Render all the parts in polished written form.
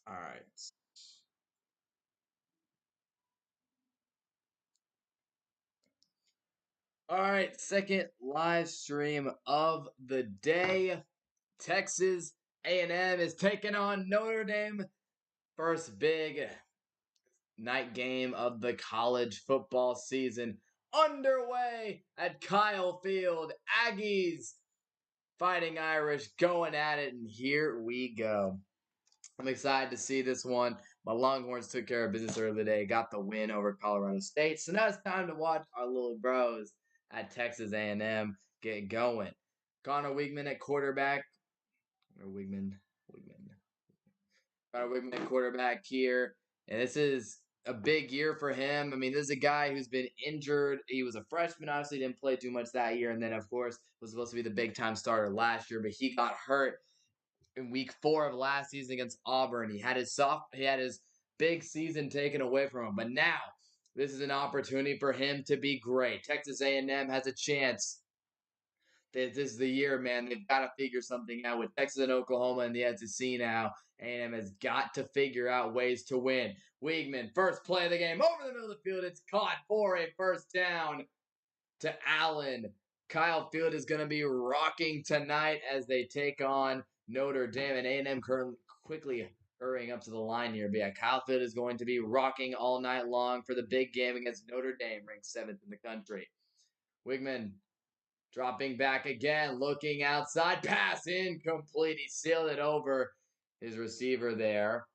All right. All right, second live stream of the day. Texas A&M is taking on Notre Dame. First big night game of the college football season underway at Kyle Field. Aggies fighting Irish going at it, and here we go. I'm excited to see this one. My Longhorns took care of business earlier today, got the win over Colorado State. So now it's time to watch our little bros at Texas A&M get going. Connor Weigman at quarterback, or Weigman. Connor Weigman at quarterback here, and this is a big year for him. I mean, this is a guy who's been injured. He was a freshman, obviously didn't play too much that year, and then of course was supposed to be the big time starter last year, but he got hurt in week 4 of last season against Auburn. He had his big season taken away from him. But now this is an opportunity for him to be great. Texas A&M has a chance. This is the year, man. They've got to figure something out with Texas and Oklahoma in the SEC now. A&M has got to figure out ways to win. Weigman, first play of the game, over the middle of the field. It's caught for a first down to Allen. Kyle Field is going to be rocking tonight as they take on Notre Dame, and A&M currently quickly hurrying up to the line here. But yeah, Kyle Field is going to be rocking all night long for the big game against Notre Dame, ranked 7th in the country. Weigman dropping back again, looking outside, pass incomplete. He sealed it over his receiver there.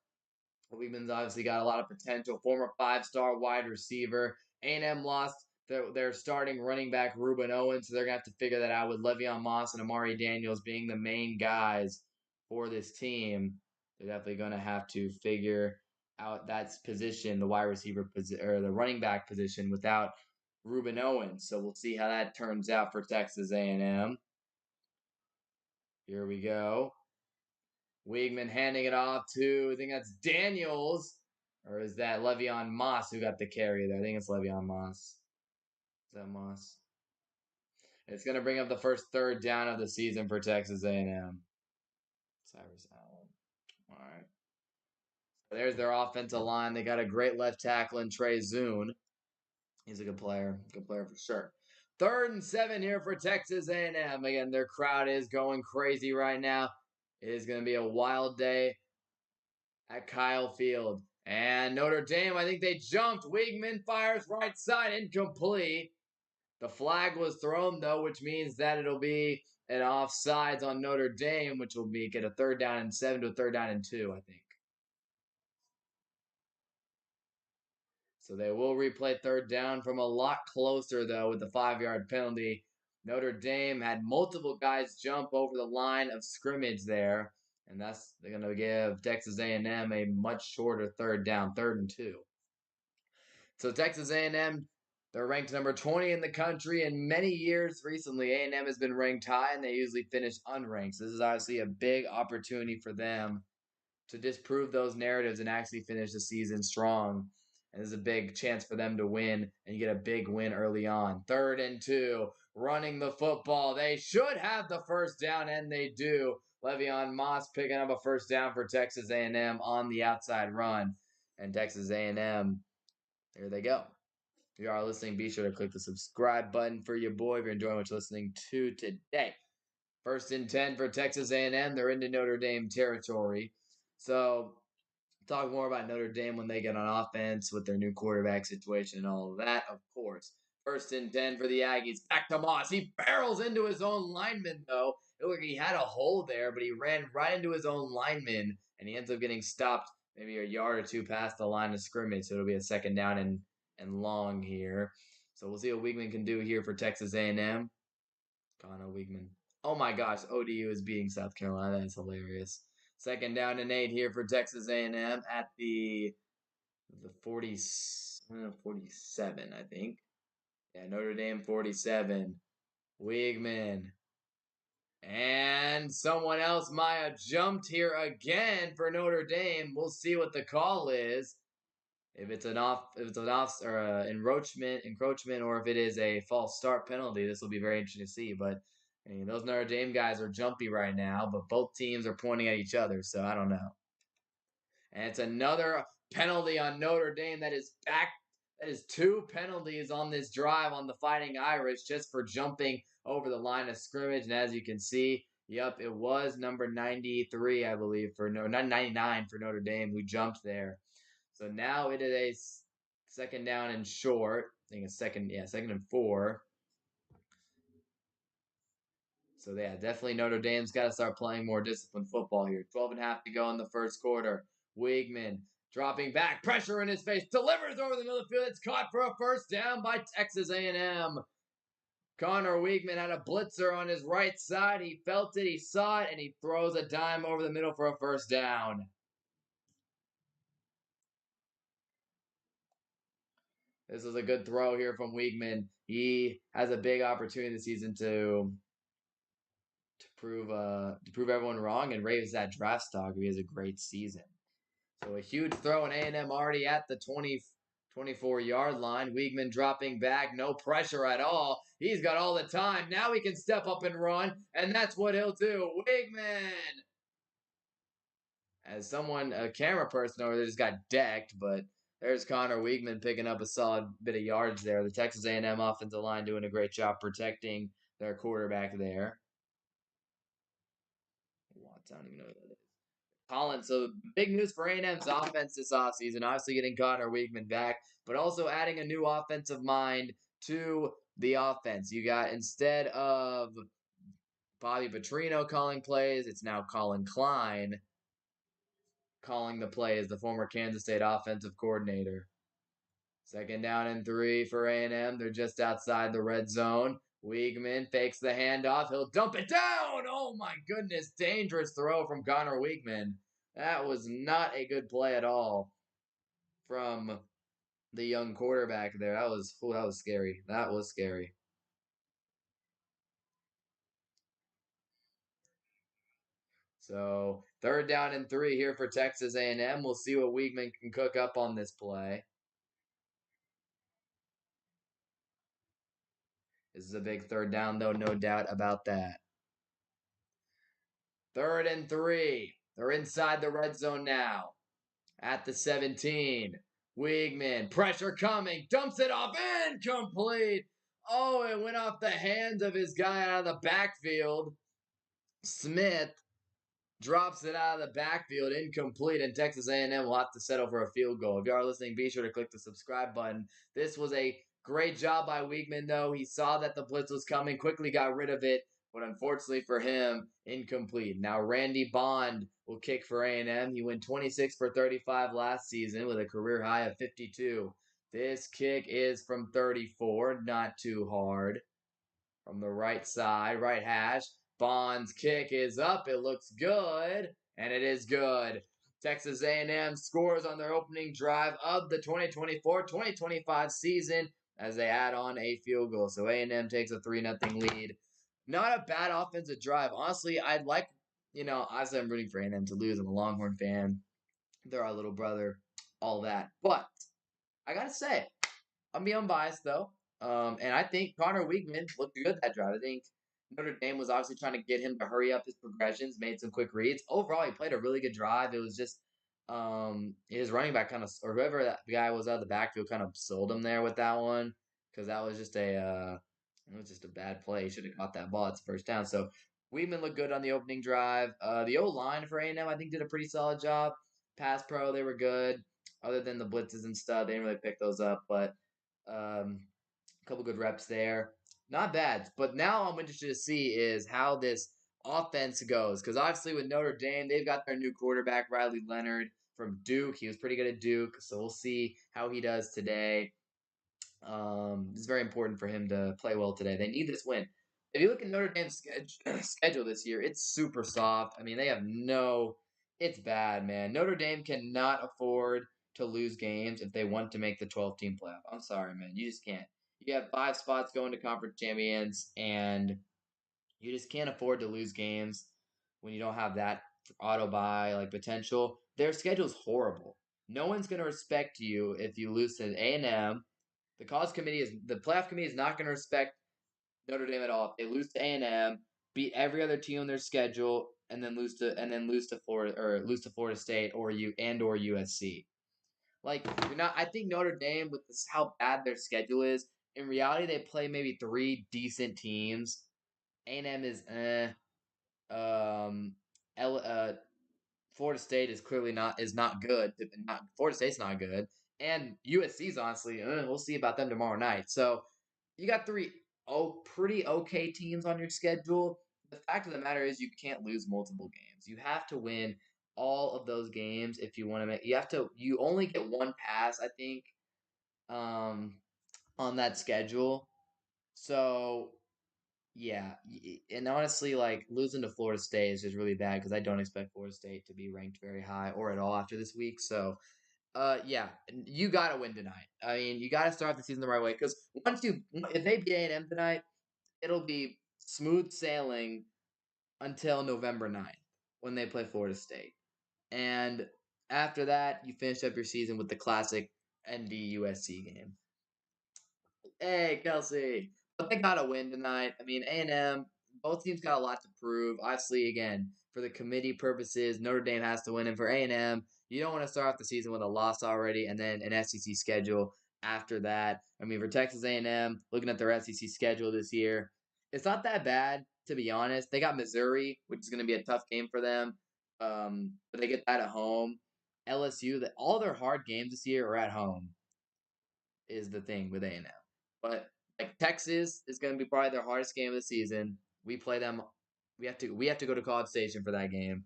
Weigman's obviously got a lot of potential. Former 5-star wide receiver. A&M lost their starting running back, Ruben Owens, so they're going to have to figure that out with Le'Veon Moss and Amari Daniels being the main guys for this team. They're definitely going to have to figure out that position, the wide receiver position, or the running back position, without Ruben Owens. So we'll see how that turns out for Texas A&M. Here we go. Weigman handing it off to, I think that's Daniels. Or is that Le'Veon Moss who got the carry there? I think it's Le'Veon Moss. Is that Moss? It's going to bring up the first third down of the season for Texas A&M. Cyrus Allen. All right. So there's their offensive line. They got a great left tackle in Trey Zune. He's a good player for sure. 3rd and 7 here for Texas A&M. Again, their crowd is going crazy right now. It is going to be a wild day at Kyle Field. And Notre Dame, I think they jumped. Weigman fires right side, incomplete. The flag was thrown, though, which means that it'll be an offsides on Notre Dame, which will make it a 3rd down and 7 to a 3rd down and 2, I think. So they will replay 3rd down from a lot closer, though, with the 5-yard penalty. Notre Dame had multiple guys jump over the line of scrimmage there, and they're going to give Texas A&M a much shorter 3rd down, 3rd and 2. So Texas A&M, they're ranked number 20 in the country. In many years recently, A&M has been ranked high, and they usually finish unranked. So this is obviously a big opportunity for them to disprove those narratives and actually finish the season strong. And this is a big chance for them to win, and you get a big win early on. 3rd and 2, running the football. They should have the first down, and they do. Le'Veon Moss picking up a first down for Texas A&M on the outside run. And Texas A&M, there they go. If you are listening, be sure to click the subscribe button for your boy if you're enjoying what you're listening to today. 1st and 10 for Texas A&M. They're into Notre Dame territory. So talk more about Notre Dame when they get on offense with their new quarterback situation and all of that, of course. 1st and 10 for the Aggies. Back to Moss. He barrels into his own lineman, though. It looked like he had a hole there, but he ran right into his own lineman, and he ends up getting stopped maybe a yard or two past the line of scrimmage. So it'll be a 2nd down and long here. So we'll see what Weigman can do here for Texas A&M. Connor Weigman. Oh my gosh, ODU is beating South Carolina. That's hilarious. 2nd down and 8 here for Texas A&M at the 47, I think. Yeah, Notre Dame 47. Weigman. And someone else might have jumped here again for Notre Dame. We'll see what the call is. If it's an encroachment, or if it is a false start penalty, this will be very interesting to see. But I mean, those Notre Dame guys are jumpy right now, but both teams are pointing at each other, so I don't know. And it's another penalty on Notre Dame that is back. That is two penalties on this drive on the Fighting Irish just for jumping over the line of scrimmage. And as you can see, yep, it was number 93, I believe, for no, not 99 for Notre Dame who jumped there. So now it is a second down and short. I think it's second and 4. So yeah, definitely Notre Dame's got to start playing more disciplined football here. 12 and a half to go in the first quarter. Weigman dropping back, pressure in his face, delivers over the middle of the field. It's caught for a first down by Texas A&M. Connor Weigman had a blitzer on his right side. He felt it, he saw it, and he throws a dime over the middle for a first down. This is a good throw here from Weigman. He has a big opportunity this season to prove everyone wrong and raise that draft stock. He has a great season. So a huge throw, and A&M already at the 24-yard line. Weigman dropping back, no pressure at all. He's got all the time. Now he can step up and run, and that's what he'll do. Weigman! As a camera person over there just got decked, but there's Connor Weigman picking up a solid bit of yards there. The Texas A&M offensive line doing a great job protecting their quarterback there. I don't even know who that is. Collins. So big news for A&M's offense this offseason. Obviously getting Connor Weigman back, but also adding a new offensive mind to the offense. You got, instead of Bobby Petrino calling plays, it's now Colin Klein calling the plays, the former Kansas State offensive coordinator. Second down and 3 for A&M. They're just outside the red zone. Weigman fakes the handoff. He'll dump it down. Oh my goodness. Dangerous throw from Connor Weigman. That was not a good play at all from the young quarterback there. That was scary. That was scary. So third down and 3 here for Texas A&M. We'll see what Weigman can cook up on this play. This is a big third down, though, no doubt about that. Third and 3. They're inside the red zone now. At the 17. Weigman, pressure coming, dumps it off, incomplete. Oh, it went off the hands of his guy out of the backfield. Smith drops it out of the backfield, incomplete, and Texas A&M will have to settle for a field goal. If you are listening, be sure to click the subscribe button. This was a great job by Weigman, though. He saw that the blitz was coming, quickly got rid of it, but unfortunately for him, incomplete. Now Randy Bond will kick for A&M. He went 26 for 35 last season with a career high of 52. This kick is from 34, not too hard. From the right side, right hash. Bond's kick is up. It looks good, and it is good. Texas A&M scores on their opening drive of the 2024-2025 season as they add on a field goal. So A&M takes a 3-0 lead. Not a bad offensive drive. Honestly, I'd like, obviously I'm rooting for A&M to lose. I'm a Longhorn fan. They're our little brother, all that. But I got to say, I'm being unbiased, though. And I think Connor Weigman looked good that drive. I think Notre Dame was obviously trying to get him to hurry up his progressions, made some quick reads. Overall, he played a really good drive. It was just his running back or whoever that guy was out of the backfield kind of sold him there with that one, because that was just a bad play. He should have caught that ball. It's a first down. So Weigman looked good on the opening drive. The O-line for A&M, I think, did a pretty solid job. Pass pro, they were good. Other than the blitzes and stuff, they didn't really pick those up, but a couple good reps there. Not bad. But now I'm interested to see is how this offense goes. Because obviously with Notre Dame, they've got their new quarterback, Riley Leonard from Duke. He was pretty good at Duke. So we'll see how he does today. It's very important for him to play well today. They need this win. If you look at Notre Dame's schedule this year, it's super soft. I mean, they have it's bad, man. Notre Dame cannot afford to lose games if they want to make the 12-team playoff. I'm sorry, man. You just can't. You have 5 spots going to conference champions, and you just can't afford to lose games when you don't have that auto buy potential. Their schedule's horrible. No one's going to respect you if you lose to A&M. The playoff committee is not going to respect Notre Dame at all. If they lose to A&M, beat every other team on their schedule, and then lose to Florida State or USC. Like you're not. I think Notre Dame with this, how bad their schedule is. In reality, they play maybe three decent teams. A&M is Um, L, Florida State is clearly not good. Florida State's not good, and USC's honestly, we'll see about them tomorrow night. So you got three pretty okay teams on your schedule. The fact of the matter is you can't lose multiple games. You have to win all of those games if you want to make. You have to. You only get one pass, I think, um, on that schedule. So yeah, and honestly, like losing to Florida State is just really bad because I don't expect Florida State to be ranked very high or at all after this week. So, yeah, you got to win tonight. I mean, you got to start the season the right way because if they beat A&M tonight, it'll be smooth sailing until November 9th when they play Florida State, and after that, you finish up your season with the classic ND USC game. Hey, Kelsey. But they got to win tonight. I mean, A&M, both teams got a lot to prove. Obviously, again, for the committee purposes, Notre Dame has to win. And for A&M, you don't want to start off the season with a loss already and then an SEC schedule after that. I mean, for Texas A&M, looking at their SEC schedule this year, it's not that bad, to be honest. They got Missouri, which is going to be a tough game for them. But they get that at home. LSU, all their hard games this year are at home is the thing with A&M. But like Texas is going to be probably their hardest game of the season. We play them. We have to go to College Station for that game.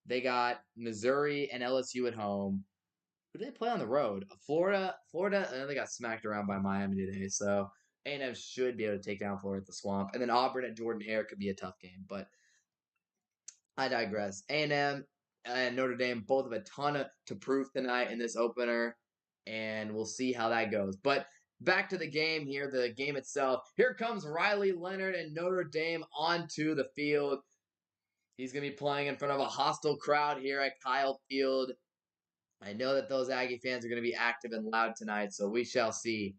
They got Missouri and LSU at home. Who do they play on the road? Florida. And they got smacked around by Miami today. So A&M should be able to take down Florida at the Swamp. And then Auburn at Jordan Hare could be a tough game. But I digress. A&M and Notre Dame both have a ton to prove tonight in this opener, and we'll see how that goes. But back to the game here, the game itself. Here comes Riley Leonard and Notre Dame onto the field. He's going to be playing in front of a hostile crowd here at Kyle Field. I know that those Aggie fans are going to be active and loud tonight, so we shall see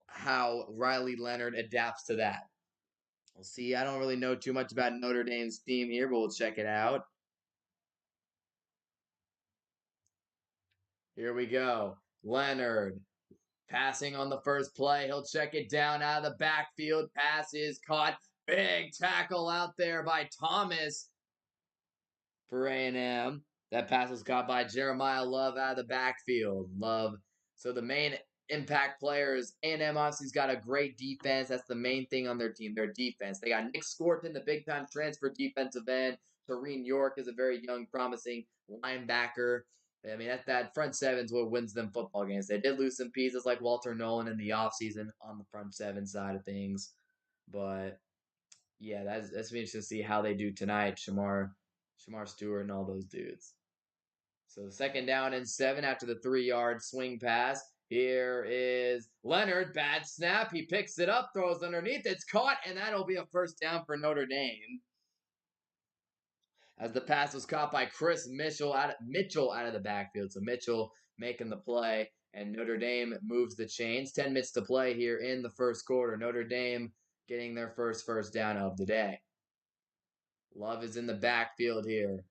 how Riley Leonard adapts to that. We'll see. I don't really know too much about Notre Dame's team here, but we'll check it out. Here we go. Leonard passing on the first play. He'll check it down out of the backfield. Pass is caught. Big tackle out there by Thomas for A&M. That pass was caught by Jeremiah Love out of the backfield. Love. So the main impact players, A&M obviously's got a great defense. That's the main thing on their team, their defense. They got Nick Scorton, the big-time transfer defensive end. Tareen York is a very young, promising linebacker. I mean, that front seven's what wins them football games. They did lose some pieces like Walter Nolan in the offseason on the front seven side of things. But, yeah, that's interesting to see how they do tonight. Shamar Stewart and all those dudes. So 2nd down and 7 after the 3-yard swing pass. Here is Leonard. Bad snap. He picks it up, throws underneath. It's caught, and that'll be a 1st down for Notre Dame. As the pass was caught by Chris Mitchell out of the backfield. So Mitchell making the play, and Notre Dame moves the chains. 10 minutes to play here in the 1st quarter. Notre Dame getting their first down of the day. Love is in the backfield here.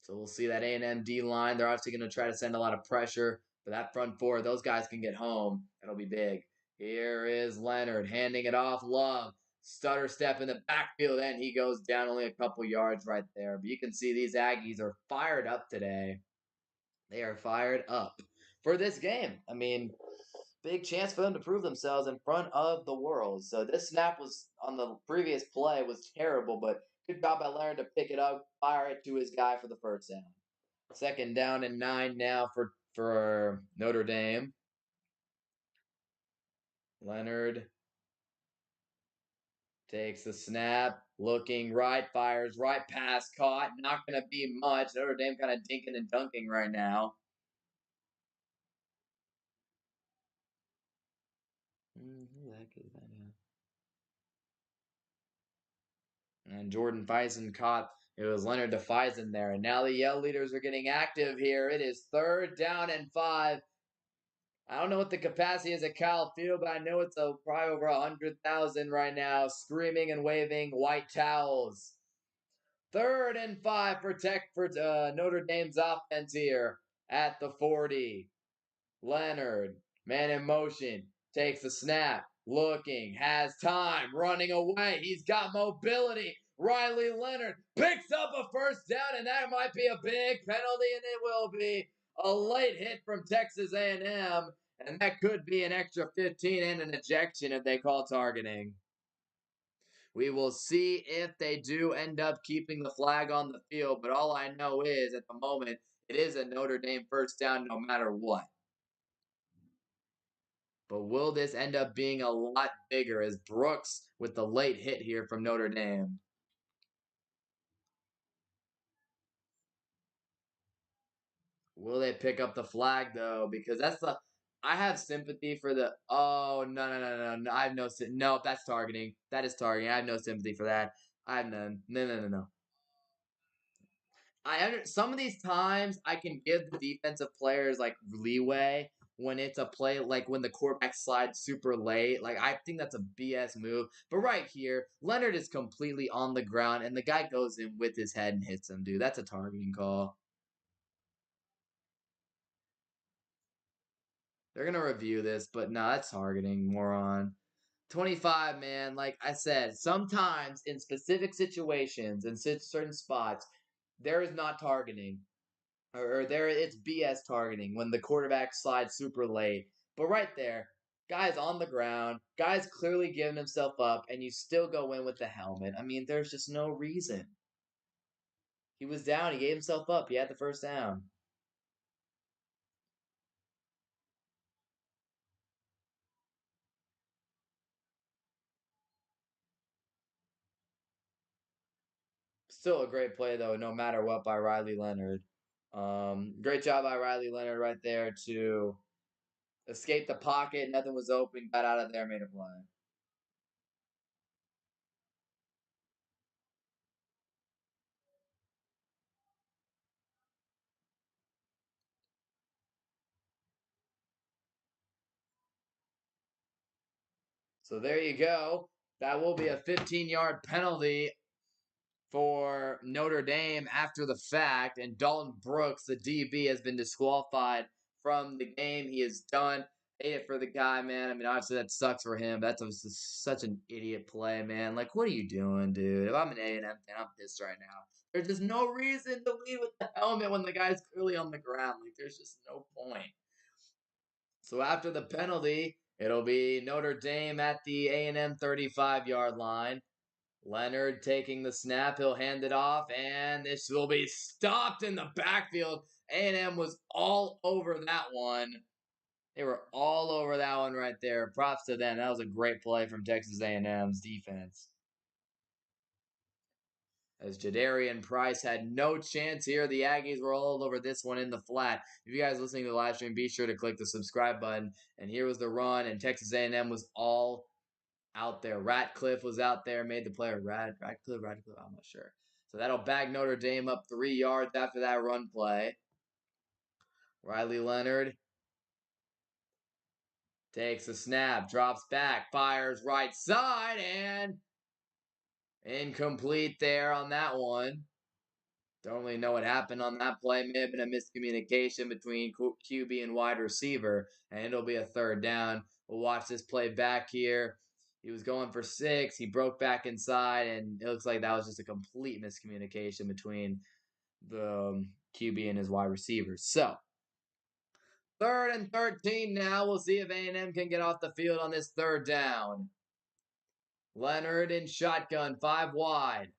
So we'll see that A&M D-line. They're obviously going to try to send a lot of pressure. But that front four, those guys can get home. It'll be big. Here is Leonard handing it off. Love. Stutter step in the backfield, and he goes down only a couple yards right there. But you can see these Aggies are fired up today. They are fired up for this game. I mean, big chance for them to prove themselves in front of the world. So this snap was on the previous play was terrible, but good job by Leonard to pick it up, fire it to his guy for the 1st down. 2nd down and 9 now for Notre Dame. Leonard takes the snap, looking right, fires right, pass caught. Not going to be much. Notre Dame kind of dinking and dunking right now. Who the heck is that now? And Jordan Fison caught. It was Leonard DeFison there. And now the Yell leaders are getting active here. It is 3rd down and 5 I don't know what the capacity is at Kyle Field, but I know it's probably over 100,000 right now, screaming and waving white towels. 3rd and 5 for Notre Dame's offense here at the 40. Leonard, man in motion, takes the snap, looking, has time, running away. He's got mobility. Riley Leonard picks up a first down, and that might be a big penalty, and it will be a late hit from Texas A&M, and that could be an extra 15 and an ejection if they call targeting. We will see if they do end up keeping the flag on the field, but all I know is at the moment it is a Notre Dame first down no matter what. But will this end up being a lot bigger as Brooks with the late hit here from Notre Dame? Will they pick up the flag though? Because that's the I have sympathy for the oh no I have no that's targeting. That is targeting. I have no sympathy for that. I have none. No. Some of these times I can give the defensive players like leeway when it's a play like when the quarterback slides super late. Like I think that's a BS move. But right here, Leonard is completely on the ground and the guy goes in with his head and hits him, dude. That's a targeting call. They're gonna review this, but no, that's targeting, moron. 25, man. Like I said, sometimes in specific situations and certain spots, there is not targeting. Or there it's BS targeting when the quarterback slides super late. But right there, guy's on the ground, guy's clearly giving himself up, and you still go in with the helmet. I mean, there's just no reason. He was down, he gave himself up, he had the first down. Still a great play though, no matter what by Riley Leonard. Great job by Riley Leonard right there to escape the pocket. Nothing was open, got out of there, made a play. So there you go. That will be a 15-yard penalty for Notre Dame after the fact, and Dalton Brooks, the DB, has been disqualified from the game. He is done. Hate it for the guy, man. I mean, obviously that sucks for him. Such an idiot play, man. Like, what are you doing, dude? If I'm an A&M fan, I'm pissed right now. There's just no reason to lead with the helmet when the guy's clearly on the ground. Like, there's just no point. So after the penalty, it'll be Notre Dame at the A&M 35-yard line. Leonard taking the snap, he'll hand it off, and this will be stopped in the backfield. A&M was all over that one. They were all over that one right there. Props to them. That was a great play from Texas A&M's defense. As Jadarian Price had no chance here. The Aggies were all over this one in the flat. If you guys are listening to the live stream, be sure to click the subscribe button. And here was the run, and Texas A&M was all out there. Ratcliffe was out there, made the play. Ratcliffe, I'm not sure. So that'll bag Notre Dame up 3 yards after that run play. Riley Leonard takes a snap, drops back, fires right side, and incomplete there on that one. Don't really know what happened on that play. May have been a miscommunication between QB and wide receiver, and it'll be a 3rd down. We'll watch this play back here. He was going for 6. He broke back inside, and it looks like that was just a complete miscommunication between the QB and his wide receivers. So, 3rd and 13 now. We'll see if A&M can get off the field on this 3rd down. Leonard in shotgun, 5 wide.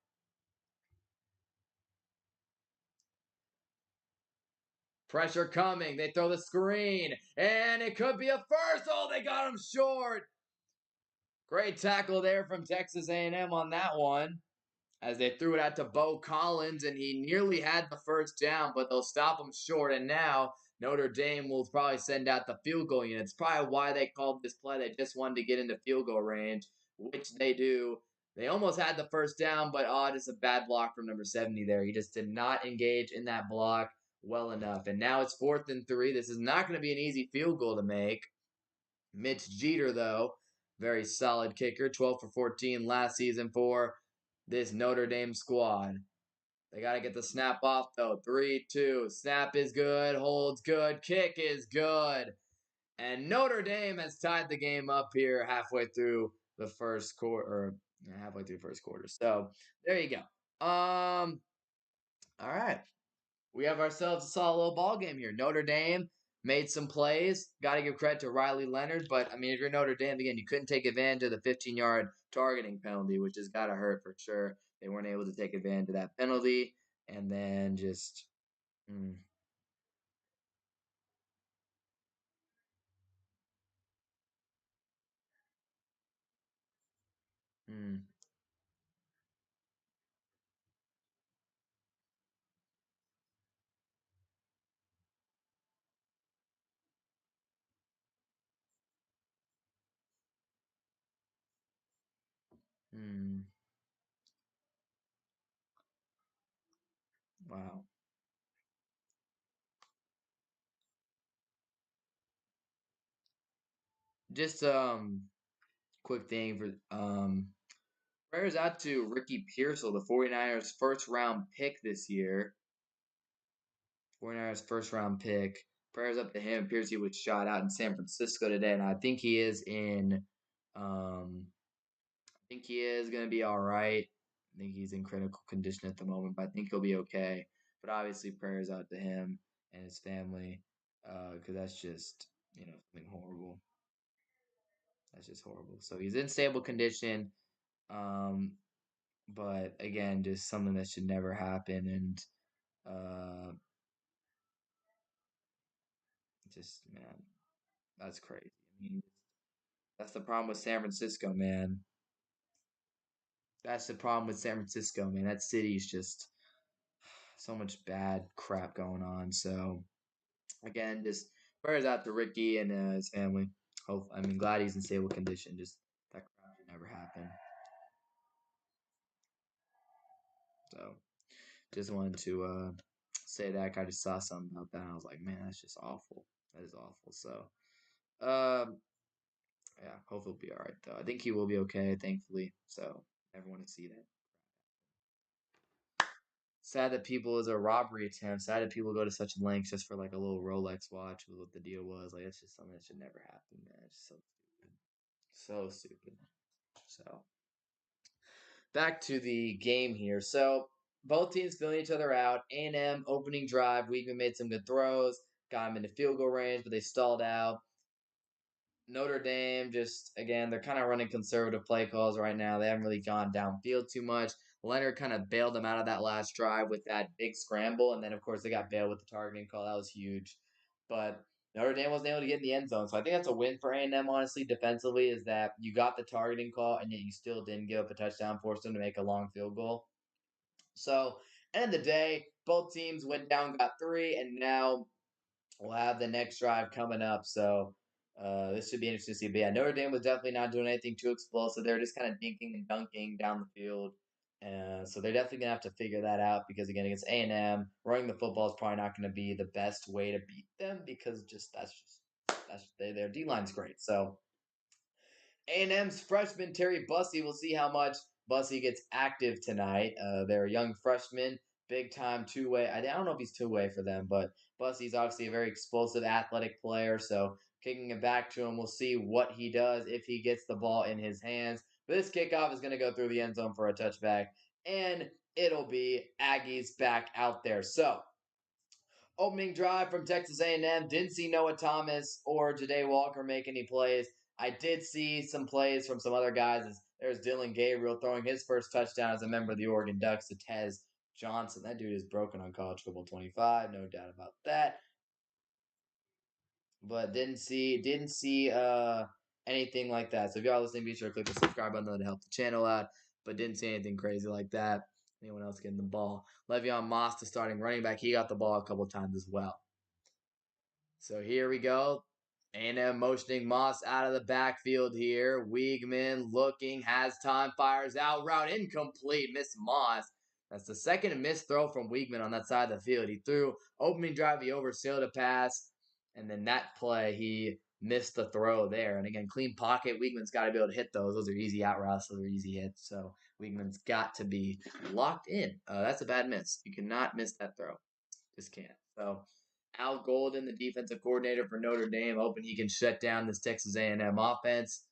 Pressure coming. They throw the screen, and it could be a first. Oh, they got him short. Great tackle there from Texas A&M on that one, as they threw it out to Bo Collins, and he nearly had the first down, but they'll stop him short. And now Notre Dame will probably send out the field goal unit. It's probably why they called this play. They just wanted to get into field goal range, which they do. They almost had the first down, but just a bad block from number 70 there. He just did not engage in that block. well enough. And now it's 4th and 3. This is not going to be an easy field goal to make. Mitch Jeter, though, very solid kicker, 12 for 14 last season for this Notre Dame squad. They got to get the snap off, though. 3-2. Snap is good. Holds good. Kick is good. And Notre Dame has tied the game up here halfway through the first quarter, or halfway through the first quarter. So there you go. All right. We have ourselves a solid little ball game here. Notre Dame made some plays. Got to give credit to Riley Leonard, but I mean, if you're Notre Dame again, you couldn't take advantage of the 15-yard targeting penalty, which has got to hurt for sure. They weren't able to take advantage of that penalty, and then just. Mm, mm, mm, wow. Just quick thing for prayers out to Ricky Pearsall, the 49ers first round pick this year. 49ers first round pick. Prayers up to him. Appears he was shot out in San Francisco today, and I think he is in. I think he is gonna be all right. I think he's in critical condition at the moment, but I think he'll be okay. But obviously, prayers out to him and his family, because that's just something horrible. That's just horrible. So he's in stable condition, um, but again, just something that should never happen, and just man, that's crazy. I mean, that's the problem with San Francisco, man. That's the problem with San Francisco, man. That city's just so much bad crap going on. So again, just prayers out to Ricky and his family. Hope I mean glad he's in stable condition. Just that crap should never happen. So just wanted to say that. I just saw something about that. And I was like, man, that's just awful. That is awful. So yeah, hopefully he'll be all right though. I think he will be okay, thankfully. So never want to see that. Sad that people is a robbery attempt. Sad that people go to such lengths just for like a little Rolex watch was what the deal was. Like it's just something that should never happen, man. It's so stupid. So stupid. So back to the game here. So both teams filling each other out. A&M opening drive. Weekman made some good throws, got him into field goal range, but they stalled out. Notre Dame, just again, they're kind of running conservative play calls right now. They haven't really gone downfield too much. Leonard kind of bailed them out of that last drive with that big scramble, and then of course they got bailed with the targeting call. That was huge, but Notre Dame wasn't able to get in the end zone. So I think that's a win for A&M. Honestly, defensively, is that you got the targeting call and yet you still didn't give up a touchdown, forced them to make a long field goal. So end of the day, both teams went down, got three, and now we'll have the next drive coming up. So this should be interesting to see. But yeah, Notre Dame was definitely not doing anything too explosive. They're just kind of dinking and dunking down the field. So they're definitely gonna have to figure that out because again against A&M, running the football is probably not going to be the best way to beat them because that's their D line's great. So A&M's freshman Terry Bussey. We'll see how much Bussey gets active tonight. They're a young freshman, big time two way. I don't know if he's two way for them, but Bussey's obviously a very explosive, athletic player. So kicking it back to him, we'll see what he does if he gets the ball in his hands. But this kickoff is going to go through the end zone for a touchback, and it'll be Aggies back out there. So opening drive from Texas A&M. Didn't see Noah Thomas or Jade Walker make any plays. I did see some plays from some other guys. There's Dylan Gabriel throwing his first touchdown as a member of the Oregon Ducks to Tez Johnson. That dude is broken on college football 25, no doubt about that. But didn't see anything like that. So if y'all listening, be sure to click the subscribe button to help the channel out. But didn't see anything crazy like that. Anyone else getting the ball? Le'Veon Moss, the starting running back, he got the ball a couple times as well. So here we go. A&M motioning Moss out of the backfield here. Wiegman looking, has time, fires out, route incomplete. Miss Moss. That's the second missed throw from Weigman on that side of the field. He threw opening drive, he oversailed a pass, and then that play, he missed the throw there. And again, clean pocket. Weigman's got to be able to hit those. Those are easy out routes. Those are easy hits. So Weigman's got to be locked in. That's a bad miss. You cannot miss that throw. Just can't. So Al Golden, the defensive coordinator for Notre Dame, hoping he can shut down this Texas A&M offense.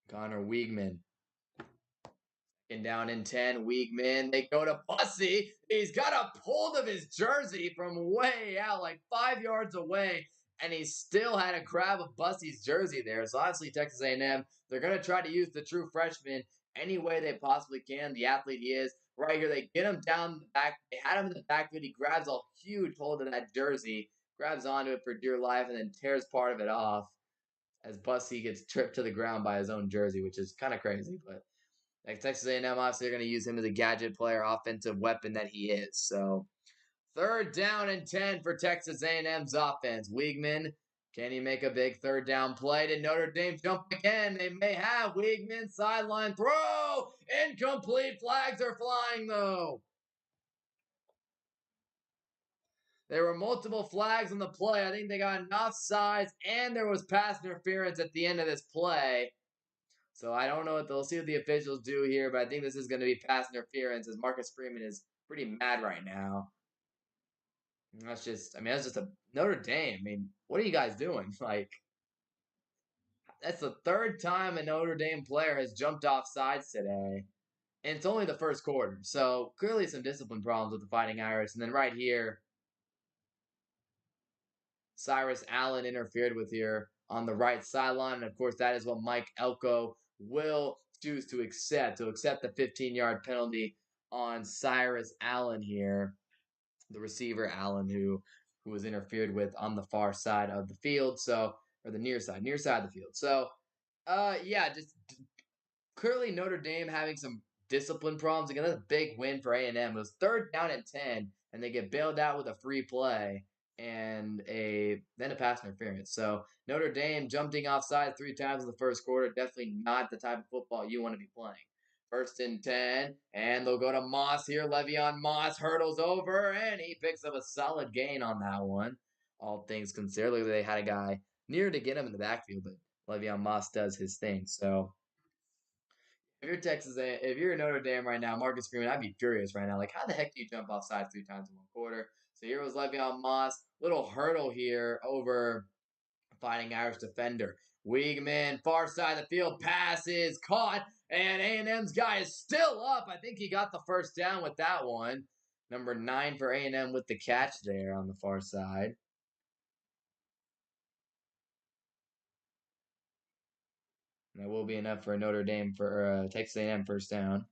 Connor Weigman. And down in 10, Weigman. They go to Bussey. He's got a hold of his jersey from way out, like 5 yards away, and he still had a grab of Bussey's jersey there. So obviously Texas A&M, they're going to try to use the true freshman any way they possibly can. The athlete he is. Right here, they get him down the back. They had him in the backfield. He grabs a huge hold of that jersey, grabs onto it for dear life, and then tears part of it off as Bussey gets tripped to the ground by his own jersey, which is kind of crazy, but like Texas A&M, obviously, they're going to use him as a gadget player, offensive weapon that he is. So, third down and 10 for Texas A&M's offense. Weigman, can he make a big third down play? Did Notre Dame jump again? They may have. Weigman, sideline throw. Incomplete. Flags are flying, though. There were multiple flags on the play. I think they got an offsides, and there was pass interference at the end of this play. So I don't know what they'll see what the officials do here, but I think this is going to be pass interference as Marcus Freeman is pretty mad right now. And that's just a Notre Dame. I mean, what are you guys doing? Like, that's the third time a Notre Dame player has jumped off sides today, and it's only the first quarter. So clearly some discipline problems with the Fighting Irish. And then right here, Cyrus Allen interfered with here on the right sideline. And of course, that is what Mike Elko will choose to accept the 15-yard penalty on Cyrus Allen here, the receiver Allen who was interfered with on the far side of the field. So, or the near side of the field. So, yeah, just clearly Notre Dame having some discipline problems. Again, that's a big win for A&M. It was third down and 10, and they get bailed out with a free play and then a pass interference. So Notre Dame jumping offside 3 times in the first quarter, definitely not the type of football you want to be playing. First and 10, and they'll go to Moss here. Le'Veon Moss hurdles over, and he picks up a solid gain on that one. All things considered, they had a guy near to get him in the backfield, but Le'Veon Moss does his thing. So if you're Notre Dame right now, Marcus Freeman, I'd be furious right now. Like, how the heck do you jump off sides 3 times in 1 quarter? So here was Le'Veon Moss. Little hurdle here over Fighting Irish defender. Weigman, far side of the field, passes, caught, and A&M's guy is still up. I think he got the first down with that one. Number 9 for A&M with the catch there on the far side. And that will be enough for Notre Dame for Texas A&M first down.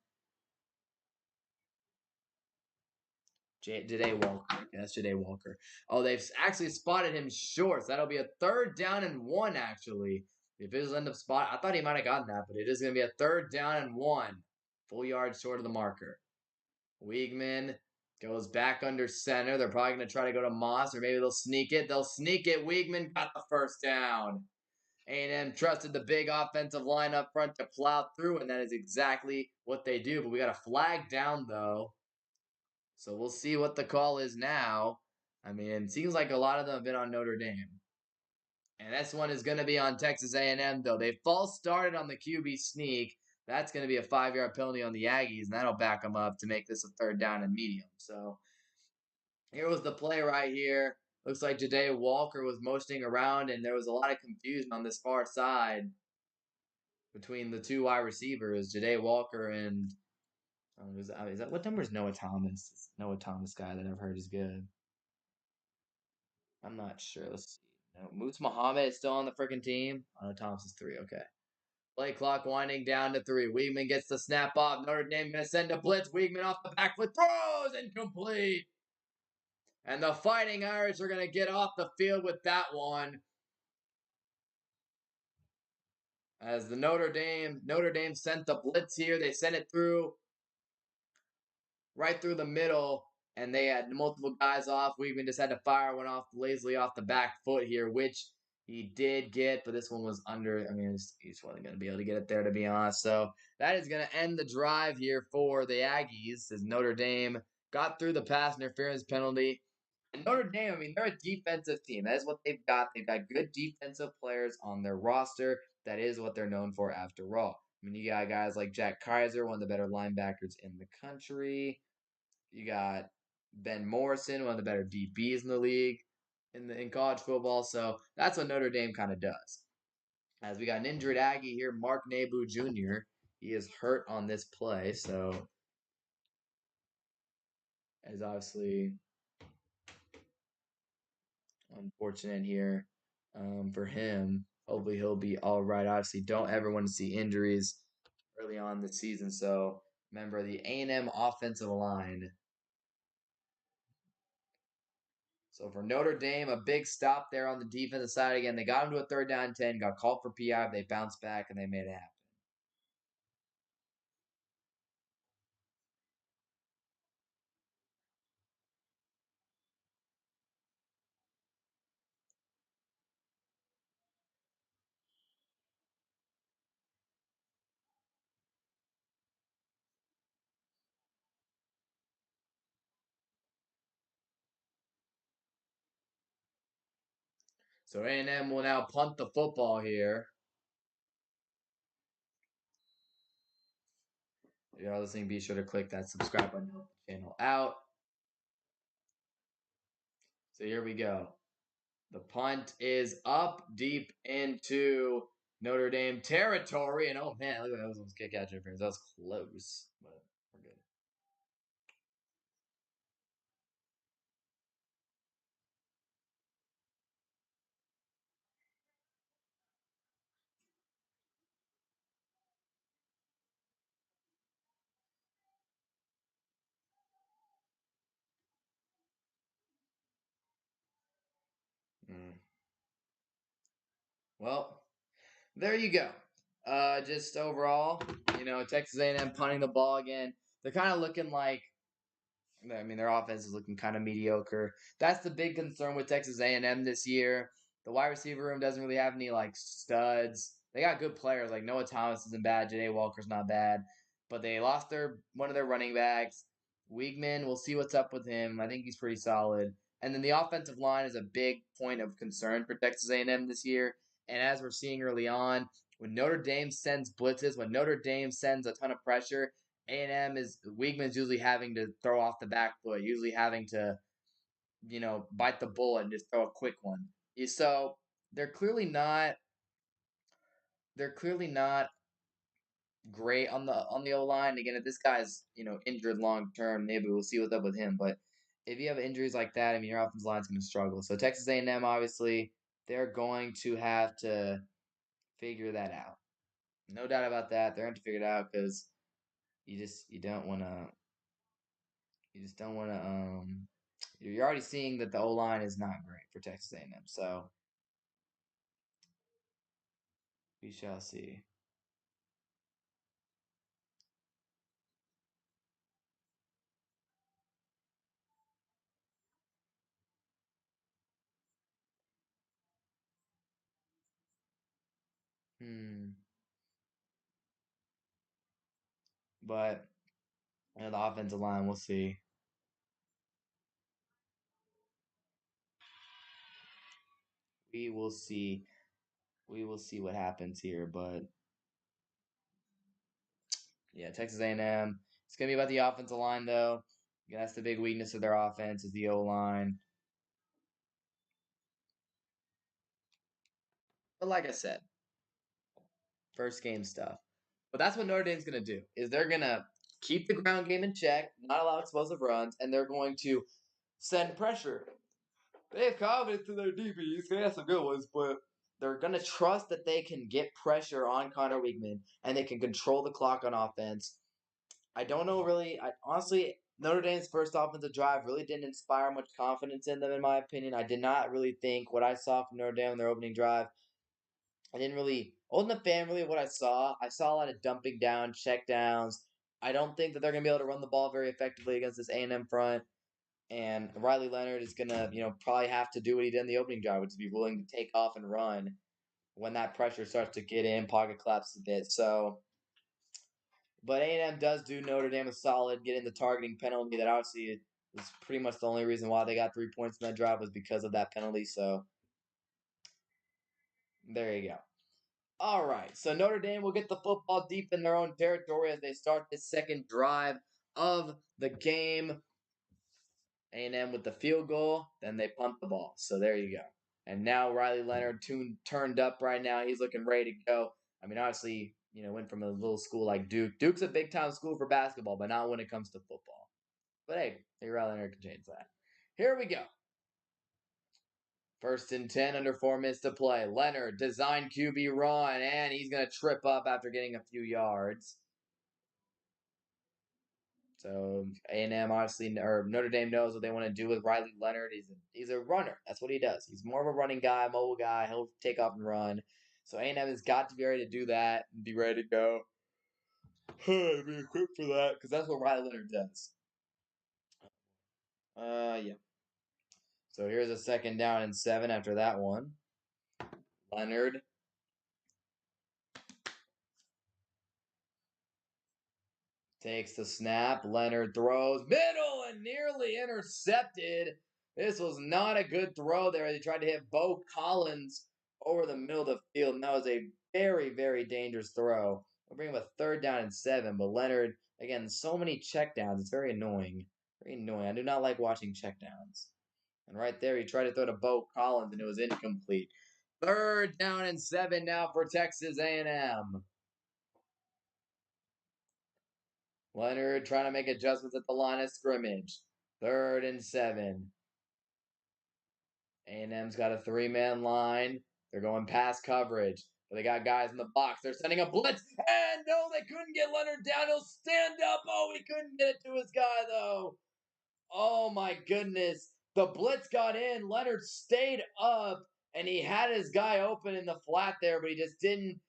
Jade Walker. Yeah, that's Jade Walker. Oh, they've actually spotted him short. So that'll be a third down and 1, actually. The officials end up spot. I thought he might have gotten that, but it is going to be a third down and 1. Full yard short of the marker. Weigman goes back under center. They're probably going to try to go to Moss, or maybe they'll sneak it. They'll sneak it. Weigman got the first down. A&M trusted the big offensive line up front to plow through, and that is exactly what they do. But we got a flag down, though. So we'll see what the call is now. I mean, it seems like a lot of them have been on Notre Dame. And this one is going to be on Texas A&M, though. They false started on the QB sneak. That's going to be a 5-yard penalty on the Aggies, and that'll back them up to make this a third down and medium. So here was the play right here. Looks like Jade Walker was motioning around, and there was a lot of confusion on this far side between the 2 wide receivers, Jade Walker and is that what number is Noah Thomas? It's Noah Thomas guy that I've heard is good. I'm not sure. Let's see. No, Moots Muhammad is still on the freaking team. Oh, Thomas is 3. Okay. Play clock winding down to 3. Weigman gets the snap off. Notre Dame going to send a blitz. Weigman off the back foot. Throws incomplete. And the Fighting Irish are going to get off the field with that one. As the Notre Dame sent the blitz here. They sent it through. Right through the middle. And they had multiple guys off. Weigman just had to fire one off lazily off the back foot here, which He did get, but this one was under. I mean, he just wasn't going to be able to get it there, to be honest. So that is going to end the drive here for the Aggies as Notre Dame got through the pass interference penalty. And Notre Dame, I mean, they're a defensive team. That is what they've got. They've got good defensive players on their roster. That is what they're known for, after all. I mean, you got guys like Jack Kaiser, one of the better linebackers in the country. You got Ben Morrison, one of the better DBs in the league in college football. So that's what Notre Dame kind of does. As we got an injured Aggie here, Mark Nabu Jr. He is hurt on this play, so is obviously unfortunate here for him. Hopefully he'll be all right. Obviously, don't ever want to see injuries early on the season. So remember the A&M offensive line. So for Notre Dame, a big stop there on the defensive side again. They got him to a 3rd down 10, got called for PI, they bounced back and they made it happen. So A&M will now punt the football here. If you're listening, be sure to click that subscribe button to help the channel out. So here we go. The punt is up deep into Notre Dame territory. And oh man, look at that was kick out interference. That was close, but we're good. Mm. Well, there you go. Just overall, Texas A&M punting the ball again. They're kind of looking like, I mean, their offense is looking kind of mediocre. That's the big concern with Texas A&M this year. The wide receiver room doesn't really have any like studs. They got good players like Noah Thomas isn't bad, Janae Walker's not bad, but they lost their one of their running backs. Weigman, we'll see what's up with him. I think he's pretty solid. And then the offensive line is a big point of concern for Texas A&M this year. And as we're seeing early on, when Notre Dame sends blitzes, when Notre Dame sends a ton of pressure, A&M is Weigman's usually having to throw off the back foot, usually having to, bite the bullet and just throw a quick one. So they're clearly not they're clearly not great on the O line. Again, if this guy's injured long term, maybe we'll see what's up with him. But if you have injuries like that, I mean your offensive line's going to struggle. So Texas A&M obviously they're going to have to figure that out. No doubt about that. They're going to figure it out because you don't want to you just don't want to you're already seeing that the O line is not great for Texas A&M. So we shall see. Hmm. But the offensive line, we'll see. We will see. We will see what happens here. But yeah, Texas A&M. It's gonna be about the offensive line though. Yeah, that's the big weakness of their offense is the O line. But like I said, first game stuff. But that's what Notre Dame's gonna do. Is they're gonna keep the ground game in check, not allow explosive runs, and they're going to send pressure. They have confidence in their DBs. They have some good ones, but they're gonna trust that they can get pressure on Connor Weigman and they can control the clock on offense. I don't know really. Honestly, Notre Dame's first offensive drive really didn't inspire much confidence in them, in my opinion. I did not really think what I saw from Notre Dame in their opening drive. I didn't really. I wasn't a fan really of what I saw. I saw a lot of dumping down, check downs. I don't think that they're gonna be able to run the ball very effectively against this A&M front. And Riley Leonard is gonna, probably have to do what he did in the opening drive, which is be willing to take off and run when that pressure starts to get in, pocket collapses a bit. So, but A&M does do Notre Dame a solid, getting the targeting penalty that obviously was pretty much the only reason why they got 3 points in that drive was because of that penalty. So there you go. All right, so Notre Dame will get the football deep in their own territory as they start this second drive of the game. A&M with the field goal, then they punt the ball. So there you go. And now Riley Leonard turned up right now. He's looking ready to go. I mean, obviously, went from a little school like Duke. Duke's a big time school for basketball, but not when it comes to football. But hey, Riley Leonard can change that. Here we go. 1st and 10 under 4 minutes to play. Leonard, design QB run, and he's going to trip up after getting a few yards. So A&M obviously, or Notre Dame knows what they want to do with Riley Leonard. He's a runner. That's what he does. He's more of a running guy, mobile guy. He'll take off and run. So A&M has got to be ready to do that and be ready to go. Be equipped for that because that's what Riley Leonard does. Yeah. So here's a 2nd down and 7 after that one. Leonard takes the snap. Leonard throws middle and nearly intercepted. This was not a good throw there. They tried to hit Bo Collins over the middle of the field, and that was a very, very dangerous throw. We'll bring him a 3rd down and 7, but Leonard, again, so many checkdowns. It's very annoying. Very annoying. I do not like watching checkdowns. And right there, he tried to throw to Bo Collins, and it was incomplete. 3rd down and 7 now for Texas A&M. Leonard trying to make adjustments at the line of scrimmage. 3rd and 7. A&M's got a 3-man line. They're going past coverage. But they got guys in the box. They're sending a blitz. And no, they couldn't get Leonard down. He'll stand up. Oh, he couldn't get it to his guy, though. Oh, my goodness. The blitz got in. Leonard stayed up. And he had his guy open in the flat there, but he just didn't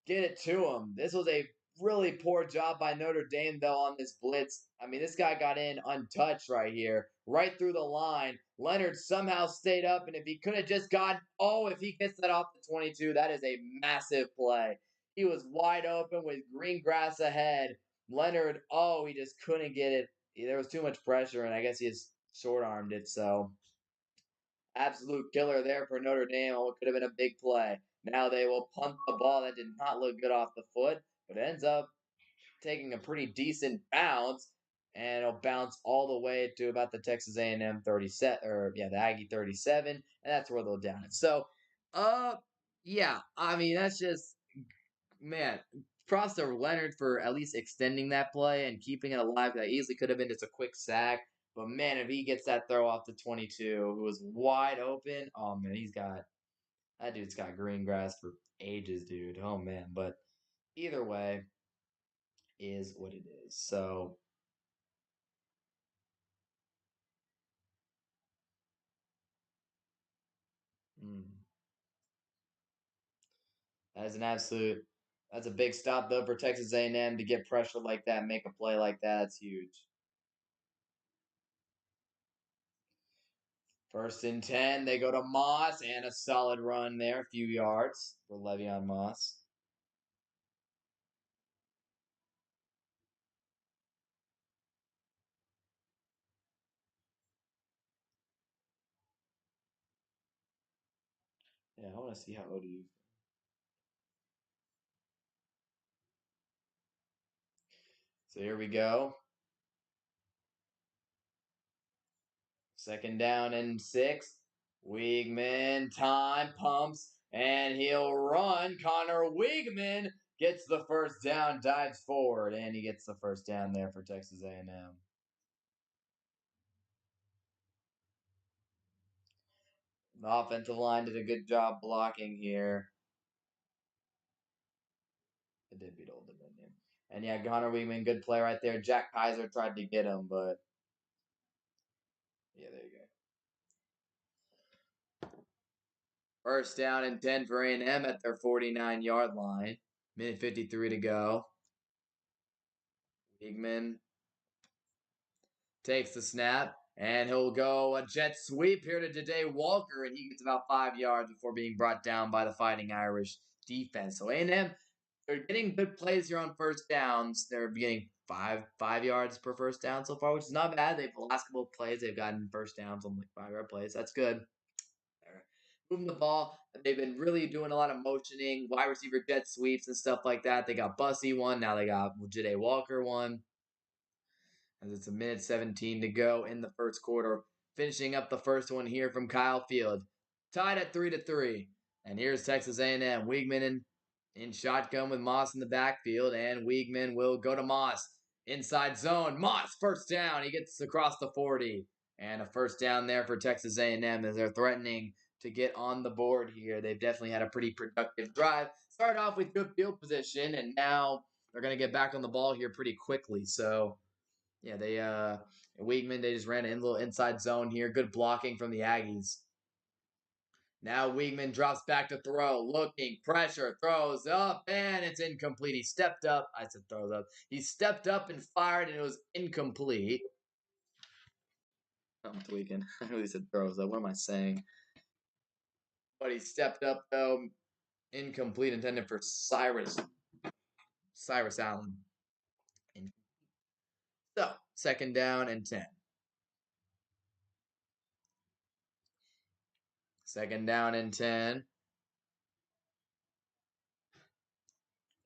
get it to him. This was a really poor job by Notre Dame, though, on this blitz. I mean, this guy got in untouched right here, right through the line. Leonard somehow stayed up, and if he could have just if he gets that off the 22, that is a massive play. He was wide open with green grass ahead. Leonard, he just couldn't get it. There was too much pressure, and I guess he just short-armed it, so absolute killer there for Notre Dame. What could have been a big play. Now they will punt the ball. That did not look good off the foot, but it ends up taking a pretty decent bounce, and it'll bounce all the way to about the Texas A&M 37, the Aggie 37, and that's where they'll down it. So, yeah, I mean that's just man. Props to Leonard for at least extending that play and keeping it alive. That easily could have been just a quick sack. But man, if he gets that throw off the 22, who was wide open, oh man, that dude's got green grass for ages, dude. Oh man, but either way is what it is. So, mm, that's an absolute. That's a big stop though for Texas A&M to get pressure like that, make a play like that. That's huge. 1st and 10, they go to Moss and a solid run there, a few yards for Le'Veon Moss. Yeah, I want to see how ODU. So here we go. 2nd down and 6. Weigman, time, pumps, and he'll run. Connor Weigman gets the 1st down, dives forward, and he gets the 1st down there for Texas A&M. The offensive line did a good job blocking here. It did beat Old Dominion. And yeah, Connor Weigman, good play right there. Jack Kaiser tried to get him, but yeah, there you go. 1st down and 10 for A&M at their 49-yard line. Minute 53 to go. Weigman takes the snap, And he'll go a jet sweep here to Jade Walker, and he gets about 5 yards before being brought down by the Fighting Irish defense. So A&M, they're getting good plays here on first downs. They're getting five yards per first down so far, which is not bad. The last couple of plays they've gotten first downs on like 5-yard plays. That's good. They're moving the ball. They've been really doing a lot of motioning, wide receiver jet sweeps and stuff like that. They got Bussy one. Now they got Jade Walker one. As it's a minute 17 to go in the first quarter. Finishing up the first one here from Kyle Field. Tied at 3-3. And here's Texas A&M. Weigman in shotgun with Moss in the backfield. And Weigman will go to Moss. Inside zone. Moss, first down. He gets across the 40. And a first down there for Texas A&M as they're threatening to get on the board here. They've definitely had a pretty productive drive. Started off with good field position, and now they're going to get back on the ball here pretty quickly. So yeah, Weigman, they just ran a little inside zone here. Good blocking from the Aggies. Now Weigman drops back to throw, looking, pressure, throws up, and it's incomplete. He stepped up. I said throws up. He stepped up and fired, and it was incomplete. I'm tweaking. I really said throws up. What am I saying? But he stepped up, though. Incomplete, intended for Cyrus Allen. So, second down and 10. Second down and 10.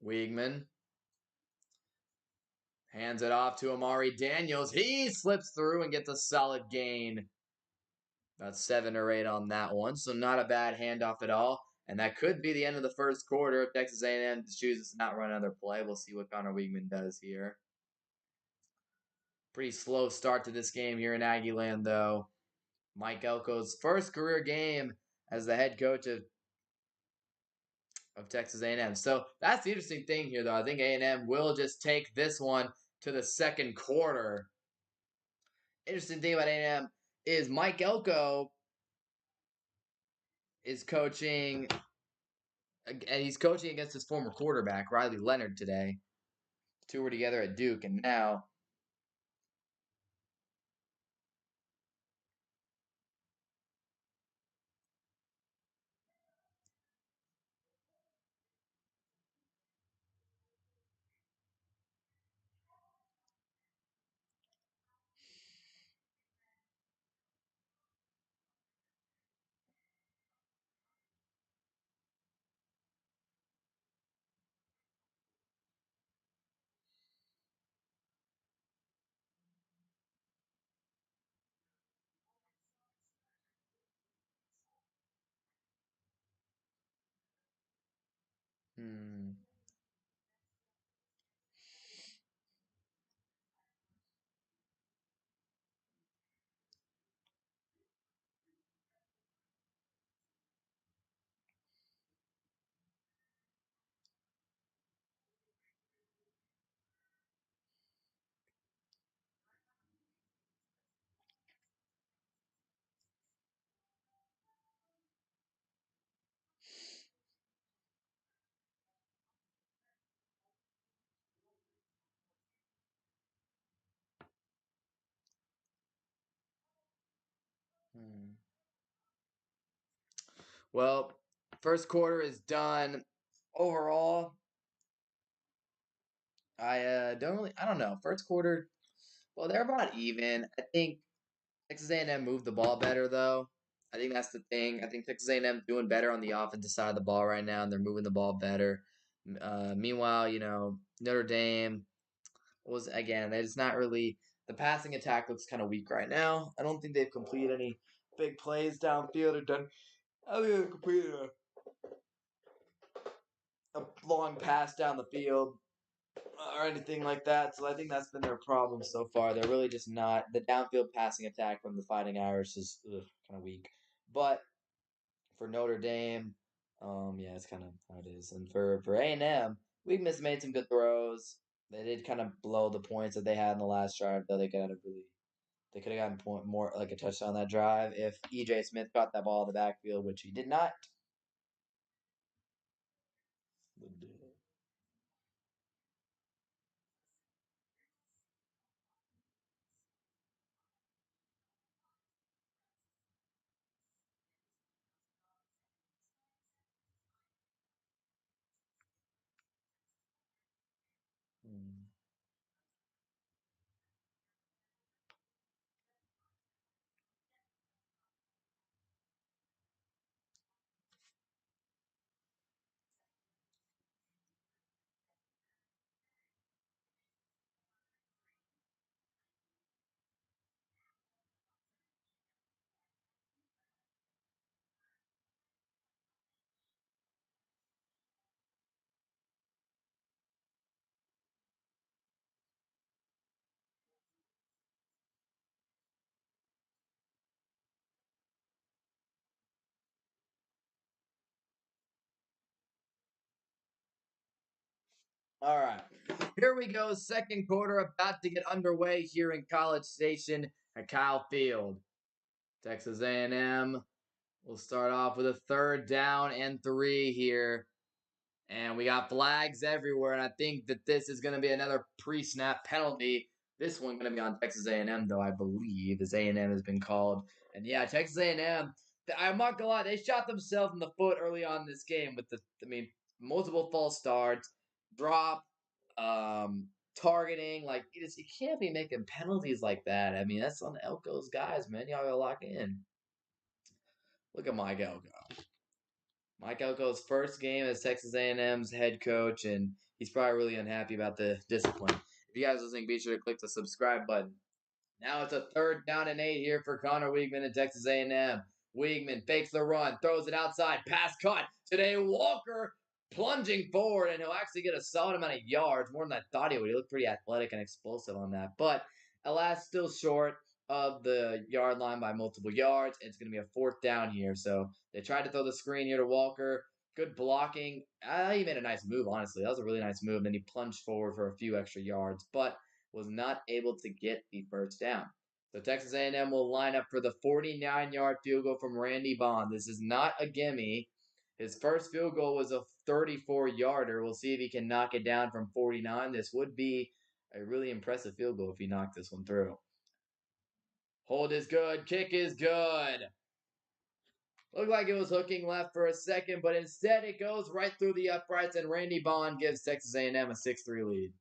Weigman hands it off to Amari Daniels. He slips through and gets a solid gain. About 7 or 8 on that one, so not a bad handoff at all. And that could be the end of the first quarter if Texas A&M chooses to not run another play. We'll see what Connor Weigman does here. Pretty slow start to this game here in Aggieland, though. Mike Elko's first career game as the head coach of Texas A&M. So that's the interesting thing here, though. I think A&M will just take this one to the second quarter. Interesting thing about A&M is Mike Elko is coaching, and he's coaching against his former quarterback, Riley Leonard, today. Two were together at Duke, and now hmm. Hmm. Well, first quarter is done. Overall, I don't know. First quarter, well, they're about even. I think Texas A&M moved the ball better, though. I think that's the thing. I think Texas A&M doing better on the offensive side of the ball right now, and they're moving the ball better. Meanwhile, Notre Dame was, again, it's not really, the passing attack looks kind of weak right now. I don't think they've completed any big plays downfield or done. I don't think they've completed a long pass down the field or anything like that. So I think that's been their problem so far. They're really just not, the downfield passing attack from the Fighting Irish is kind of weak. But for Notre Dame, yeah, it's kind of how it is. And for A&M, we've made some good throws. They did kind of blow the points that they had in the last drive, though they could have gotten more like a touchdown on that drive if EJ Smith caught that ball in the backfield, which he did not. All right. Here we go. Second quarter about to get underway here in College Station at Kyle Field. Texas A&M will start off with a third down and 3 here. And we got flags everywhere, and I think that this is going to be another pre-snap penalty. This one going to be on Texas A&M, though, I believe, as A&M has been called. And yeah, Texas A&M, I'm not gonna lie, they shot themselves in the foot early on in this game with multiple false starts, drop, targeting. Like, you can't be making penalties like that. I mean, that's on Elko's guys, man. Y'all gotta lock in. Look at Mike Elko. Mike Elko's first game as Texas A&M's head coach, and he's probably really unhappy about the discipline. If you guys are listening, be sure to click the subscribe button. Now it's a third down and 8 here for Connor Weigman and Texas A&M. Weigman fakes the run, throws it outside, pass caught. Today Walker plunging forward, and he'll actually get a solid amount of yards, more than I thought he would. He looked pretty athletic and explosive on that, but alas, still short of the yard line by multiple yards. It's going to be a fourth down here. So they tried to throw the screen here to Walker. Good blocking. He made a nice move, honestly. That was a really nice move. Then he plunged forward for a few extra yards, but was not able to get the first down. So Texas A&M will line up for the 49-yard field goal from Randy Bond. This is not a gimme. His first field goal was a 34-yarder. We'll see if he can knock it down from 49. This would be a really impressive field goal if he knocked this one through. Hold is good. Kick is good. Looked like it was hooking left for a second, but instead it goes right through the uprights, and Randy Bond gives Texas A&M a 6-3 lead.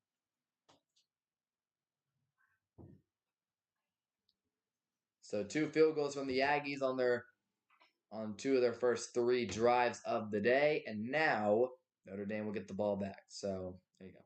So 2 field goals from the Aggies on 2 of their first 3 drives of the day, and now Notre Dame will get the ball back. So there you go.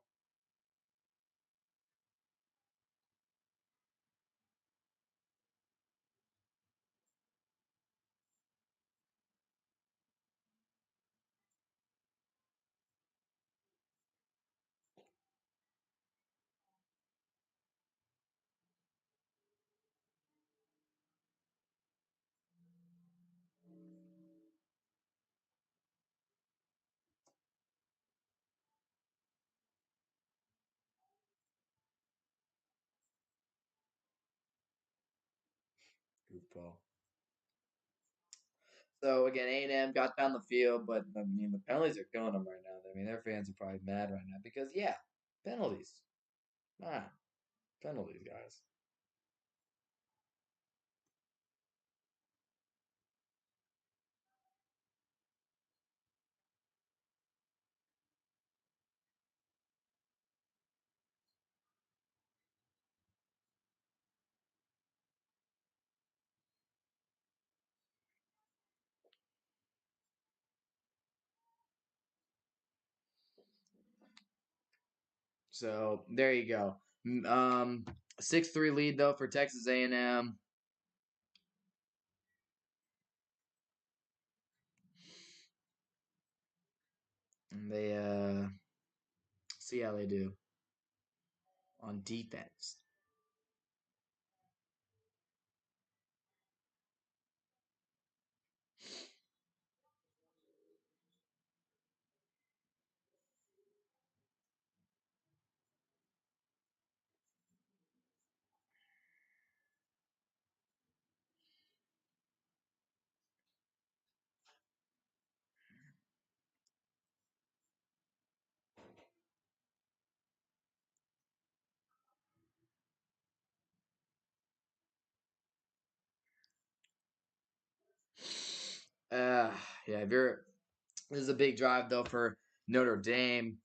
Goofball. So again, A&M got down the field, but I mean the penalties are killing them right now. I mean their fans are probably mad right now because yeah, penalties. Ah, penalties, guys. So there you go. 6-3 lead though for Texas A&M. And they see how they do on defense. Uh, yeah, if you're this is a big drive though for Notre Dame.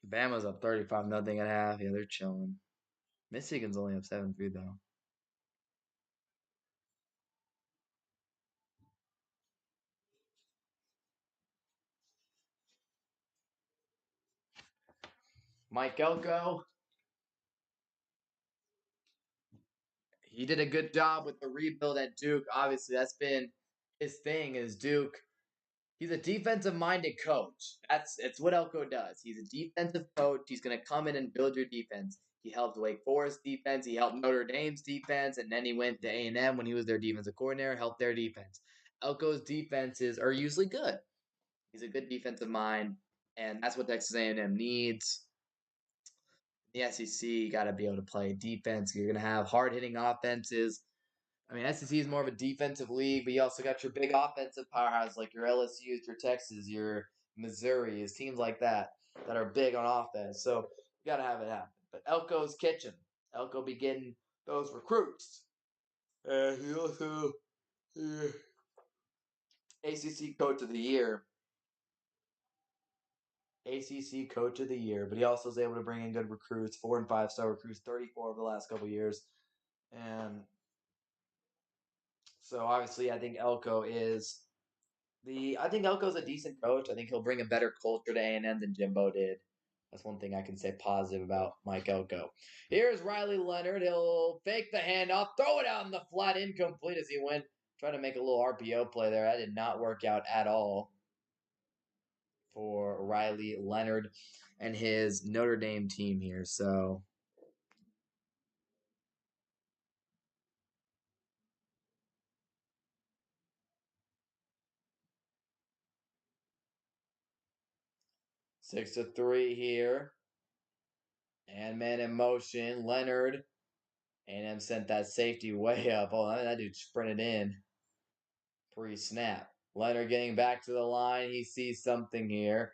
Bama's up 35-0 at half. Yeah, they're chilling. Michigan's only up 7-3 though. Mike Elko, he did a good job with the rebuild at Duke. Obviously, that's been his thing. Is Duke? He's a defensive-minded coach. It's what Elko does. He's a defensive coach. He's going to come in and build your defense. He helped Wake Forest defense. He helped Notre Dame's defense, and then he went to A&M when he was their defensive coordinator, helped their defense. Elko's defenses are usually good. He's a good defensive mind, and that's what Texas A&M needs. The SEC, you got to be able to play defense. You're going to have hard-hitting offenses. I mean, SEC is more of a defensive league, but you also got your big offensive powerhouses like your LSU's, your Texas, your Missouri's, teams like that are big on offense. So you got to have it happen. But Elko's kitchen. Elko be getting those recruits. And he also ACC Coach of the Year. ACC Coach of the Year, but he also was able to bring in good recruits, 4 and 5-star recruits, 34 over the last couple years. And so obviously I think Elko's a decent coach. I think he'll bring a better culture to A&M than Jimbo did. That's one thing I can say positive about Mike Elko. Here's Riley Leonard. He'll fake the handoff, throw it out in the flat, incomplete as he went. Try to make a little RPO play there. That did not work out at all for Riley Leonard and his Notre Dame team here. So 6-3 here. And man in motion. Leonard. A&M sent that safety way up. Oh, that dude sprinted in pre-snap. Leonard getting back to the line. He sees something here.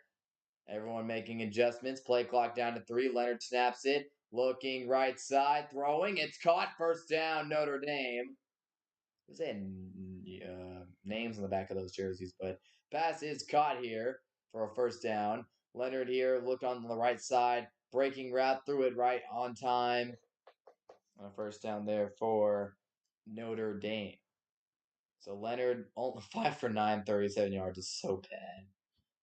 Everyone making adjustments. Play clock down to 3. Leonard snaps it. Looking right side. Throwing. It's caught. First down, Notre Dame. Was it names on the back of those jerseys? But pass is caught here for a first down. Leonard here looked on the right side. Breaking route. Threw it right on time. On a first down there for Notre Dame. So Leonard, only 5 for 9, 37 yards is so bad.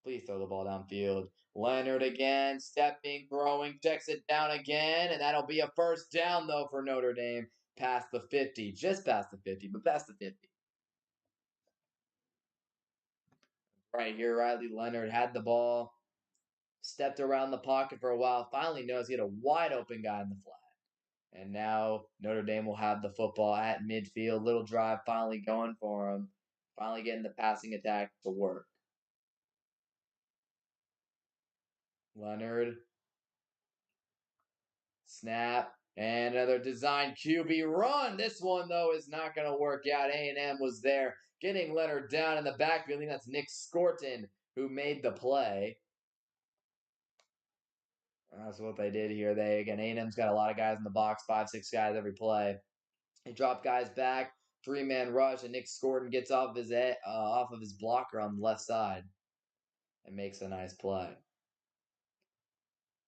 Please throw the ball downfield. Leonard again, stepping, throwing, checks it down again, and that'll be a first down, though, for Notre Dame. Past the 50. Just past the 50, but past the 50. Right here, Riley Leonard had the ball, stepped around the pocket for a while, finally noticed he had a wide open guy in the flat. And now Notre Dame will have the football at midfield. Little drive finally going for them. Finally getting the passing attack to work. Leonard. Snap. And another design QB run. This one, though, is not going to work out. A&M was there getting Leonard down in the backfield. I think that's Nick Scorton who made the play. That's what they did here. A&M's got a lot of guys in the box, 5, 6 guys every play. They drop guys back, 3-man rush, and Nick Scorton gets off of his blocker on the left side and makes a nice play.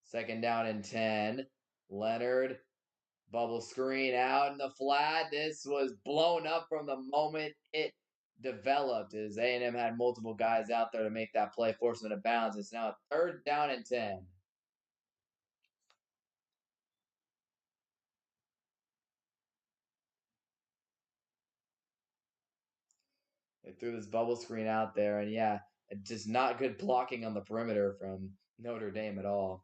Second down and 10. Leonard, bubble screen out in the flat. This was blown up from the moment it developed as A&M had multiple guys out there to make that play, forcing them to bounds. It's now third down and 10. They threw this bubble screen out there, and yeah, just not good blocking on the perimeter from Notre Dame at all.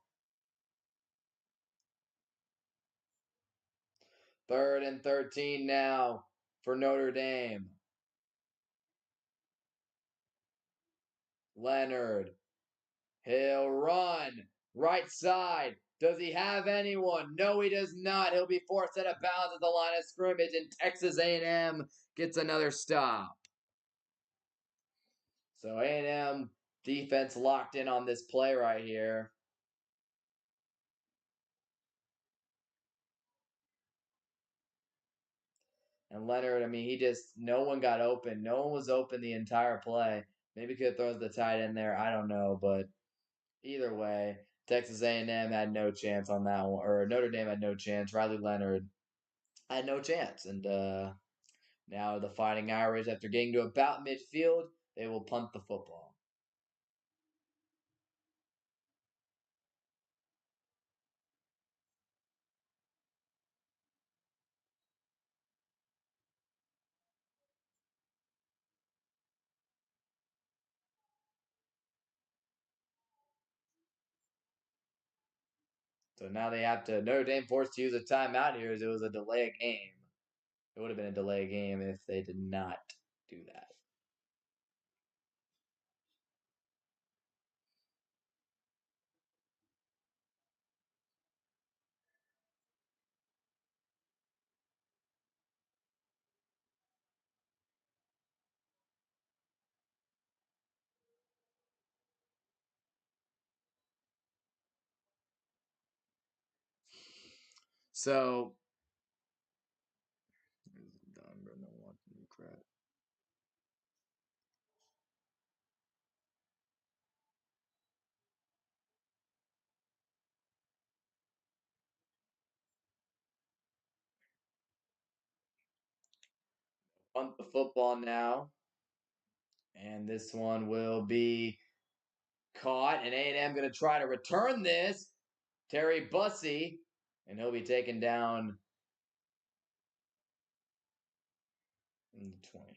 Third and 13 now for Notre Dame. Leonard. He'll run. Right side. Does he have anyone? No, he does not. He'll be forced out of bounds at the line of scrimmage, and Texas A&M gets another stop. So A&M defense locked in on this play right here. And Leonard, I mean, no one got open. No one was open the entire play. Maybe could have thrown the tight end there. I don't know. But either way, Texas A&M had no chance on that one. Or Notre Dame had no chance. Riley Leonard had no chance. And now the Fighting Irish, after getting to about midfield, they will punt the football. So now they have to Notre Dame forced to use a timeout here as it was a delay game. It would have been a delay game if they did not do that. So punt the football now. And this one will be caught. And A&M going to try to return this. Terry Bussey. And he'll be taken down in the 20.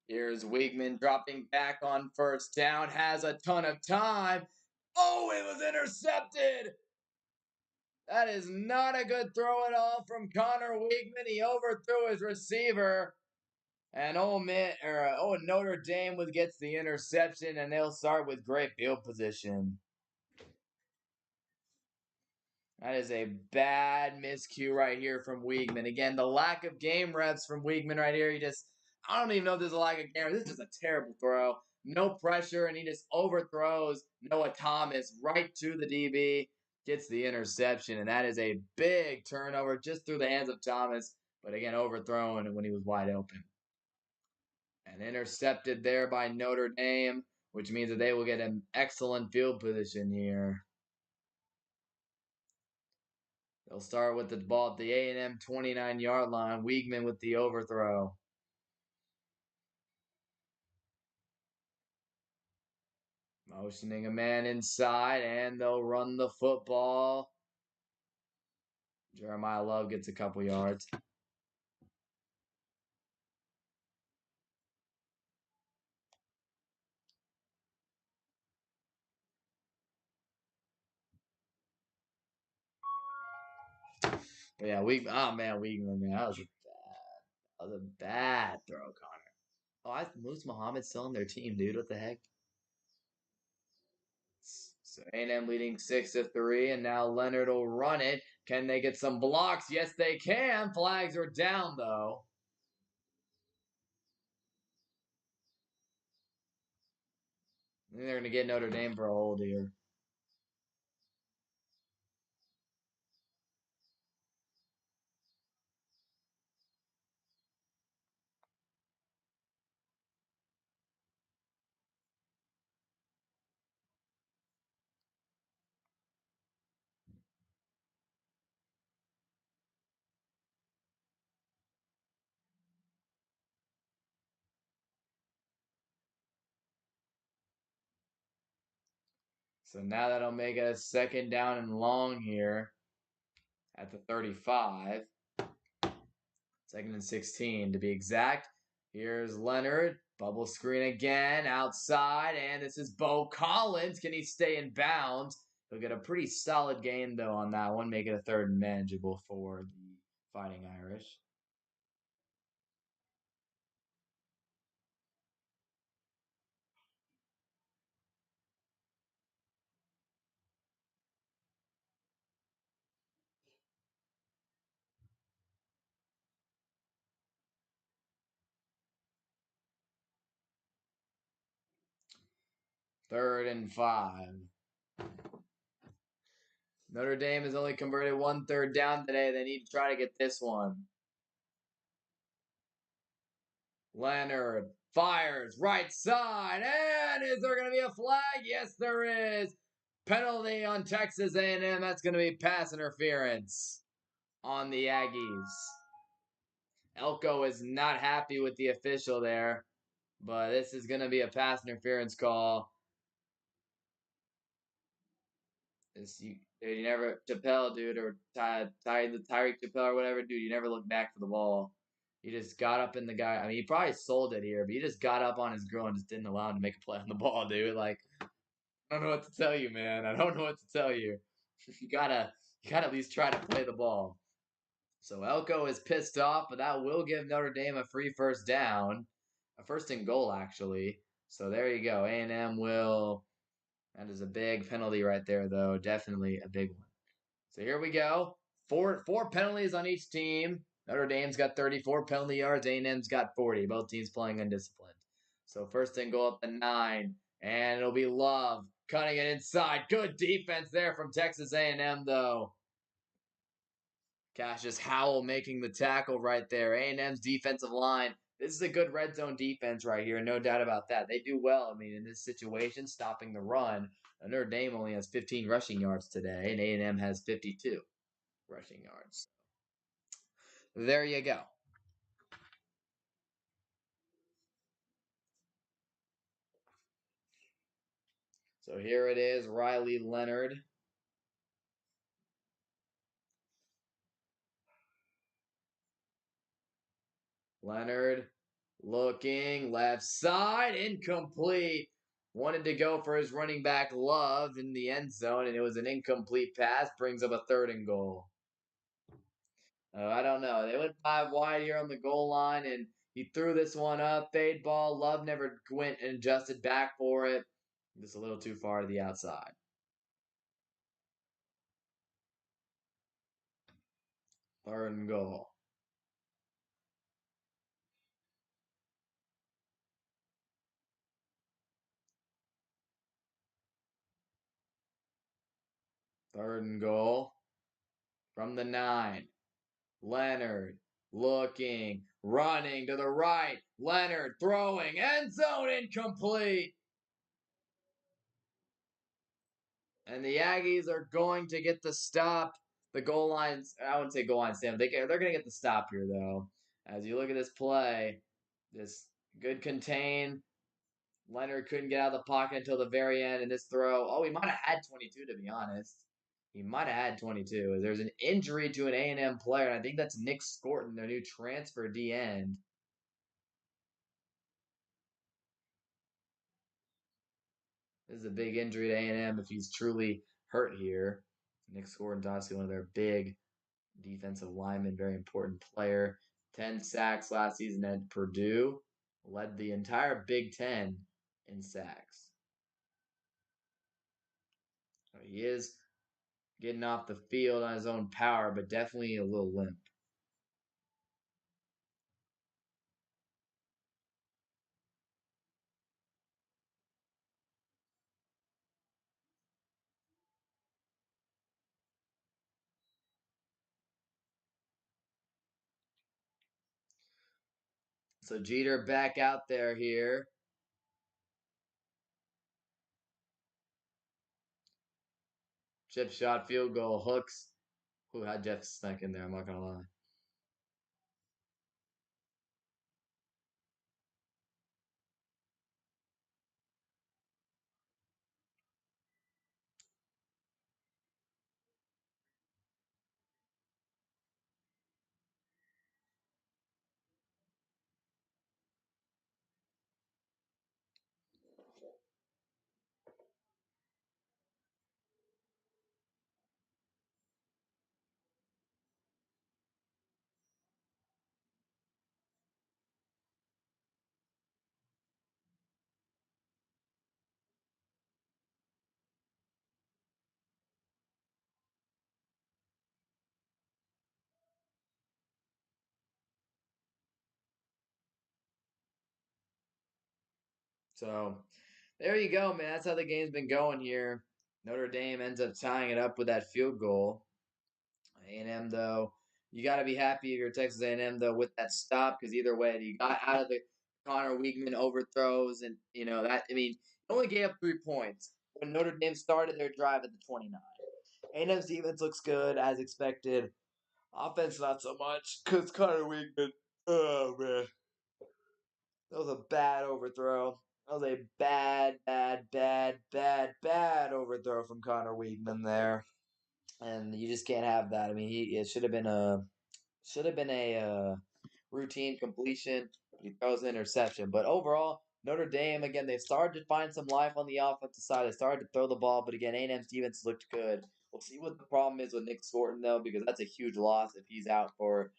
Here's Weigman dropping back on first down. Has a ton of time. Oh, it was intercepted. That is not a good throw at all from Connor Weigman. He overthrew his receiver. And Notre Dame gets the interception, and they'll start with great field position. That is a bad miscue right here from Wiegman. Again, the lack of game reps from Wiegman right here. I don't even know if there's a lack of game reps. This is just a terrible throw. No pressure, and he just overthrows Noah Thomas right to the DB. Gets the interception, and that is a big turnover just through the hands of Thomas. But again, overthrown when he was wide open. And intercepted there by Notre Dame, which means that they will get an excellent field position here. They'll start with the ball at the A&M 29-yard line. Wiegman with the overthrow. Motioning a man inside, and they'll run the football. Jeremiah Love gets a couple yards. But yeah, Wiegman, man, that was a bad throw, Connor. Oh, Moose Muhammad's still on their team, dude. What the heck? So A&M leading 6-3, and now Leonard will run it. Can they get some blocks? Yes, they can. Flags are down, though. I think they're going to get Notre Dame for a hold here. So now that'll make it a second down and long here at the 35. Second and 16 to be exact. Here's Leonard. Bubble screen again outside. And this is Bo Collins. Can he stay in bounds? He'll get a pretty solid gain, though, on that one. Make it a third and manageable for the Fighting Irish. Third and 5. Notre Dame has only converted 1/3 down today. They need to try to get this one. Leonard fires right side, and is there going to be a flag? Yes, there is. Penalty on Texas A&M. That's going to be pass interference on the Aggies. Elko is not happy with the official there, but this is going to be a pass interference call. You never Chappelle, dude, or Tyreek Chappelle or whatever, dude. You never look back for the ball. He just got up in the guy. I mean, he probably sold it here, but he just got up on his girl and just didn't allow him to make a play on the ball, dude. Like, I don't know what to tell you, man. I don't know what to tell you. You gotta at least try to play the ball. So Elko is pissed off, but that will give Notre Dame a free first down, a first and goal actually. So there you go. A&M will. That is a big penalty right there, though. Definitely a big one. So here we go. Four penalties on each team. Notre Dame's got 34 penalty yards. A&M's got 40. Both teams playing undisciplined. So first and goal up the 9, and it'll be Love cutting it inside. Good defense there from Texas A&M, though. Cassius Howell making the tackle right there. A&M's defensive line. This is a good red zone defense right here, no doubt about that. They do well. I mean, in this situation, stopping the run. Notre Dame only has 15 rushing yards today, and A&M has 52 rushing yards. There you go. So here it is, Riley Leonard. Leonard looking left side, incomplete. Wanted to go for his running back Love in the end zone, and it was an incomplete pass. Brings up a third and goal. I don't know. They went 5 wide here on the goal line, and He threw this one up, fade ball. Love never went and adjusted back for it. Just a little too far to the outside. Third and goal. Third and goal from the 9. Leonard looking, running to the right. Leonard throwing, end zone incomplete. And the Aggies are going to get the stop. The goal lines, I wouldn't say goal line stand. They're going to get the stop here, though. As you look at this play, this good contain. Leonard couldn't get out of the pocket until the very end. And this throw, oh, he might have had 22, to be honest. He might have had 22. There's an injury to an A&M player, and I think that's Nick Scorton, their new transfer D end. This is a big injury to A&M if he's truly hurt here. Nick Scorton's obviously one of their big defensive linemen, very important player. 10 sacks last season at Purdue. Led the entire Big Ten in sacks. He is getting off the field on his own power, but definitely a little limp. So Jeter back out there here. Chip shot, field goal, hooks. Who had Jeff snuck in there? I'm not gonna lie. So there you go, man. That's how the game's been going here. Notre Dame ends up tying it up with that field goal. A&M though, you got to be happy if you're Texas A&M though with that stop because either way, you got out of the Connor Weigman overthrows and that. I mean, only gave up 3 points when Notre Dame started their drive at the 29. A&M's defense looks good as expected. Offense not so much because Connor Weigman. Oh man, that was a bad overthrow. That was a bad overthrow from Connor Weigman there, and you just can't have that. I mean, it should have been a routine completion. He throws an interception, but overall, Notre Dame again they started to find some life on the offensive side. They started to throw the ball, but again, A&M's defense looked good. We'll see what the problem is with Nick Scorton though, because that's a huge loss if he's out for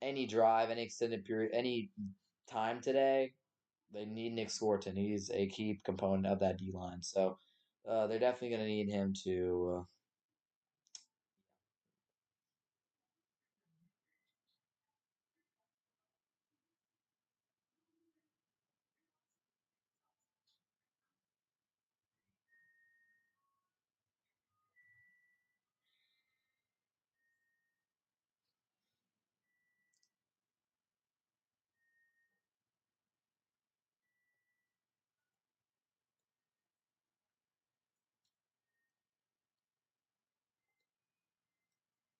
any drive, any extended period, any time today. They need Nick Scorton. He's a key component of that D line. So they're definitely going to need him to.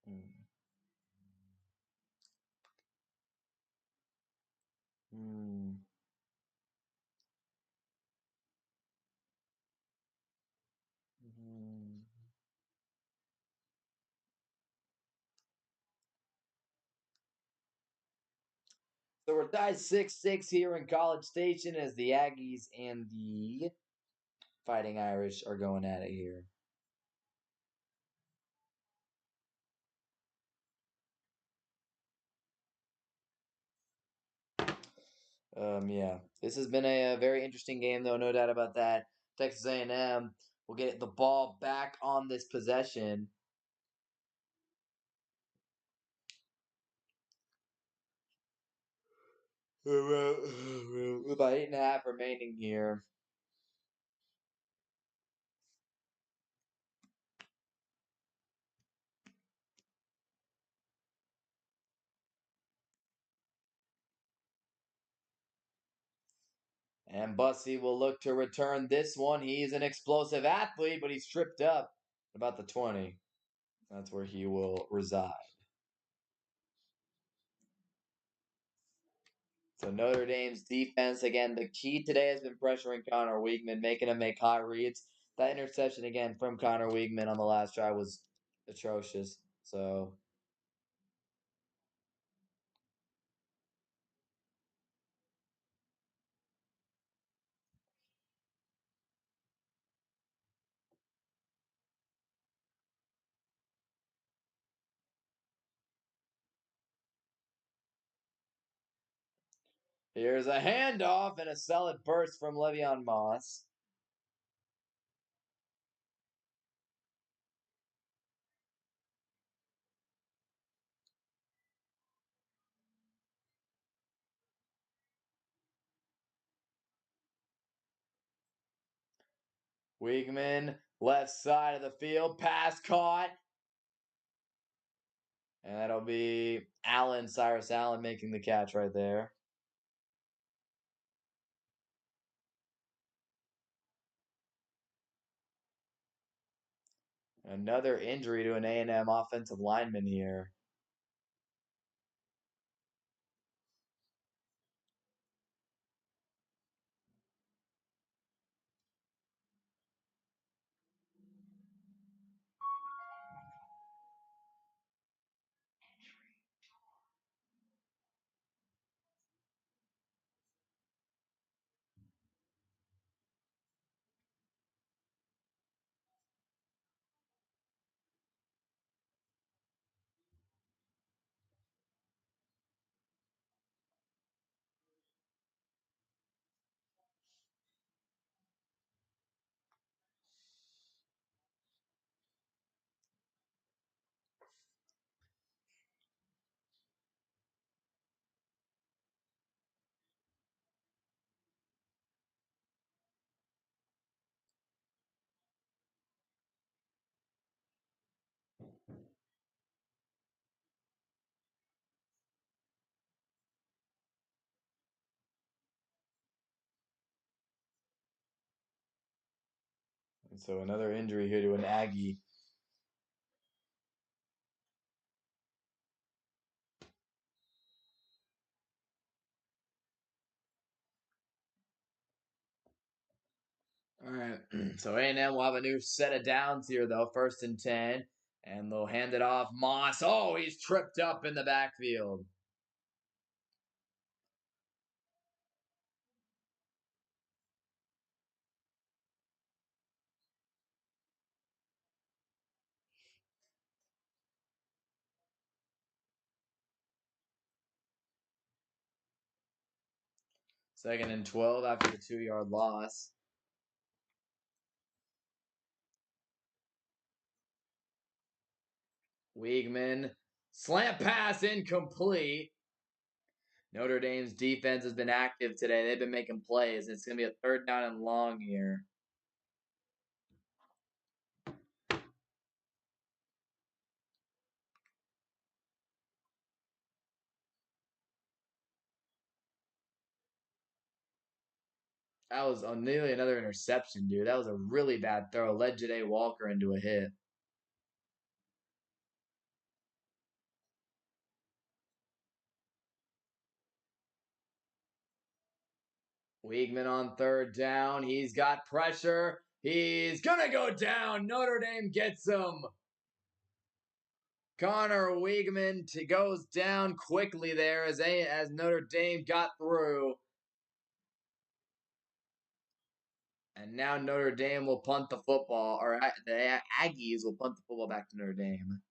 Mm, mm, mm. So we're tied 6-6 here in College Station as the Aggies and the Fighting Irish are going at it here. Yeah, this has been a very interesting game, though, no doubt about that. Texas A&M will get the ball back on this possession. With about 8.5 remaining here. And Bussy will look to return this one. He's an explosive athlete, but he's tripped up about the 20. That's where he will reside. So Notre Dame's defense, again, the key today has been pressuring Connor Weigman, making him make high reads. That interception, again, from Connor Weigman on the last drive was atrocious. So here's a handoff and a solid burst from Le'Veon Moss. Weigman, left side of the field, pass caught. And that'll be Cyrus Allen making the catch right there. Another injury to an A&M offensive lineman here. And so another injury here to an Aggie. All right, so A&M will have a new set of downs here, though. 1st and 10, and they'll hand it off. Moss, oh, he's tripped up in the backfield. Second and 12 after the 2-yard loss. Weigman, slant pass incomplete. Notre Dame's defense has been active today. They've been making plays. It's going to be a 3rd down and long here. That was nearly another interception, dude. That was a really bad throw. Led Janae Walker into a hit. Weigman on 3rd down. He's got pressure. He's going to go down. Notre Dame gets him. Connor Weigman goes down quickly there as Notre Dame got through. And now Notre Dame will punt the football, or the Aggies will punt the football back to Notre Dame.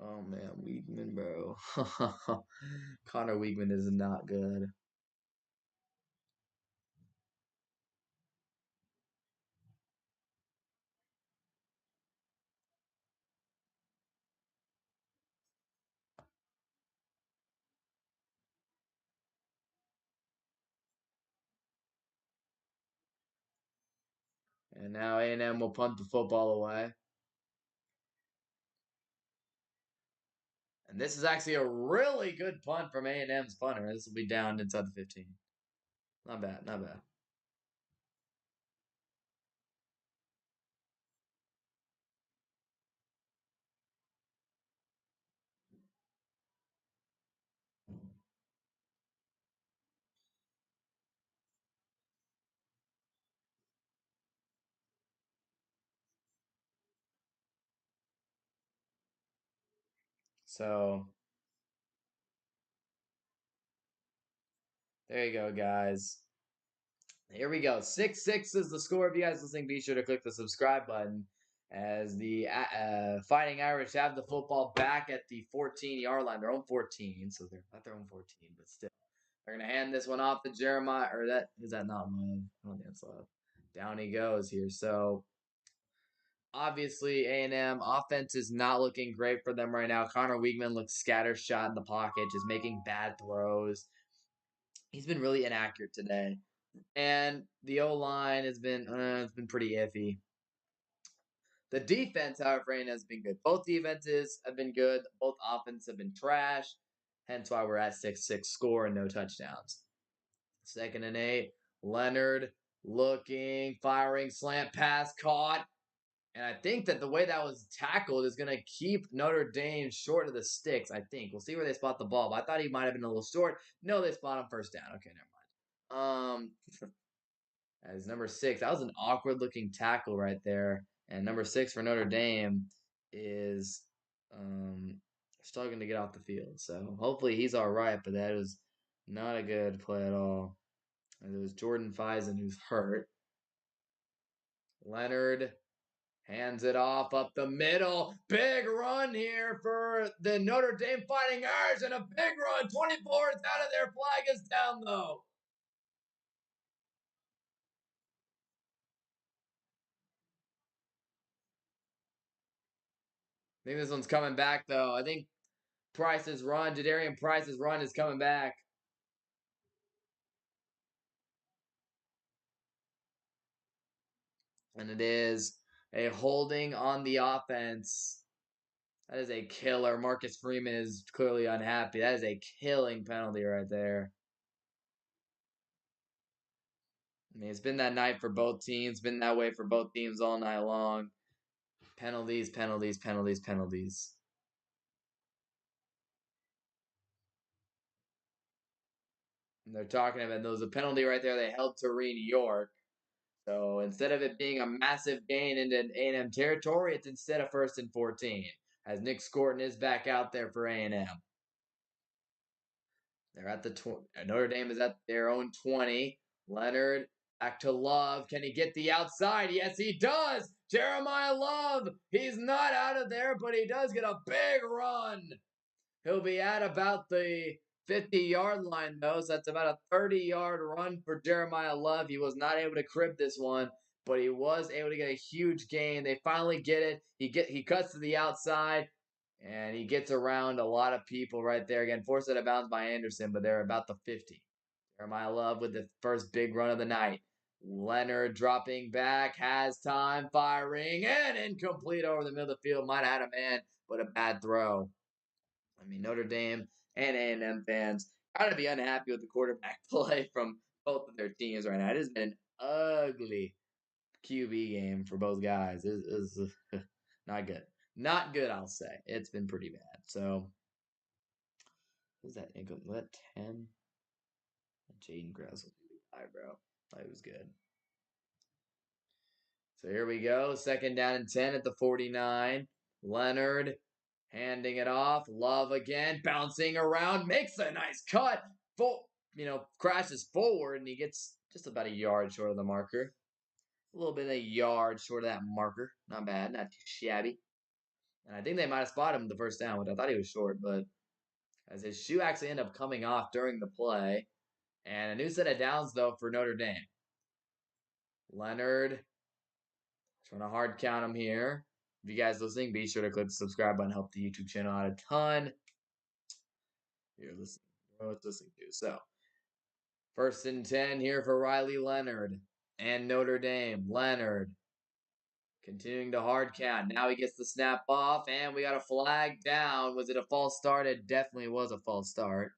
Oh man, Weigman, bro. Connor Weigman is not good. And now A&M will punt the football away. And this is actually a really good punt from A&M's punter. This will be down inside the 15. Not bad, not bad. So there you go, guys. Here we go. 6-6 is the score. If you guys listening, be sure to click the subscribe button as the Fighting Irish have the football back at the 14-yard line. Their own 14, so they're not their own 14, but still. They're going to hand this one off to Jeremiah, or that is that not love? I don't think it's love. Down he goes here. So obviously A&M offense is not looking great for them right now. Connor Weigman looks scattershot in the pocket, just making bad throws. He's been really inaccurate today. And the O line has been it's been pretty iffy. The defense, however, has been good. Both defenses have been good. Both offenses have been trash. Hence why we're at 6-6 score and no touchdowns. 2nd and 8. Leonard looking, firing, slant pass caught. And I think that the way that was tackled is going to keep Notre Dame short of the sticks, I think. We'll see where they spot the ball. But I thought he might have been a little short. No, they spot him first down. Okay, never mind. As number 6, that was an awkward looking tackle right there. And number 6 for Notre Dame is struggling to get off the field. So hopefully he's all right, but that was not a good play at all. And it was Jordan Fison who's hurt. Leonard hands it off up the middle. Big run here for the Notre Dame Fighting Irish, and a big run. 24 is out of there. Flag is down, though. I think this one's coming back, though. I think Price's run, Jadarian Price's run is coming back. And it is a holding on the offense. That is a killer. Marcus Freeman is clearly unhappy. That is a killing penalty right there. I mean, it's been that night for both teams. Been that way for both teams all night long. Penalties, penalties, penalties, penalties. And they're talking about there was a penalty right there. They held Tareen York. So instead of it being a massive gain into A&M territory, it's instead of 1st and 14. As Nick Scorton is back out there for A&M. They're at the Notre Dame is at their own 20. Leonard back to Love. Can he get the outside? Yes, he does. Jeremiah Love. He's not out of there, but he does get a big run. He'll be at about the 50-yard line, though, so that's about a 30-yard run for Jeremiah Love. He was not able to crib this one, but he was able to get a huge gain. They finally get it. He cuts to the outside, and he gets around a lot of people right there. Again, forced out of bounds by Anderson, but they're about the 50. Jeremiah Love with the first big run of the night. Leonard dropping back, has time, firing, and incomplete over the middle of the field. Might have had a man, but a bad throw. I mean, Notre Dame and A&M fans gotta be unhappy with the quarterback play from both of their teams right now. It has been an ugly QB game for both guys. It's not good. Not good, I'll say. It's been pretty bad. So, who's that? Was that 10? Jaden Grouse was eyebrow. That was good. So here we go. 2nd down and 10 at the 49. Leonard handing it off. Love again. Bouncing around. Makes a nice cut. Crashes forward, and he gets just about a yard short of the marker. A little bit of a yard short of that marker. Not bad. Not too shabby. And I think they might have spotted him the first down, which I thought he was short, but as his shoe actually ended up coming off during the play. And a new set of downs, though, for Notre Dame. Leonard trying to hard count him here. If you guys listening, be sure to click the subscribe button. Help the YouTube channel out a ton. You're listening. Listening to. So, 1st and 10 here for Riley Leonard and Notre Dame. Leonard Continuing to hard count. Now he gets the snap off, and we got a flag down. Was it a false start? It definitely was a false start.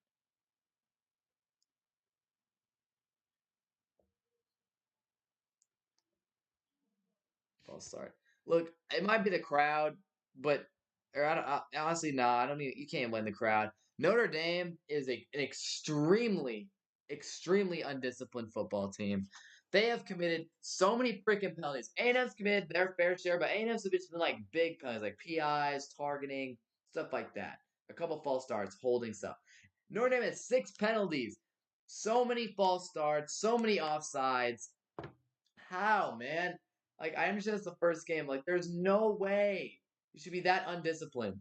False start. Look, it might be the crowd, but or I don't, honestly, no, I don't even. You can't blame the crowd. Notre Dame is an extremely undisciplined football team. They have committed so many freaking penalties. A&M's committed their fair share, but A&M's have been like big penalties, like PIs, targeting, stuff like that. A couple false starts, holding stuff. Notre Dame has 6 penalties. So many false starts, so many offsides. How, man? Like, I understand it's the first game. Like, there's no way you should be that undisciplined.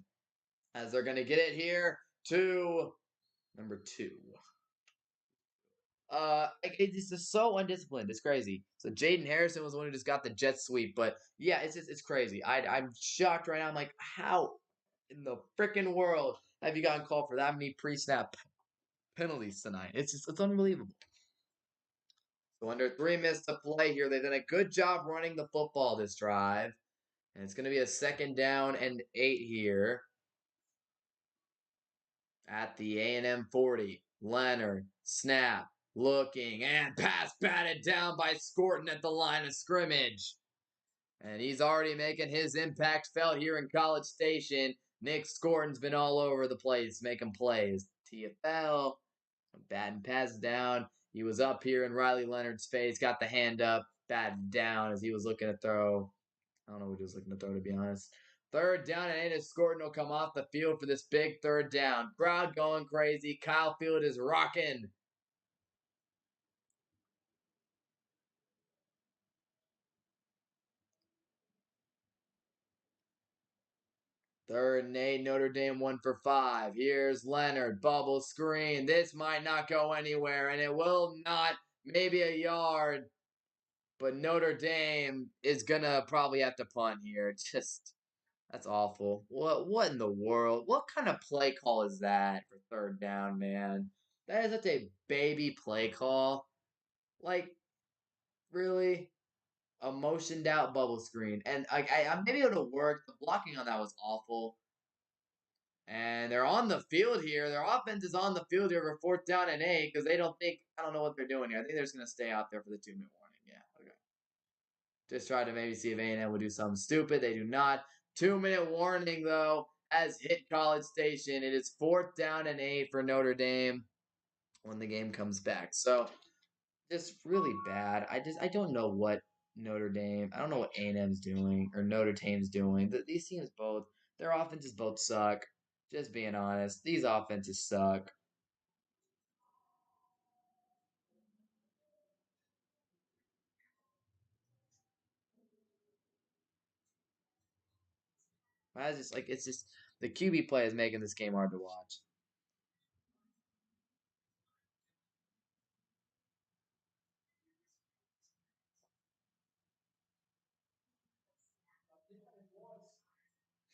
As they're gonna get it here to number 2. It's just so undisciplined. It's crazy. So Jaden Harrison was the one who just got the jet sweep, but yeah, it's crazy. I'm shocked right now. I'm like, how in the freaking world have you gotten called for that many pre-snap penalties tonight? It's unbelievable. So under 3 minutes to play here, they've done a good job running the football this drive. And it's going to be a 2nd down and 8 here at the A&M 40. Leonard, snap, looking, and pass batted down by Scorton at the line of scrimmage. And he's already making his impact felt here in College Station. Nick Scorton's been all over the place making plays. TFL, batting pass down. He was up here in Riley Leonard's face, got the hand up, batted down as he was looking to throw. I don't know what he was looking to throw, to be honest. 3rd down, and Anus Scorton will come off the field for this big 3rd down. Crowd going crazy. Kyle Field is rocking. Third and 8, Notre Dame 1 for 5. Here's Leonard, bubble screen. This might not go anywhere, and it will not. Maybe a yard, but Notre Dame is gonna probably have to punt here. Just that's awful. What in the world? What kind of play call is that for 3rd down, man? That is such a baby play call. Like, really? A motioned out bubble screen. And I'm maybe able to work. The blocking on that was awful. And they're on the field here. Their offense is on the field here for 4th down and 8 because they don't think, I don't know what they're doing here. I think they're just going to stay out there for the 2-minute warning. Yeah, okay. Just try to maybe see if A&M would do something stupid. They do not. 2-minute warning, though, has hit College Station. It is 4th down and 8 for Notre Dame when the game comes back. So, just really bad. I don't know what Notre Dame, I don't know what A&M's doing or Notre Dame's doing. These teams both, their offenses both suck. Just being honest, these offenses suck. I just like it's just the QB play is making this game hard to watch.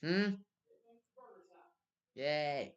Hmm. Yay.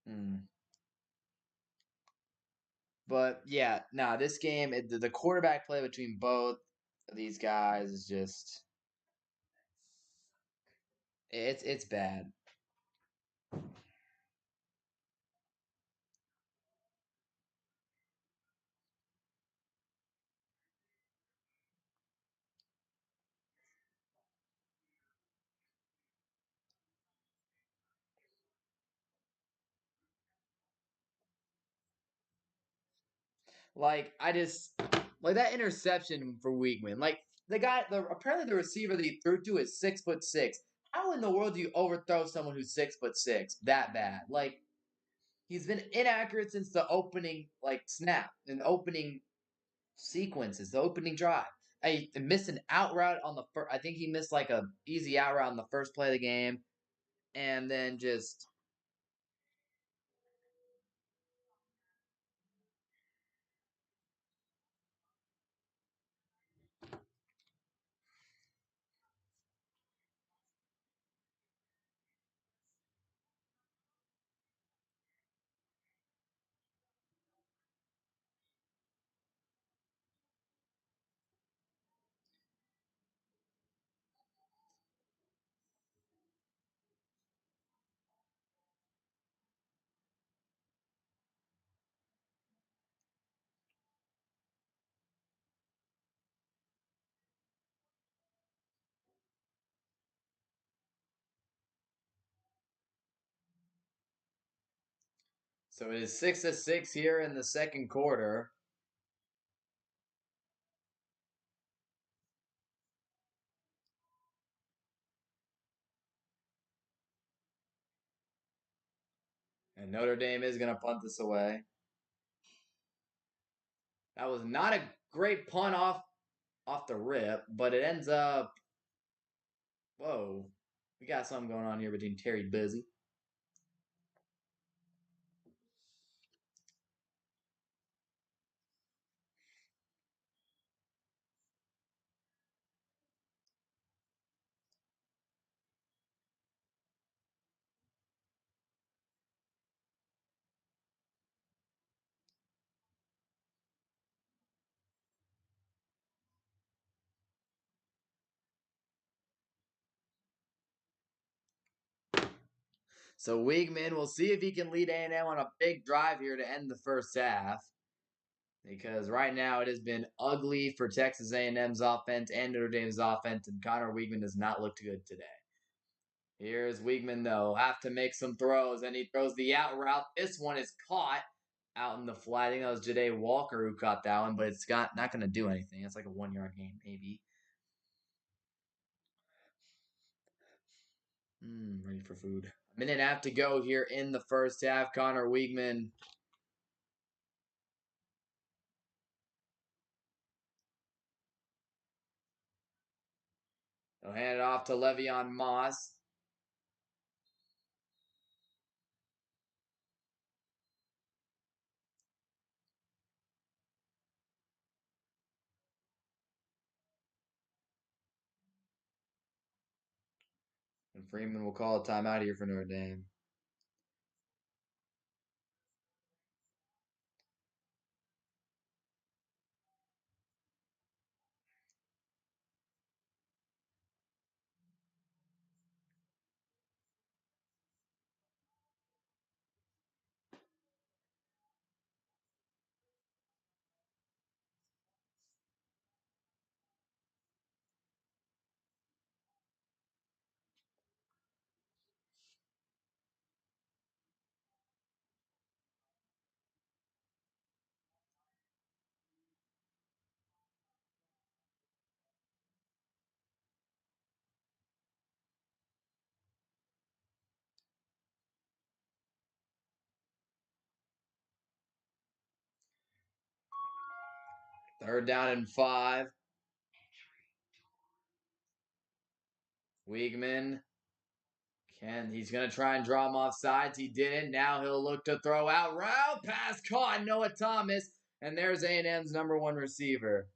Hmm. But yeah, nah, this game, the quarterback play between both of these guys is just it's bad. Like I just like that interception for Weigman. Like apparently the receiver that he threw to is 6'6". How in the world do you overthrow someone who's 6'6" that bad? Like he's been inaccurate since the opening like snap and opening sequences, the opening drive. I missed an out route on the first. I think he missed like a easy out route on the first play of the game, and then just so it is 6-6 here in the second quarter. And Notre Dame is going to punt this away. That was not a great punt off the rip, but it ends up. Whoa, we got something going on here between Terry Busy. So Weigman will see if he can lead A&M on a big drive here to end the first half. Because right now it has been ugly for Texas A&M's offense and Notre Dame's offense, and Connor Weigman does not look good today. Here's Weigman, though. Have to make some throws, and he throws the out route. This one is caught out in the flat. I think that was Jade Walker who caught that one, but it's not going to do anything. It's like a 1 yard game, maybe. Ready for food. A minute and a half to go here in the first half. Connor Weigman. He'll hand it off to Le'Veon Moss. And Freeman will call a timeout here for Notre Dame. Third down and 5. Weigman he's going to try and draw him off sides. He didn't. Now he'll look to throw out. Route pass caught. Noah Thomas. And there's A&M's number 1 receiver.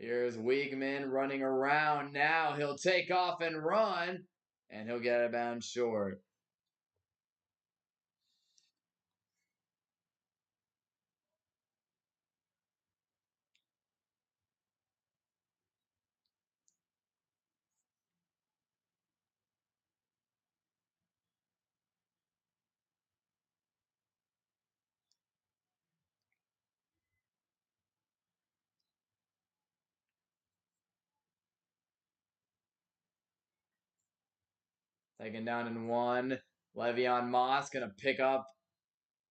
Here's Weigman running around. Now he'll take off and run. And he'll get out of bounds short. Taken down in one. Le'Veon Moss gonna pick up.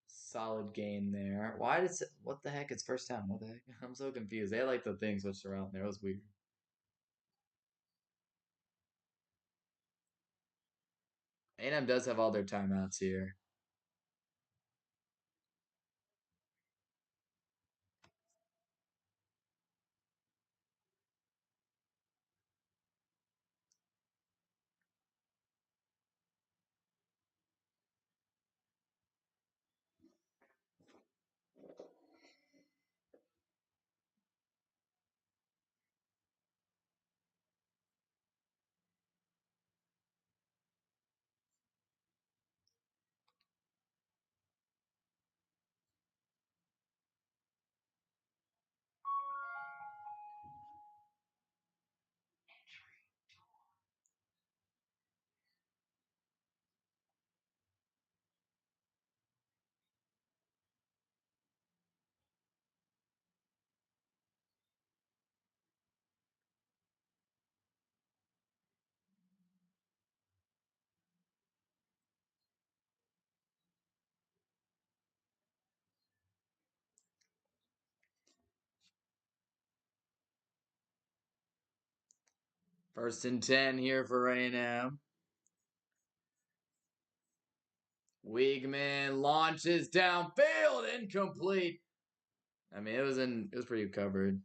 Solid gain there. Why does it, what the heck? It's first down. What the heck? I'm so confused. They had like the thing switched around there. It was weird. A&M does have all their timeouts here. First and 10 here for A&M. Weigman launches downfield, incomplete. I mean, it was pretty covered.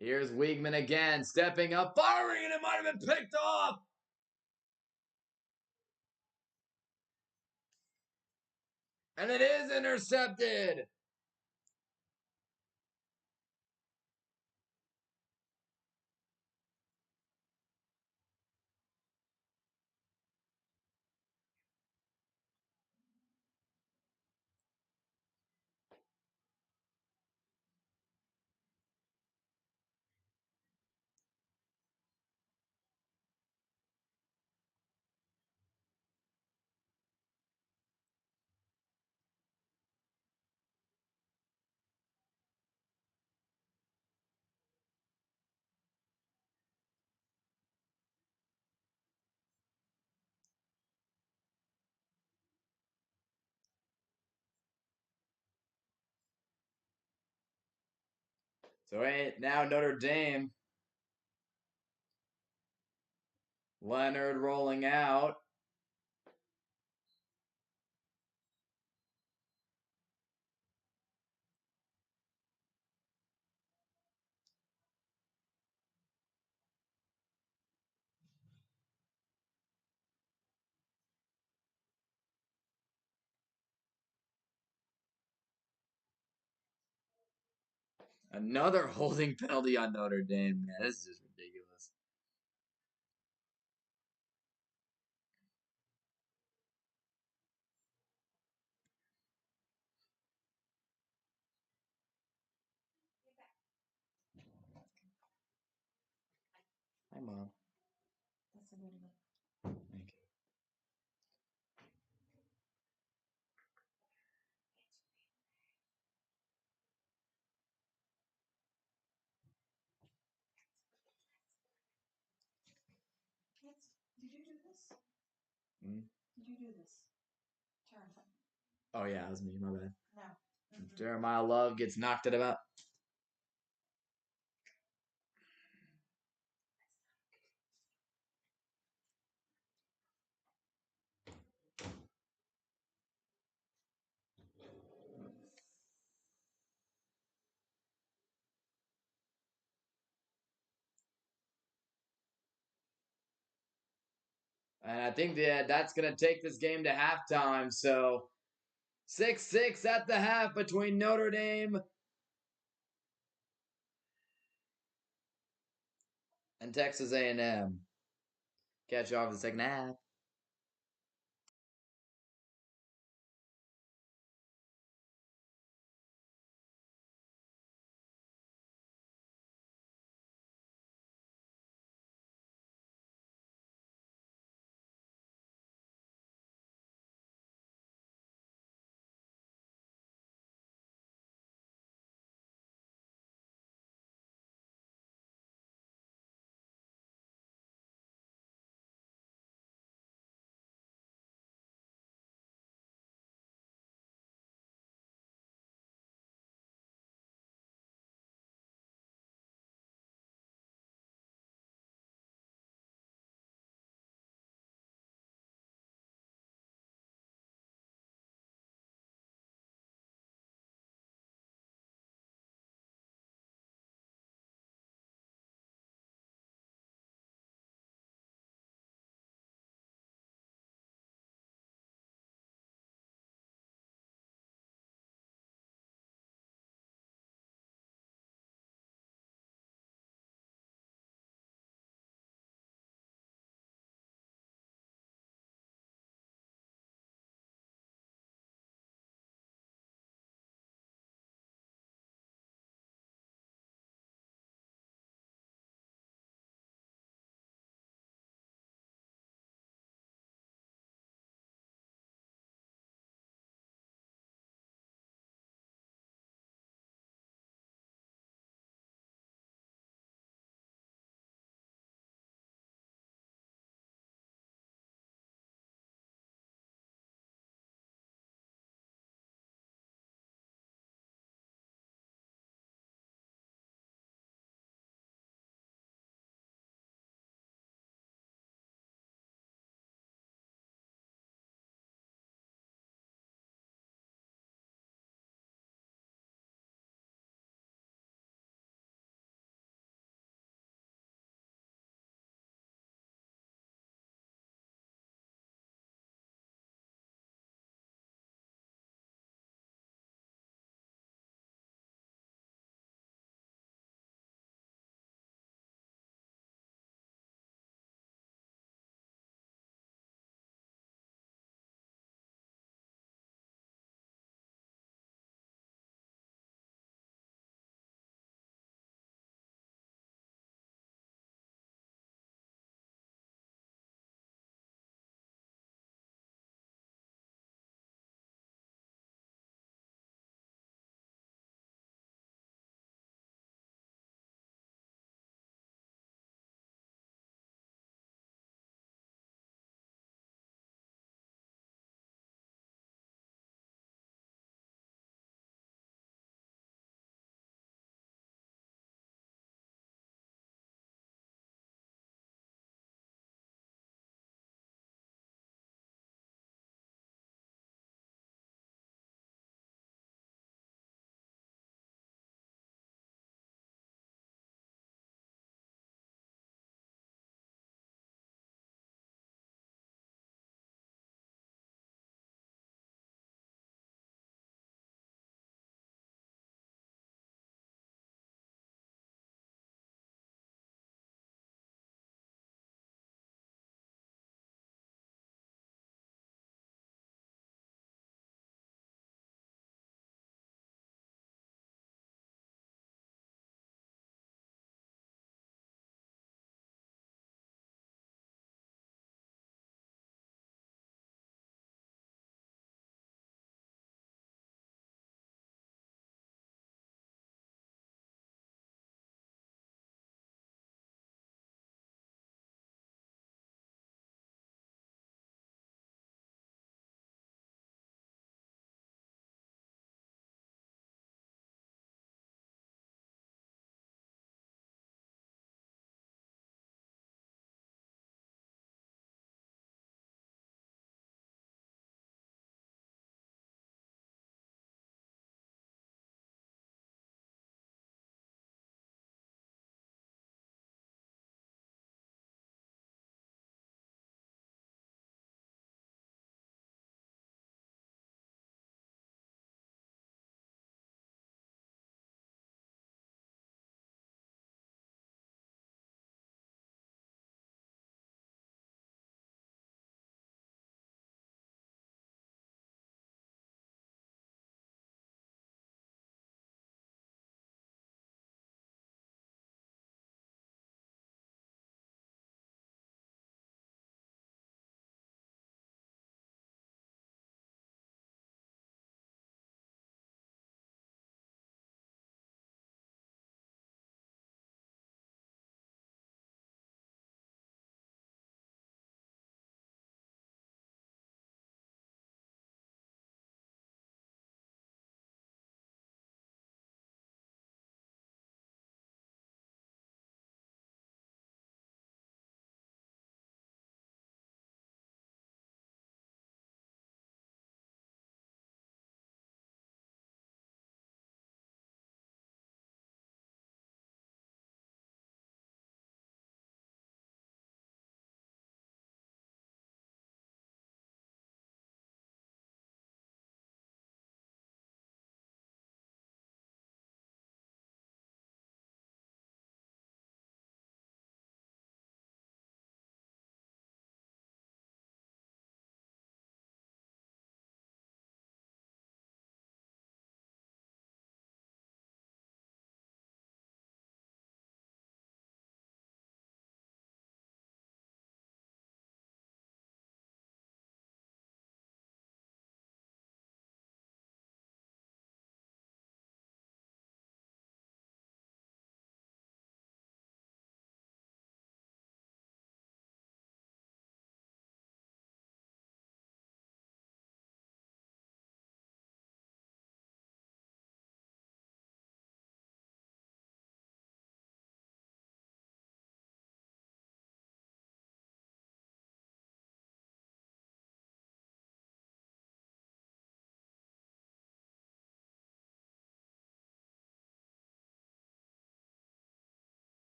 Here's Weigman again, stepping up, firing, and it might have been picked off. And it is intercepted. So now Notre Dame. Leonard rolling out. Another holding penalty on Notre Dame. Man, this is just ridiculous. Hi, Mom. Thank you. Hmm? Oh, yeah, that was me. My bad. Jeremiah Love gets knocked at about. And I think that's going to take this game to halftime. So 6-6 at the half between Notre Dame and Texas A&M. Catch you off in the second half.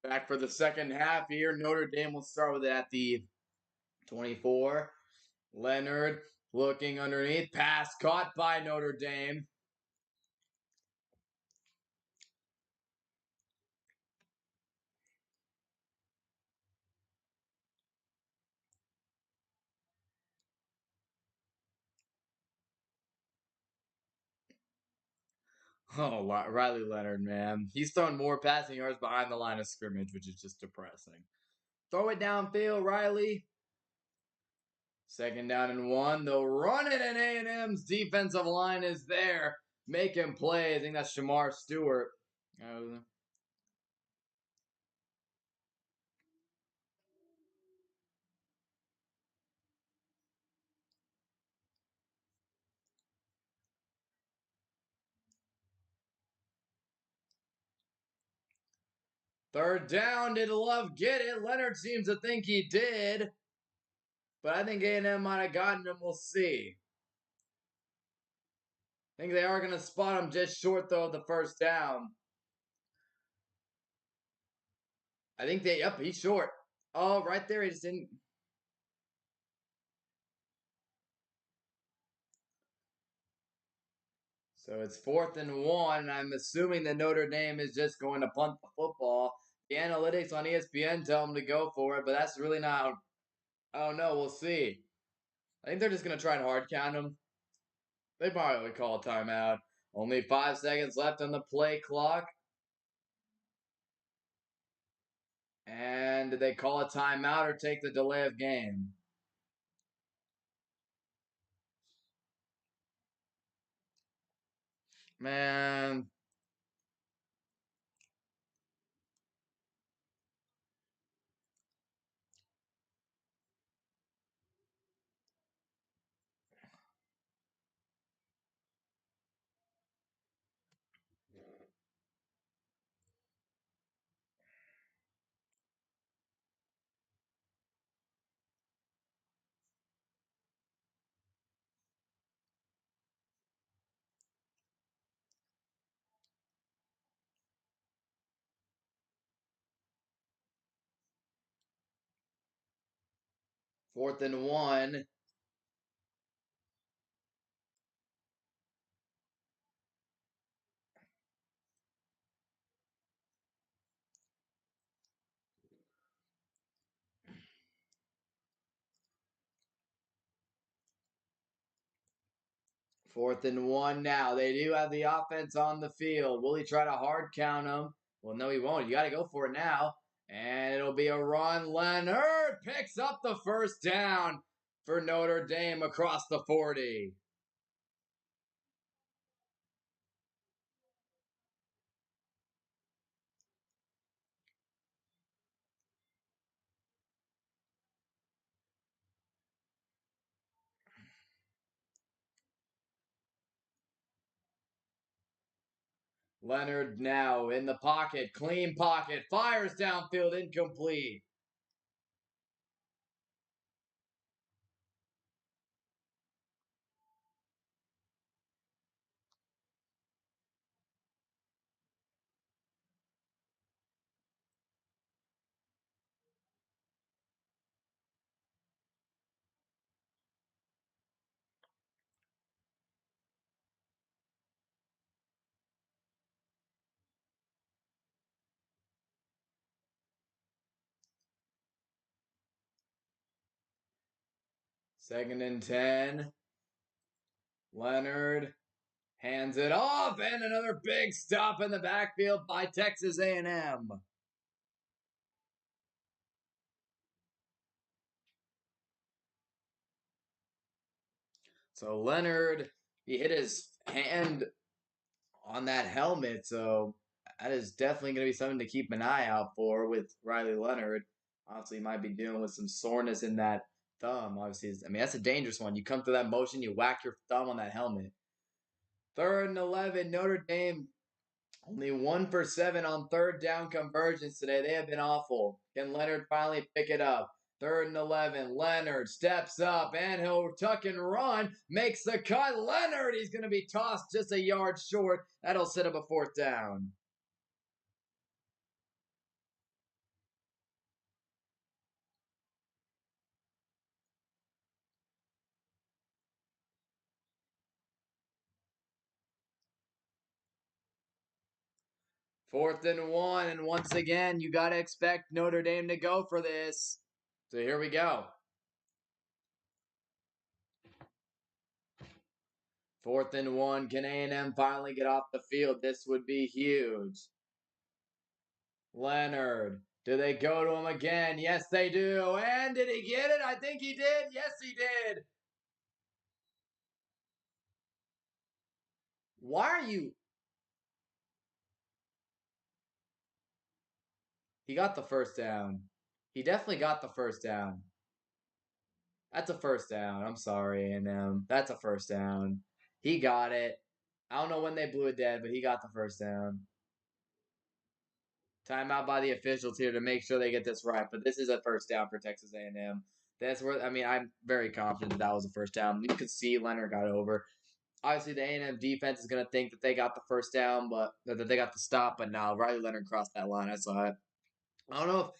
Back for the second half here. Notre Dame will start with it at the 24. Leonard looking underneath. Pass caught by Notre Dame. Oh, Riley Leonard, man. He's thrown more passing yards behind the line of scrimmage, which is just depressing. Throw it downfield, Riley. Second down and 1. They'll run it, and A&M's defensive line is there making plays. I think that's Shamar Stewart. Third down, did Love get it? Leonard seems to think he did, but I think A&M might have gotten him. We'll see. I think they are going to spot him just short, though, of the first down. I think yep, he's short. Oh, right there, he just didn't. So it's 4th and 1, and I'm assuming that Notre Dame is just going to punt the football. The analytics on ESPN tell them to go for it, but that's really not. Oh, no, we'll see. I think they're just going to try and hard count him. They probably would call a timeout. Only 5 seconds left on the play clock. And did they call a timeout or take the delay of game? Man. Fourth and 1. 4th and 1 now. They do have the offense on the field. Will he try to hard count them? Well, no, he won't. You got to go for it now. And it'll be a run. Leonard picks up the first down for Notre Dame across the 40. Leonard now in the pocket, clean pocket, fires downfield, incomplete. Second and 10. Leonard hands it off, and another big stop in the backfield by Texas A&M. So Leonard, he hit his hand on that helmet, so that is definitely going to be something to keep an eye out for with Riley Leonard. Obviously, he might be dealing with some soreness in that thumb. Obviously, I mean, that's a dangerous one. You come through that motion, you whack your thumb on that helmet. 3rd and 11, Notre Dame only 1 for 7 on third down conversions today. They have been awful. Can Leonard finally pick it up? 3rd and 11. Leonard steps up and he'll tuck and run. Makes the cut. Leonard, he's going to be tossed just a yard short. That'll set up a 4th down. 4th and 1, and once again, you got to expect Notre Dame to go for this. So here we go. 4th and 1, can A&M finally get off the field? This would be huge. Leonard, do they go to him again? Yes, they do. And did he get it? I think he did. Yes, he did. Why are you? He got the first down. He definitely got the first down. That's a first down. I'm sorry, A&M. That's a first down. He got it. I don't know when they blew it dead, but he got the first down. Timeout by the officials here to make sure they get this right. But this is a first down for Texas A&M. That's where I'm very confident that was a first down. You could see Leonard got over. Obviously, the A&M defense is going to think that they got the first down, but that they got the stop. But no, Riley Leonard crossed that line. I saw it. I don't know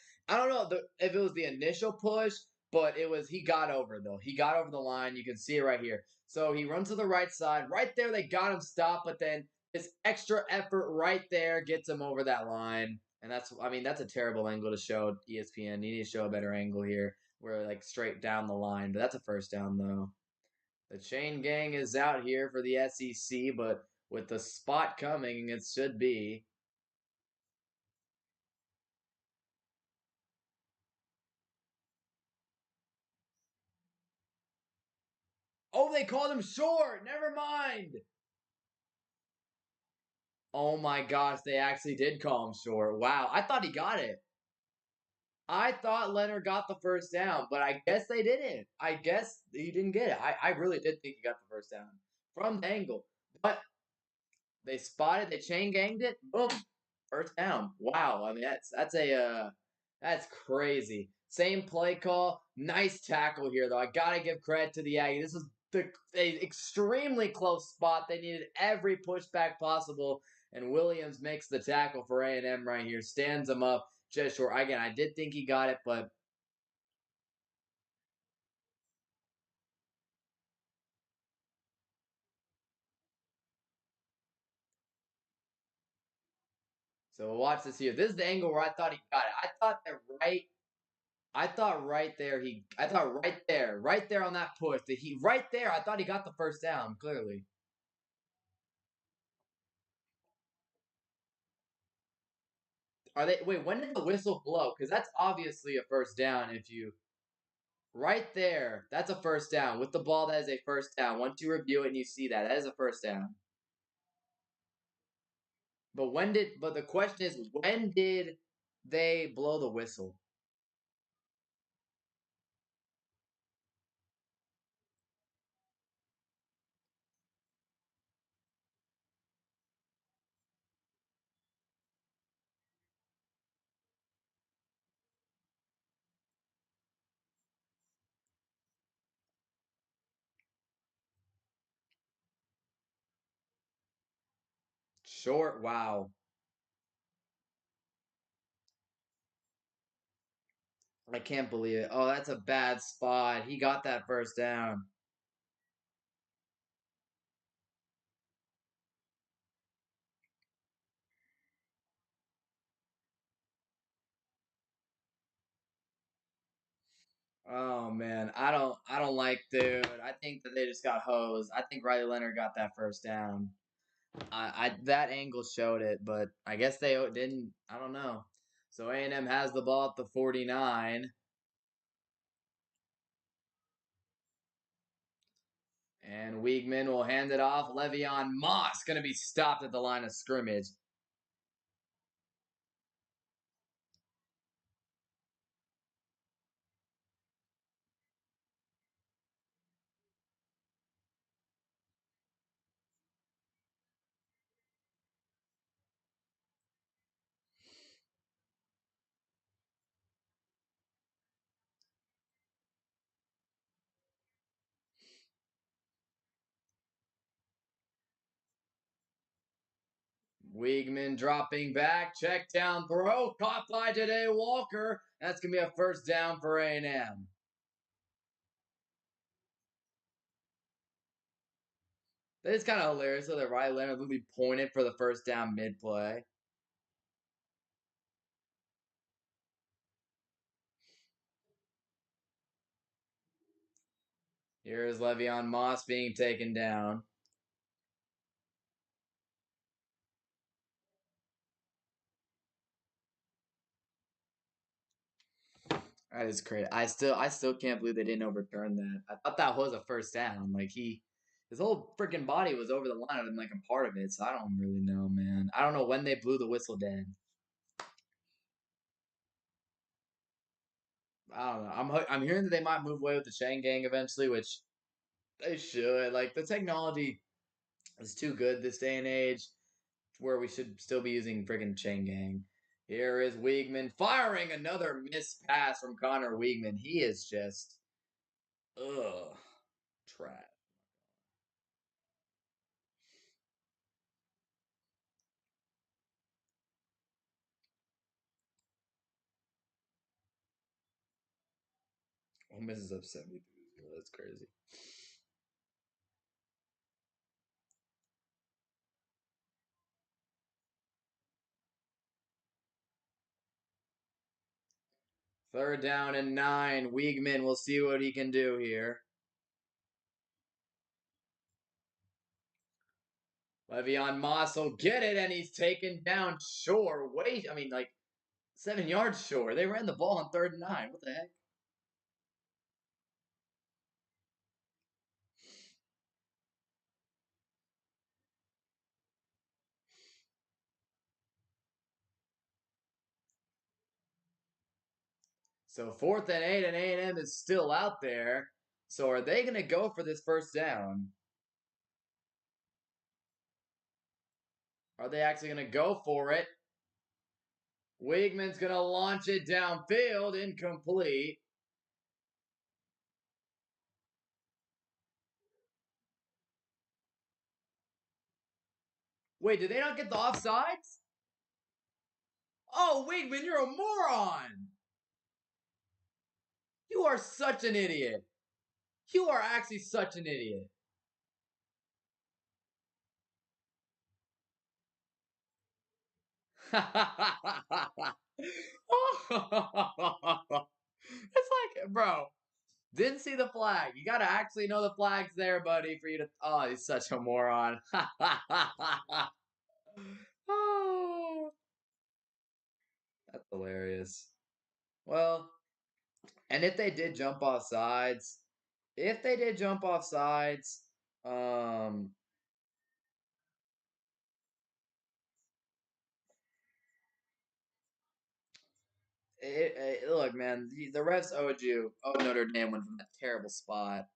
if it was the initial push, but it was he got over though. He got over the line. You can see it right here. So he runs to the right side. Right there, they got him stopped, but then his extra effort right there gets him over that line. And that's a terrible angle to show ESPN. You need to show a better angle here, where like straight down the line. But that's a first down though. The chain gang is out here for the SEC, but with the spot coming, it should be. Oh, they called him short. Never mind. Oh my gosh, they actually did call him short. Wow, I thought he got it. I thought Leonard got the first down, but I guess they didn't. I guess he didn't get it. I really did think he got the first down from the angle. But they spotted, they chain ganged it. Boom, first down. Wow, I mean that's crazy. Same play call, nice tackle here though. I gotta give credit to the Aggies. This was a extremely close spot. They needed every pushback possible, and Williams makes the tackle for A&M right here, stands him up just short. Again, I did think he got it, but so watch this here. This is the angle where I thought he got it. I thought right there on that push that he right there. I thought he got the first down clearly. Are they? Wait, when did the whistle blow? Because that's obviously a first down. If you right there, that's a first down with the ball. That is a first down. Once you review it and you see that, that is a first down. But when did? But the question is, when did they blow the whistle? Short. Wow. I can't believe it. Oh, that's a bad spot. He got that first down. Oh man, I don't like dude. I think that they just got hosed. I think Riley Leonard got that first down. I that angle showed it, but I guess they didn't. I don't know. So A&M has the ball at the 49, and Wiegman will hand it off. Le'Veon Moss going to be stopped at the line of scrimmage. Wiegman dropping back, check down throw, caught by today Walker. That's going to be a first down for A&M. That is kind of hilarious that Riley Leonard literally pointed for the first down mid play. Here is Le'Veon Moss being taken down. That is crazy. I still can't believe they didn't overturn that. I thought that was a first down. Like his whole freaking body was over the line and like a part of it. So I don't really know, man. I don't know when they blew the whistle, Dan. I don't know. I'm hearing that they might move away with the chain gang eventually, which they should. Like the technology is too good this day and age, where we should still be using friggin' chain gang. Here is Weigman firing another missed pass from Connor Weigman. He is just ugh trash. Ole Miss is up 73. That's crazy. Third down and 9. Weigman will see what he can do here. Le'Veon Moss will get it, and he's taken down. Sure, wait. I mean, like 7 yards short. They ran the ball on 3rd and 9. What the heck? So 4th and 8, and A&M is still out there. So are they going to go for this first down? Are they actually going to go for it? Weigman's going to launch it downfield, incomplete. Wait, did they not get the offsides? Oh, Weigman, you're a moron! You are such an idiot. You are actually such an idiot. It's like, bro, didn't see the flag. You gotta actually know the flag's there, buddy, for you to. Oh, he's such a moron. Oh, that's hilarious. Well, and if they did jump off sides, if they did jump off sides, um, look, man, the refs owed you. Oh, Notre Dame went from that terrible spot.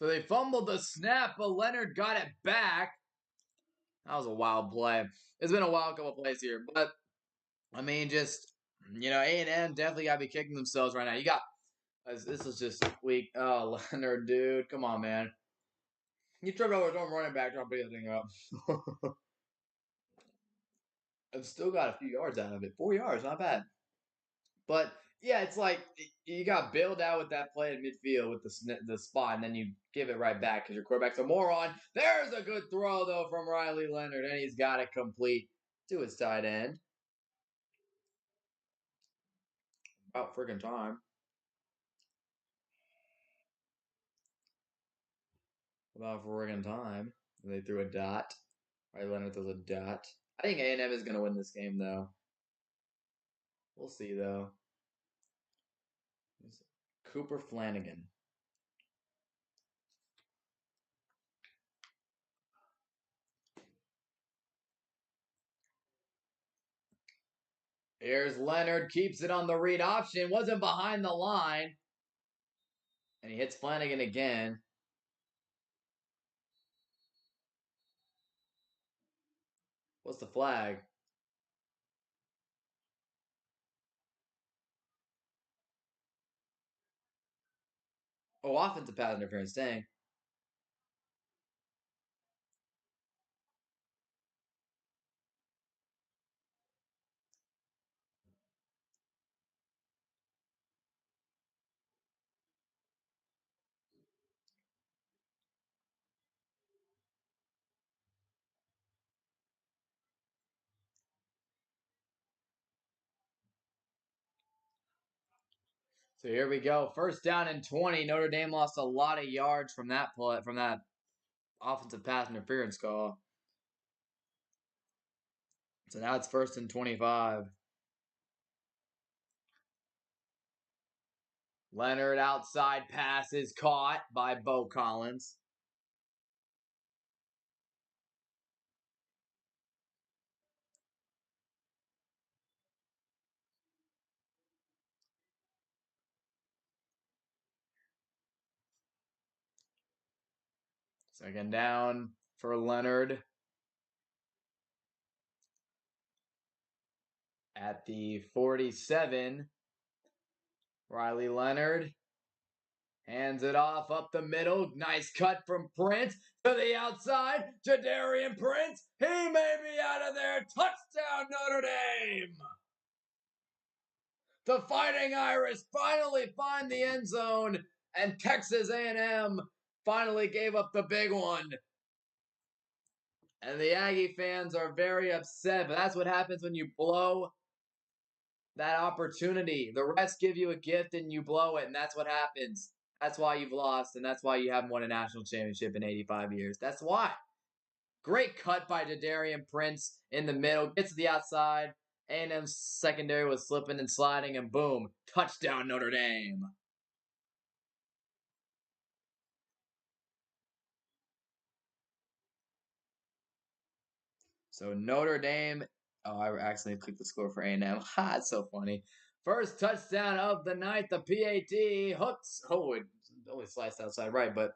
So they fumbled the snap, but Leonard got it back. That was a wild play. It's been a wild couple plays here, but I mean, just A&M definitely got to be kicking themselves right now. You got this is just weak. Oh, Leonard, dude, come on, man. You tripped over his own running back trying to pick the thing up. I've still got a few yards out of it. 4 yards, not bad. But yeah, it's like you got bailed out with that play in midfield with the spot, and then you give it right back because your quarterback's a moron. There's a good throw though from Riley Leonard, and he's got it complete to his tight end. About freaking time. About friggin' time. They threw a dot. Riley Leonard throws a dot. I think A&M is going to win this game, though. We'll see, though. Cooper Flanagan. Here's Leonard. Keeps it on the read option. Wasn't behind the line. And he hits Flanagan again. What's the flag? Oh, offensive pass interference. Dang. So here we go. First down and 20. Notre Dame lost a lot of yards from that play, from that offensive pass interference call. So now it's first and 25. Leonard outside pass is caught by Bo Collins. Second down for Leonard. At the 47, Riley Leonard hands it off up the middle. Nice cut from Prince to the outside. Jadarian Prince. He may be out of there. Touchdown, Notre Dame. The Fighting Irish finally find the end zone, and Texas A&M finally gave up the big one. And the Aggie fans are very upset, but that's what happens when you blow that opportunity. The refs give you a gift and you blow it, and that's what happens. That's why you've lost, and that's why you haven't won a national championship in 85 years. That's why. Great cut by Jadarian Prince in the middle. Gets to the outside. A&M's secondary was slipping and sliding, and boom, touchdown Notre Dame. So Notre Dame. Oh, I accidentally clicked the score for A&M. Ha, it's so funny. First touchdown of the night. The PAT hooks. Oh, it only sliced outside right, but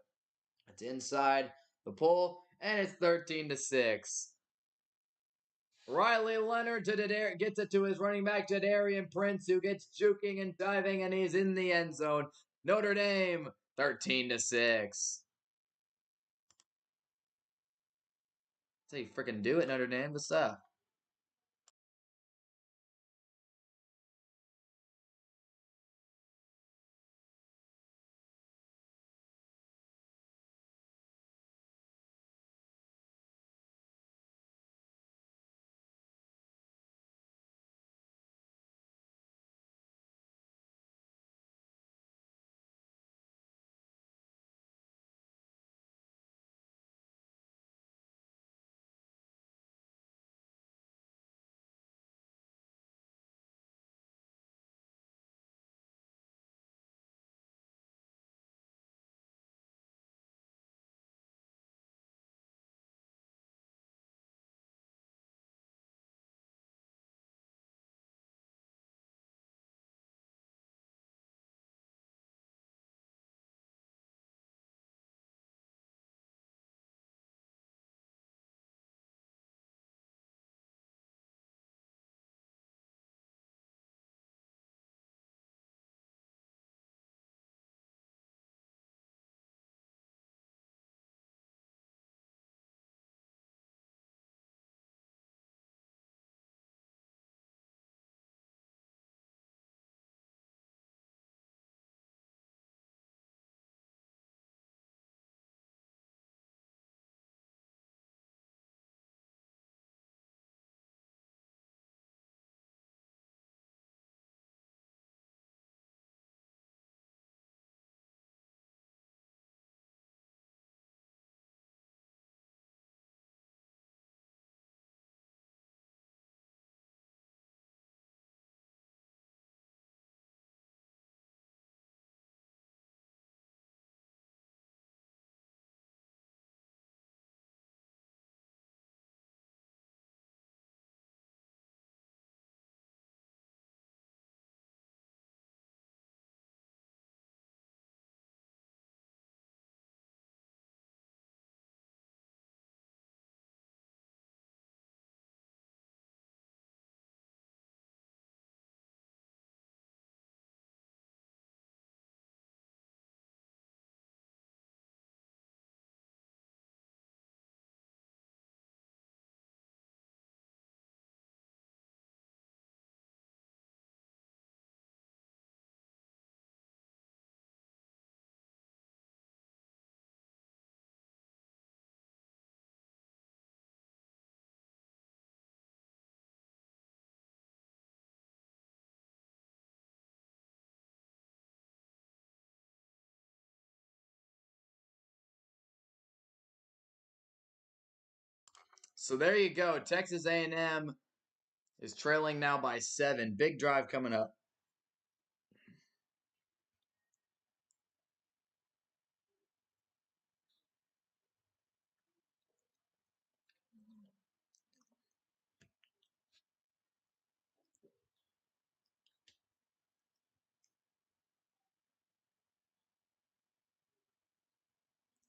it's inside the pole, and it's 13-6. Riley Leonard gets it to his running back, Jadarian Prince, who gets juking and diving, and he's in the end zone. Notre Dame, 13-6. That's how you freaking do it, Notre Dame. Good stuff. So there you go. Texas A&M is trailing now by 7. Big drive coming up.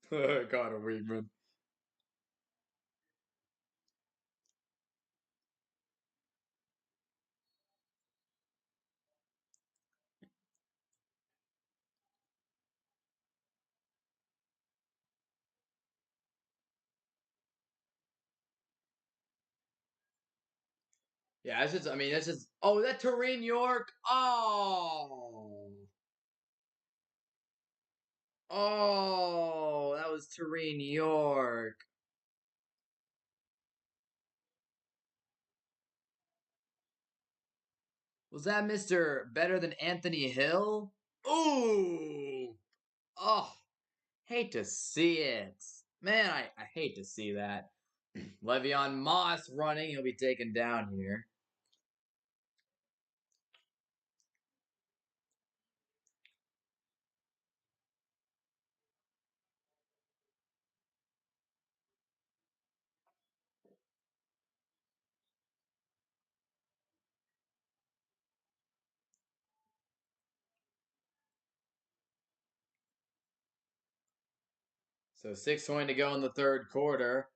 Connor Weidman. Yeah, that's just. I mean, that's just. Oh, that Terrene York. Oh, oh, that was Terrene York. Was that Mister Better Than Anthony Hill? Ooh, oh, hate to see it, man. I hate to see that. Le'Veon Moss running. He'll be taken down here. So 6:20 to go in the third quarter.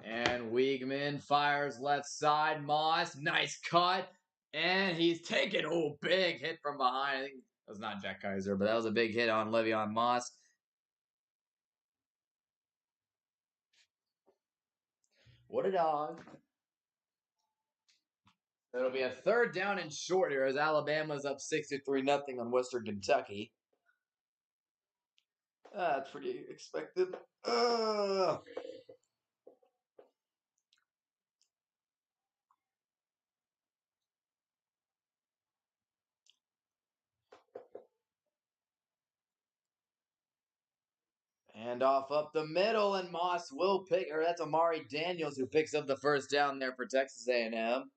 And Wiegman fires left side. Moss, nice cut. And he's taking a big hit from behind. I think that was not Jack Kaiser, but that was a big hit on Le'Veon Moss. What a dog. It'll be a third down and short here as Alabama's up 63-0 on Western Kentucky. That's pretty expected. And off up the middle, and Moss will pick, or that's Amari Daniels who picks up the first down there for Texas A&M.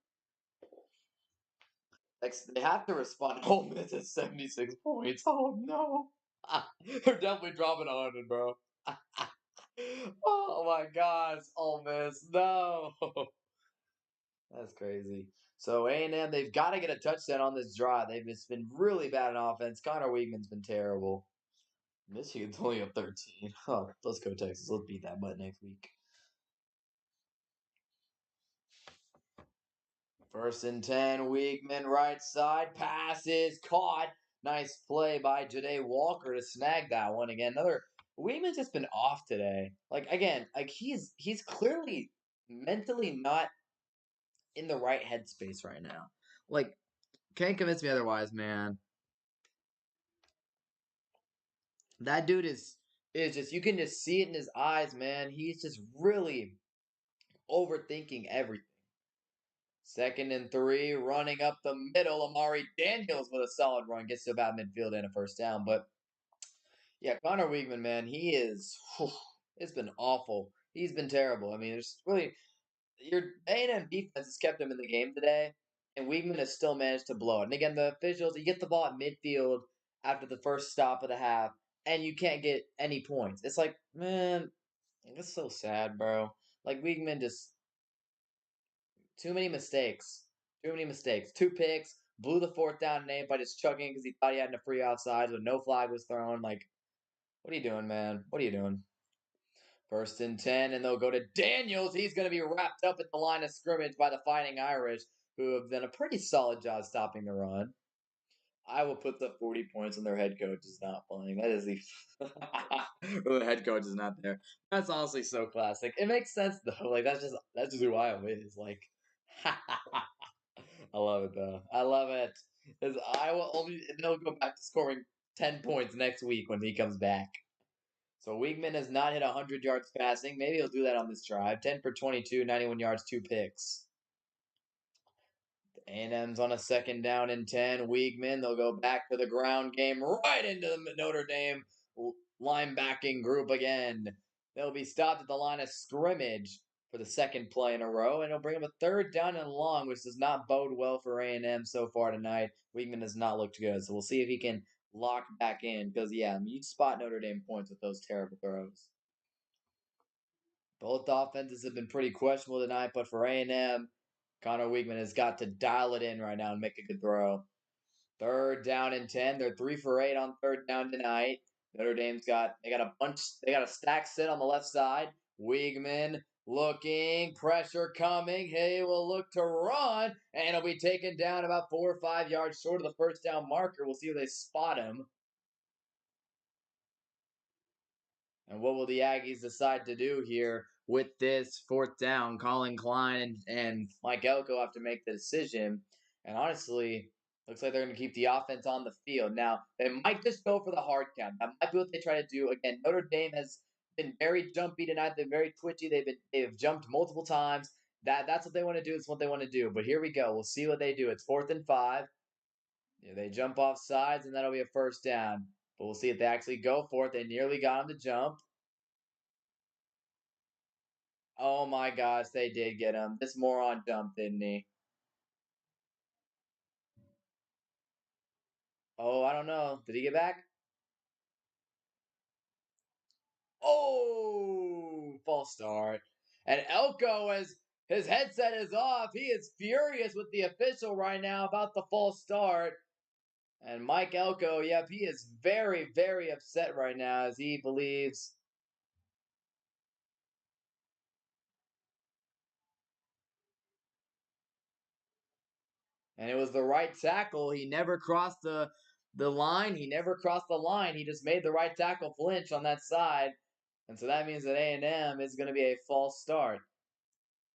They have to respond. Ole Miss at 76 points. Oh no, they're definitely dropping 100, bro. Oh my gosh, Ole Miss, no, that's crazy. So A&M, they've got to get a touchdown on this drive. They've just been really bad in offense. Connor Weigman's been terrible. Michigan's only up 13. Oh, let's go Texas. Let's beat that butt next week. First and 10, Weigman right side, passes, caught. Nice play by Jade Walker to snag that one again. Another Weigman's just been off today. Like again, like he's clearly mentally not in the right headspace right now. Like, can't convince me otherwise, man. That dude is just you can just see it in his eyes, man. He's just really overthinking everything. Second and 3, running up the middle. Amari Daniels with a solid run gets to about midfield and a first down. But yeah, Connor Weigman, man, he is. It's been awful. He's been terrible. I mean, there's really your A&M defense has kept him in the game today, and Weigman has still managed to blow it. And again, the officials, you get the ball at midfield after the first stop of the half, and you can't get any points. It's like, man, it's so sad, bro. Like Weigman just too many mistakes. Too many mistakes. 2 picks. Blew the fourth down and 8 by just chucking because he thought he had a free outside, but no flag was thrown. Like, what are you doing, man? What are you doing? First and 10, and they'll go to Daniels. He's going to be wrapped up at the line of scrimmage by the Fighting Irish, who have done a pretty solid job stopping the run. I will put the 40 points on their head coach is not playing. That is the the head coach is not there. That's honestly so classic. It makes sense though. Like that's just who Iowa is. Like I love it though. I love it. Because Iowa only they'll go back to scoring 10 points next week when he comes back. So Weigman has not hit 100 yards passing. Maybe he'll do that on this drive. 10 for 22, 91 yards, 2 picks. A&M's on a second down and 10. Weigman, they'll go back to the ground game right into the Notre Dame linebacking group again. They'll be stopped at the line of scrimmage. for the second play in a row, and it'll bring up a third down and long, which does not bode well for A&M so far tonight. Weigman has not looked good, so we'll see if he can lock back in. Because yeah, I mean, you spot Notre Dame points with those terrible throws. Both offenses have been pretty questionable tonight, but for A&M, Connor Weigman has got to dial it in right now and make a good throw. Third down and 10. They're 3 for 8 on third down tonight. Notre Dame's got a stack set on the left side. Weigman looking, pressure coming. He will look to run, and he'll be taken down about 4 or 5 yards short of the first down marker. We'll see if they spot him. And what will the Aggies decide to do here with this fourth down? Colin Klein and Mike Elko have to make the decision. And honestly, looks like they're going to keep the offense on the field. Now, they might just go for the hard count. That might be what they try to do. Again, Notre Dame has been very jumpy tonight. They're very twitchy. They've jumped multiple times. That's what they want to do. It's what they want to do. But here we go. We'll see what they do. It's 4th and 5. Yeah, they jump off sides, and that'll be a first down. But we'll see if they actually go for it. They nearly got him to jump. Oh my gosh, they did get him. This moron jumped, didn't he? Oh, I don't know. Did he get back? Oh, false start. And Elko, as his headset is off, he is furious with the official right now about the false start. And Mike Elko, yep, he is very, very upset right now as he believes. And it was the right tackle. He never crossed the line. He never crossed the line. He just made the right tackle flinch on that side. And so that means that A&M is going to be a false start.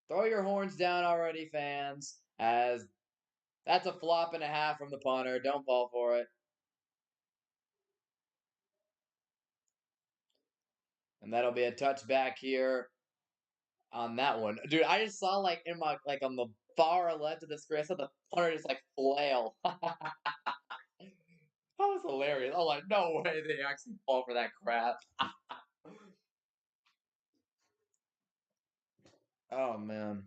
Throw your horns down already, fans, as that's a flop and a half from the punter. Don't fall for it. And that'll be a touchback here on that one. Dude, I just saw on the far left of the screen, I saw the punter just flail. That was hilarious. I was like, no way they actually fall for that crap. Oh man.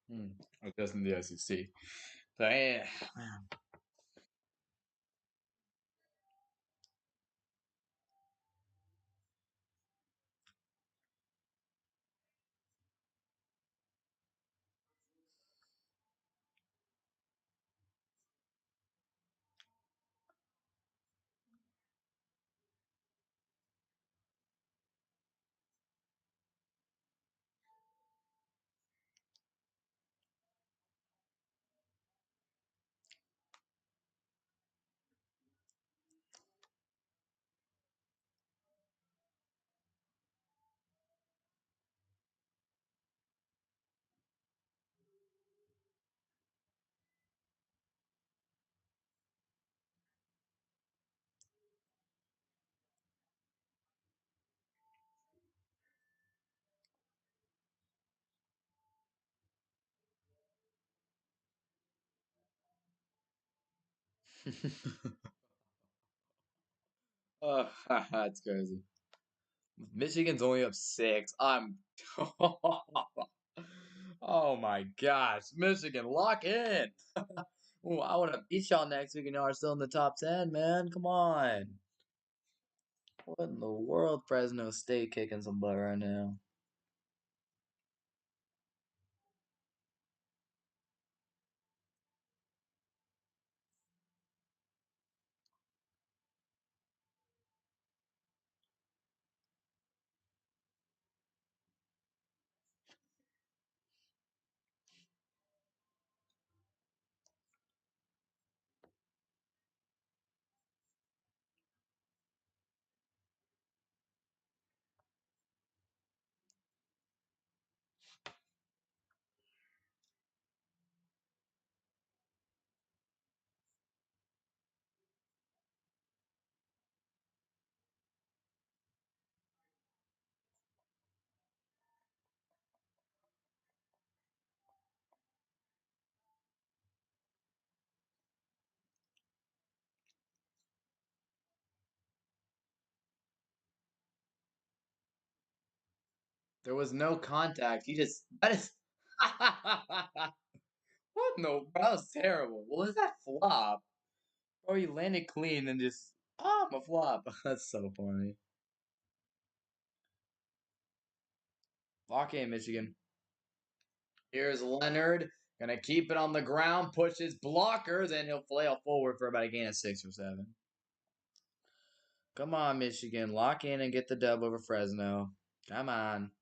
Hmm. I guess in the SEC. So, man. Oh, that's crazy. Michigan's only up 6. I'm. Oh my gosh, Michigan, lock in. Ooh, I want to beat y'all next week, and y'all are still in the top 10, man. Come on. What in the world? Fresno State kicking some butt right now. There was no contact. He just that is what no that was terrible. What is that flop? Oh, he landed clean and just I'm a flop. That's so funny. Lock in, Michigan. Here's Leonard. Gonna keep it on the ground, push his blockers, and he'll flail forward for about a gain of 6 or 7. Come on, Michigan. Lock in and get the dub over Fresno. Come on.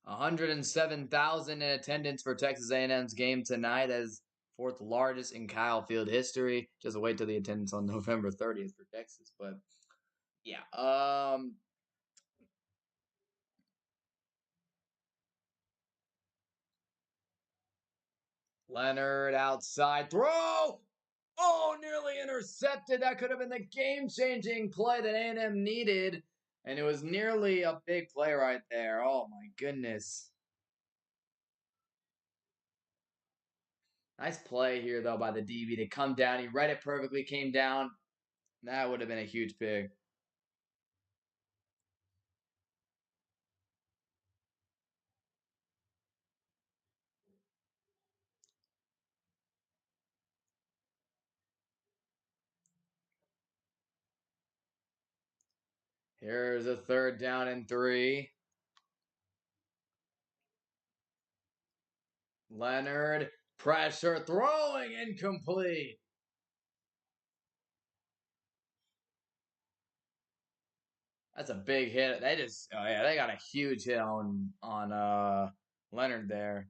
107,000 in attendance for Texas A&M's game tonight as fourth largest in Kyle Field history. Just wait till the attendance on November 30th for Texas. But yeah, Leonard outside throw. Oh, nearly intercepted. That could have been the game-changing play that A&M needed, and it was nearly a big play right there. Oh my goodness. Nice play here though by the DB to come down. He read it perfectly, came down. That would have been a huge pick. Here's a third down and 3. Leonard, pressure, throwing incomplete. That's a big hit. They just, oh yeah, they got a huge hit on Leonard there.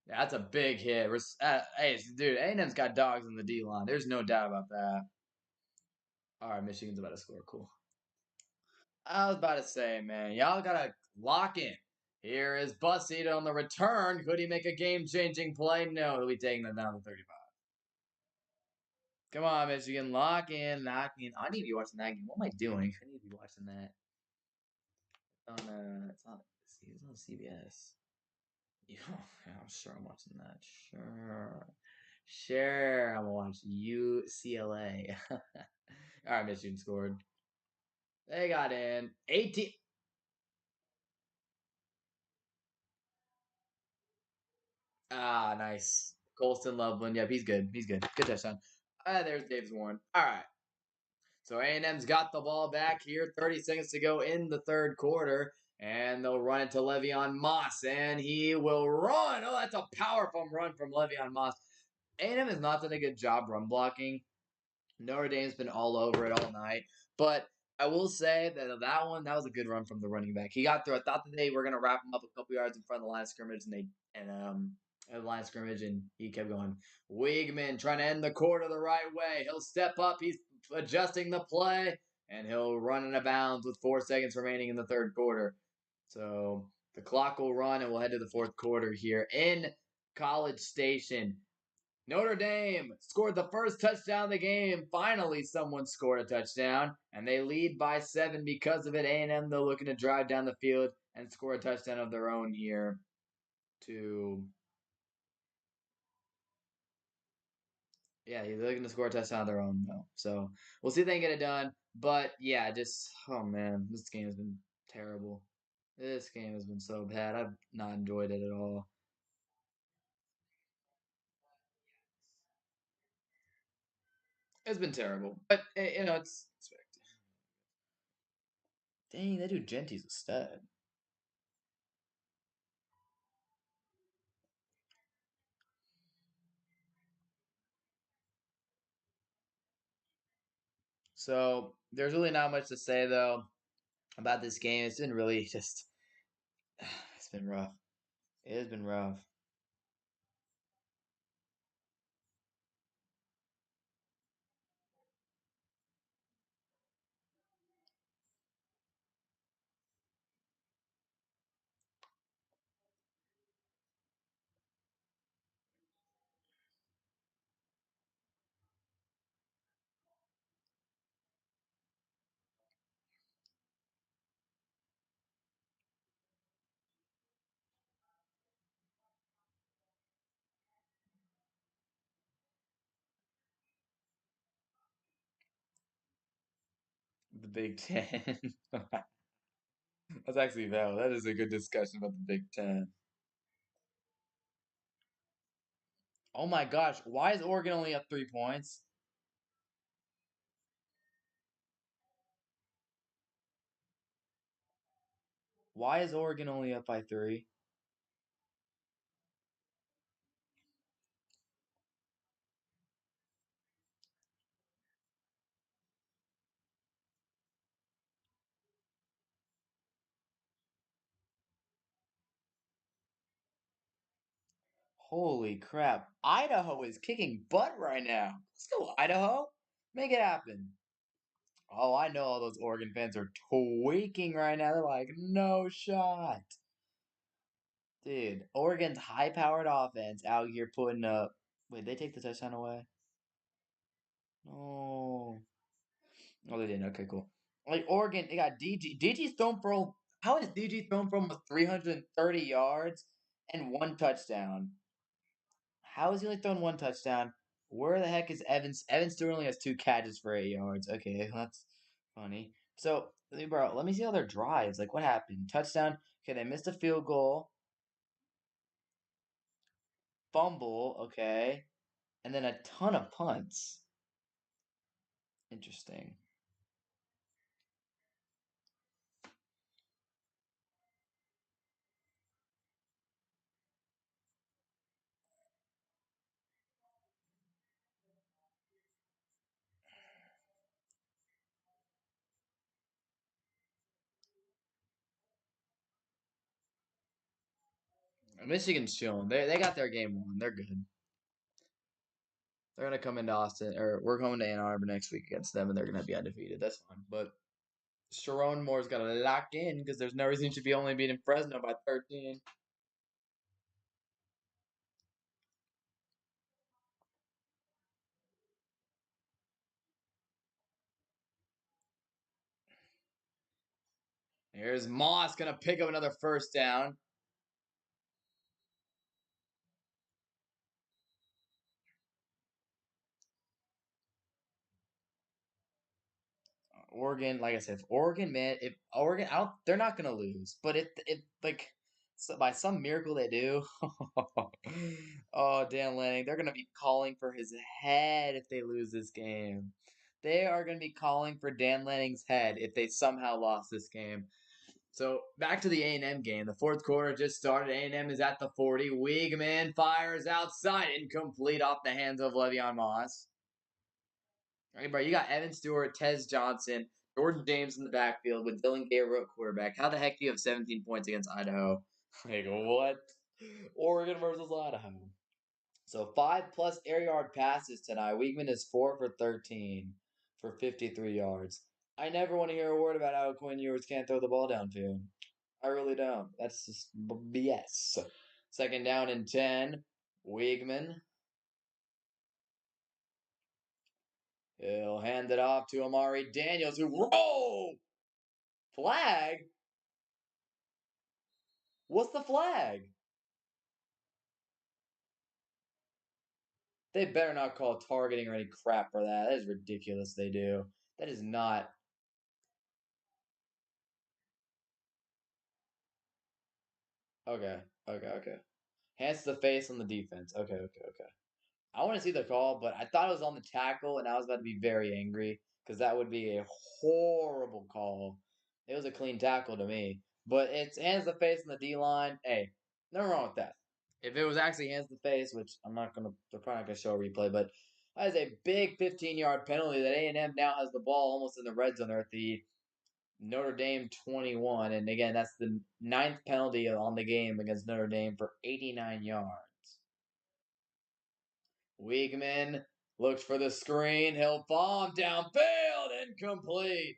Yeah, that's a big hit. Hey, dude, A&M's got dogs in the D line. There's no doubt about that. All right, Michigan's about to score. Cool. I was about to say, man, y'all gotta lock in. Here is Bussy on the return. Could he make a game-changing play? No, he'll be taking them down to 35. Come on, Michigan, lock in, lock in. I need to be watching that game. What am I doing? I need to be watching that it's on CBS. Yeah, I'm sure I'm watching that. Sure, I'm gonna watch UCLA. All right, Michigan scored. They got in 18. Ah, nice. Colston Loveland. Yep, he's good. He's good. Good touchdown. There's Davis Warren. All right. So A&M's got the ball back here. 30 seconds to go in the third quarter. And they'll run it to Le'Veon Moss. And he will run. Oh, that's a powerful run from Le'Veon Moss. A&M has not done a good job run blocking. Notre Dame's been all over it all night. But I will say that was a good run from the running back. He got through. I thought that they were gonna wrap him up a couple yards in front of the line of scrimmage, and at the line of scrimmage, and he kept going. Weigman trying to end the quarter the right way. He'll step up. He's adjusting the play, and he'll run in a bounds with 4 seconds remaining in the third quarter. So the clock will run, and we'll head to the fourth quarter here in College Station. Notre Dame scored the first touchdown of the game. Finally, someone scored a touchdown, and they lead by 7 because of it. A&M, though, looking to drive down the field and score a touchdown of their own here to yeah, they're looking to score a touchdown of their own though. So we'll see if they can get it done. But yeah, just oh man, this game has been terrible. This game has been so bad. I've not enjoyed it at all. It's been terrible. But it's expected. Dang, that dude Genty's a stud. So there's really not much to say though about this game. It's been really just it's been rough. It has been rough. The Big Ten. That's actually valid. That is a good discussion about the Big Ten. Oh my gosh, why is Oregon only up 3 points? Why is Oregon only up by three? Holy crap. Idaho is kicking butt right now. Let's go, Idaho. Make it happen. Oh, I know all those Oregon fans are tweaking right now. They're like, no shot. Dude, Oregon's high powered offense out here putting up. Wait, they take the touchdown away? No. Oh, they didn't. Okay, cool. Like Oregon, they got DG. DG's thrown for. How is DG thrown for almost 330 yards and one touchdown? How is he only thrown one touchdown? Where the heck is Evans? Evans still only has two catches for 8 yards. Okay, that's funny. So, bro, let me see all their drives. Like, what happened? Touchdown. Okay, they missed a field goal. Fumble. Okay. And then a ton of punts. Interesting. Michigan's chilling. They got their game won. They're good. They're gonna come into Austin, or we're coming to Ann Arbor next week against them, and they're gonna be undefeated. That's fine. But Sharon Moore's got to lock in because there's no reason he should be only beating Fresno by 13. Here's Moss gonna pick up another first down. Oregon, like I said, if Oregon, man, if Oregon, I don't, they're not gonna lose. But if like so by some miracle they do, oh Dan Lanning, they're gonna be calling for his head if they lose this game. They are gonna be calling for Dan Lanning's head if they somehow lost this game. So back to the A&M game. The fourth quarter just started. A&M is at the 40. Wiegman fires outside, incomplete off the hands of Le'Veon Moss. All right, bro, you got Evan Stewart, Tez Johnson, Jordan James in the backfield with Dylan Gabriel at quarterback. How the heck do you have 17 points against Idaho? Like, what? Oregon versus Idaho. So 5+ air yard passes tonight. Wiegman is 4 for 13 for 53 yards. I never want to hear a word about how Quinn Ewers can't throw the ball downfield. I really don't. That's just BS. Second down and 10. Wiegman. He'll hand it off to Amari Daniels, who whoa! Flag? What's the flag? They better not call targeting or any crap for that. That is ridiculous. They do. That is not. Okay. Okay. Okay. Hands to the face on the defense. Okay. Okay. Okay. I want to see the call, but I thought it was on the tackle, and I was about to be very angry because that would be a horrible call. It was a clean tackle to me, but it's hands to the face on the D line. Hey, nothing wrong with that. If it was actually hands to the face, which I'm not gonna, they're probably not gonna show a replay, but that is a big 15-yard penalty that A&M now has the ball almost in the red zone. They're at the Notre Dame 21, and again, that's the ninth penalty on the game against Notre Dame for 89 yards. Wiegman looks for the screen. He'll bomb downfield, incomplete.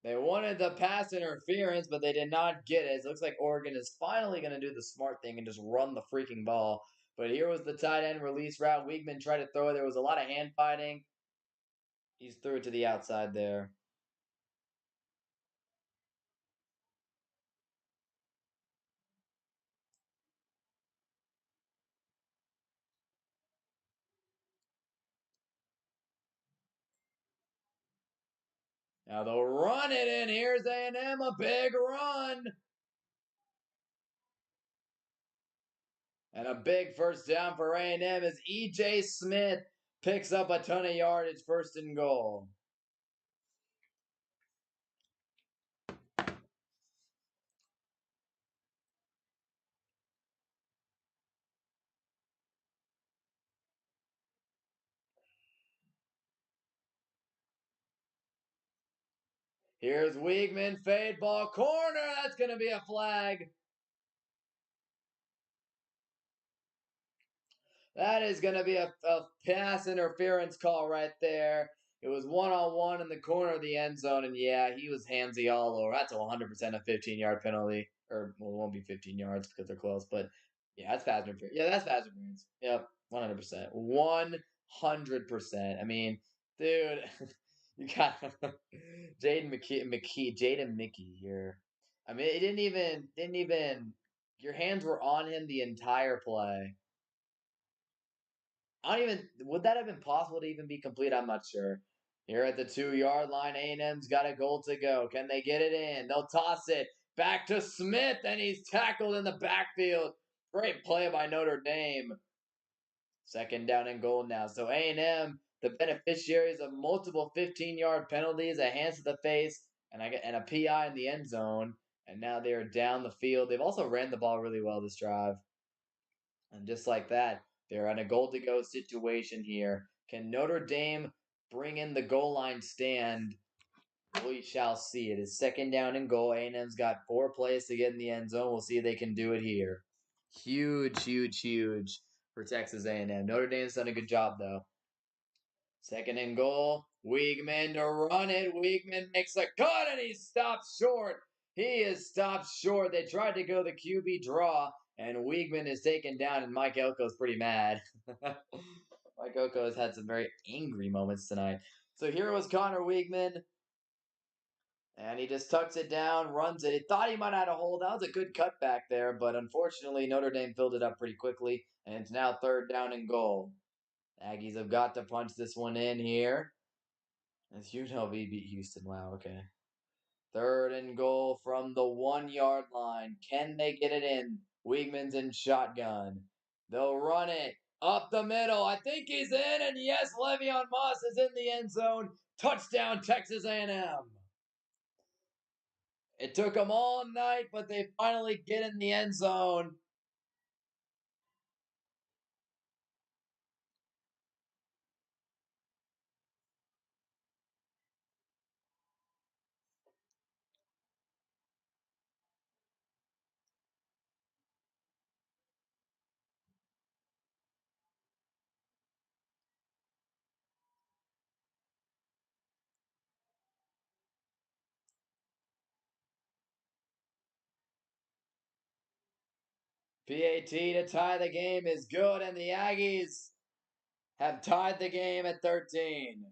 They wanted the pass interference, but they did not get it. It looks like Oregon is finally going to do the smart thing and just run the freaking ball. But here was the tight end release route. Wiegman tried to throw it. There was a lot of hand fighting. He's threw it to the outside there. Now they'll run it in. Here's A&M, a big run. And a big first down for A&M as E.J. Smith picks up a ton of yardage, first and goal. Here's Weigman, fade ball, corner. That's going to be a flag. That is going to be a pass interference call right there. It was one-on-one in the corner of the end zone, and yeah, he was handsy all over. That's a 100% a 15-yard penalty. Or, well, it won't be 15 yards because they're close, but yeah, that's pass interference. Yeah, that's pass interference. Yep, 100%. 100%. I mean, dude, you got Jaden Mickey here. I mean, it didn't even, your hands were on him the entire play. I don't even, would that have been possible to even be complete? I'm not sure. Here at the 2-yard line, A&M's got a goal to go. Can they get it in? They'll toss it back to Smith, and he's tackled in the backfield. Great play by Notre Dame. Second down and goal now. So A&M, the beneficiaries of multiple 15-yard penalties, a hands to the face, and a PI in the end zone. And now they're down the field. They've also ran the ball really well this drive. And just like that, they're in a goal to go situation here. Can Notre Dame bring in the goal line stand? We shall see. It is second down and goal. A&M's got 4 plays to get in the end zone. We'll see if they can do it here. Huge for Texas A&M. Notre Dame's done a good job, though. Second and goal. Weigman to run it. Weigman makes a cut, and he stops short. He is stopped short. They tried to go the QB draw, and Weigman is taken down, and Mike Elko's pretty mad. Mike Elko has had some very angry moments tonight. So here was Connor Weigman, and he just tucks it down, runs it. He thought he might have had a hold. That was a good cutback there, but unfortunately Notre Dame filled it up pretty quickly, and it's now third down and goal. Aggies have got to punch this one in here. As UNLV beat Houston. Wow, okay. Third and goal from the 1-yard line. Can they get it in? Weigman's in shotgun. They'll run it up the middle. I think he's in, and yes, Le'Veon Moss is in the end zone. Touchdown, Texas A&M. It took them all night, but they finally get in the end zone. PAT to tie the game is good, and the Aggies have tied the game at 13.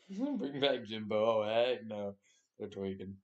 Bring back Jimbo. Oh, heck no. They're tweaking.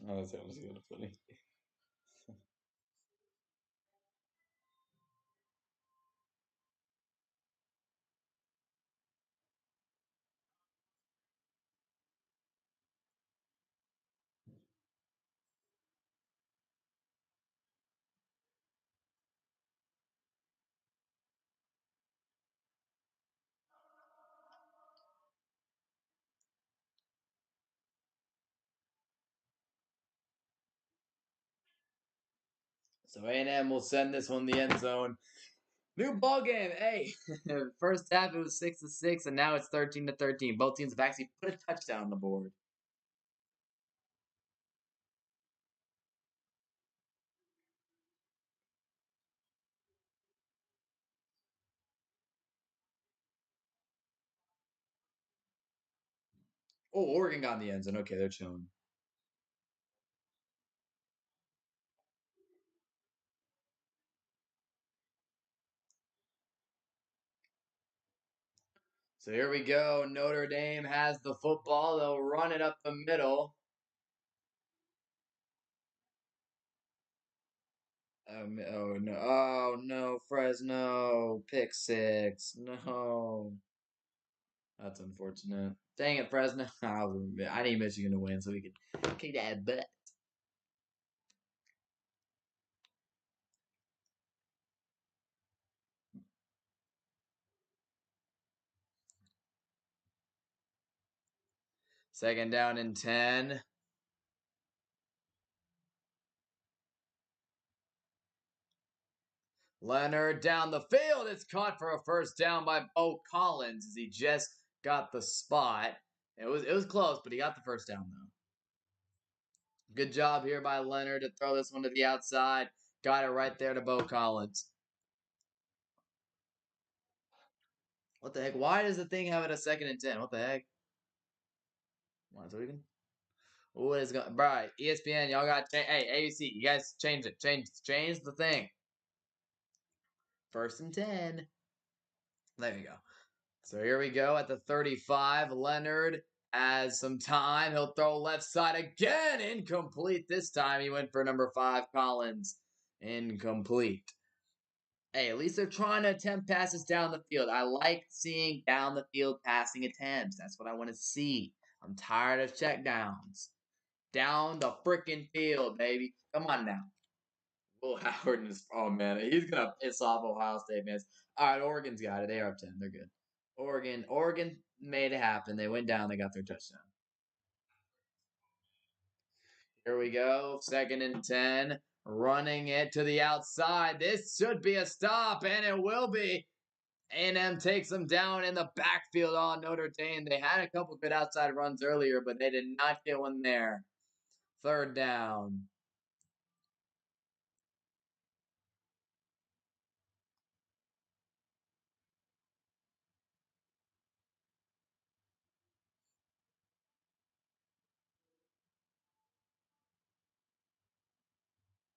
Oh, that's honestly kind of funny. So A&M will send this one the end zone. New ball game. Hey, first half it was 6-6, and now it's 13-13. Both teams have actually put a touchdown on the board. Oh, Oregon got in the end zone. Okay, they're chilling. So here we go. Notre Dame has the football. They'll run it up the middle. Oh no! Oh no! Fresno pick six. No, that's unfortunate. Dang it, Fresno! I need Michigan to win so we can kick that butt. Second down and 10. Leonard down the field. It's caught for a first down by Bo Collins as he just got the spot. It was close, but he got the first down though. Good job here by Leonard to throw this one to the outside. Got it right there to Bo Collins. What the heck? Why does the thing have it a second and 10? What the heck? What so we can? What is going? Bro, ESPN, y'all got hey ABC, you guys change it. Change the thing. First and 10. There you go. So here we go at the 35. Leonard has some time. He'll throw left side again. Incomplete this time. He went for number 5, Collins. Incomplete. Hey, at least they're trying to attempt passes down the field. I like seeing down the field passing attempts. That's what I want to see. I'm tired of checkdowns. Down the freaking field, baby. Come on now. Will Howard is, oh man, he's gonna piss off Ohio State fans. All right, Oregon's got it. They are up 10. They're good. Oregon made it happen. They went down. They got their touchdown. Here we go. Second and 10. Running it to the outside. This should be a stop, and it will be. A&M takes them down in the backfield on Notre Dame. They had a couple good outside runs earlier, but they did not get one there. Third down.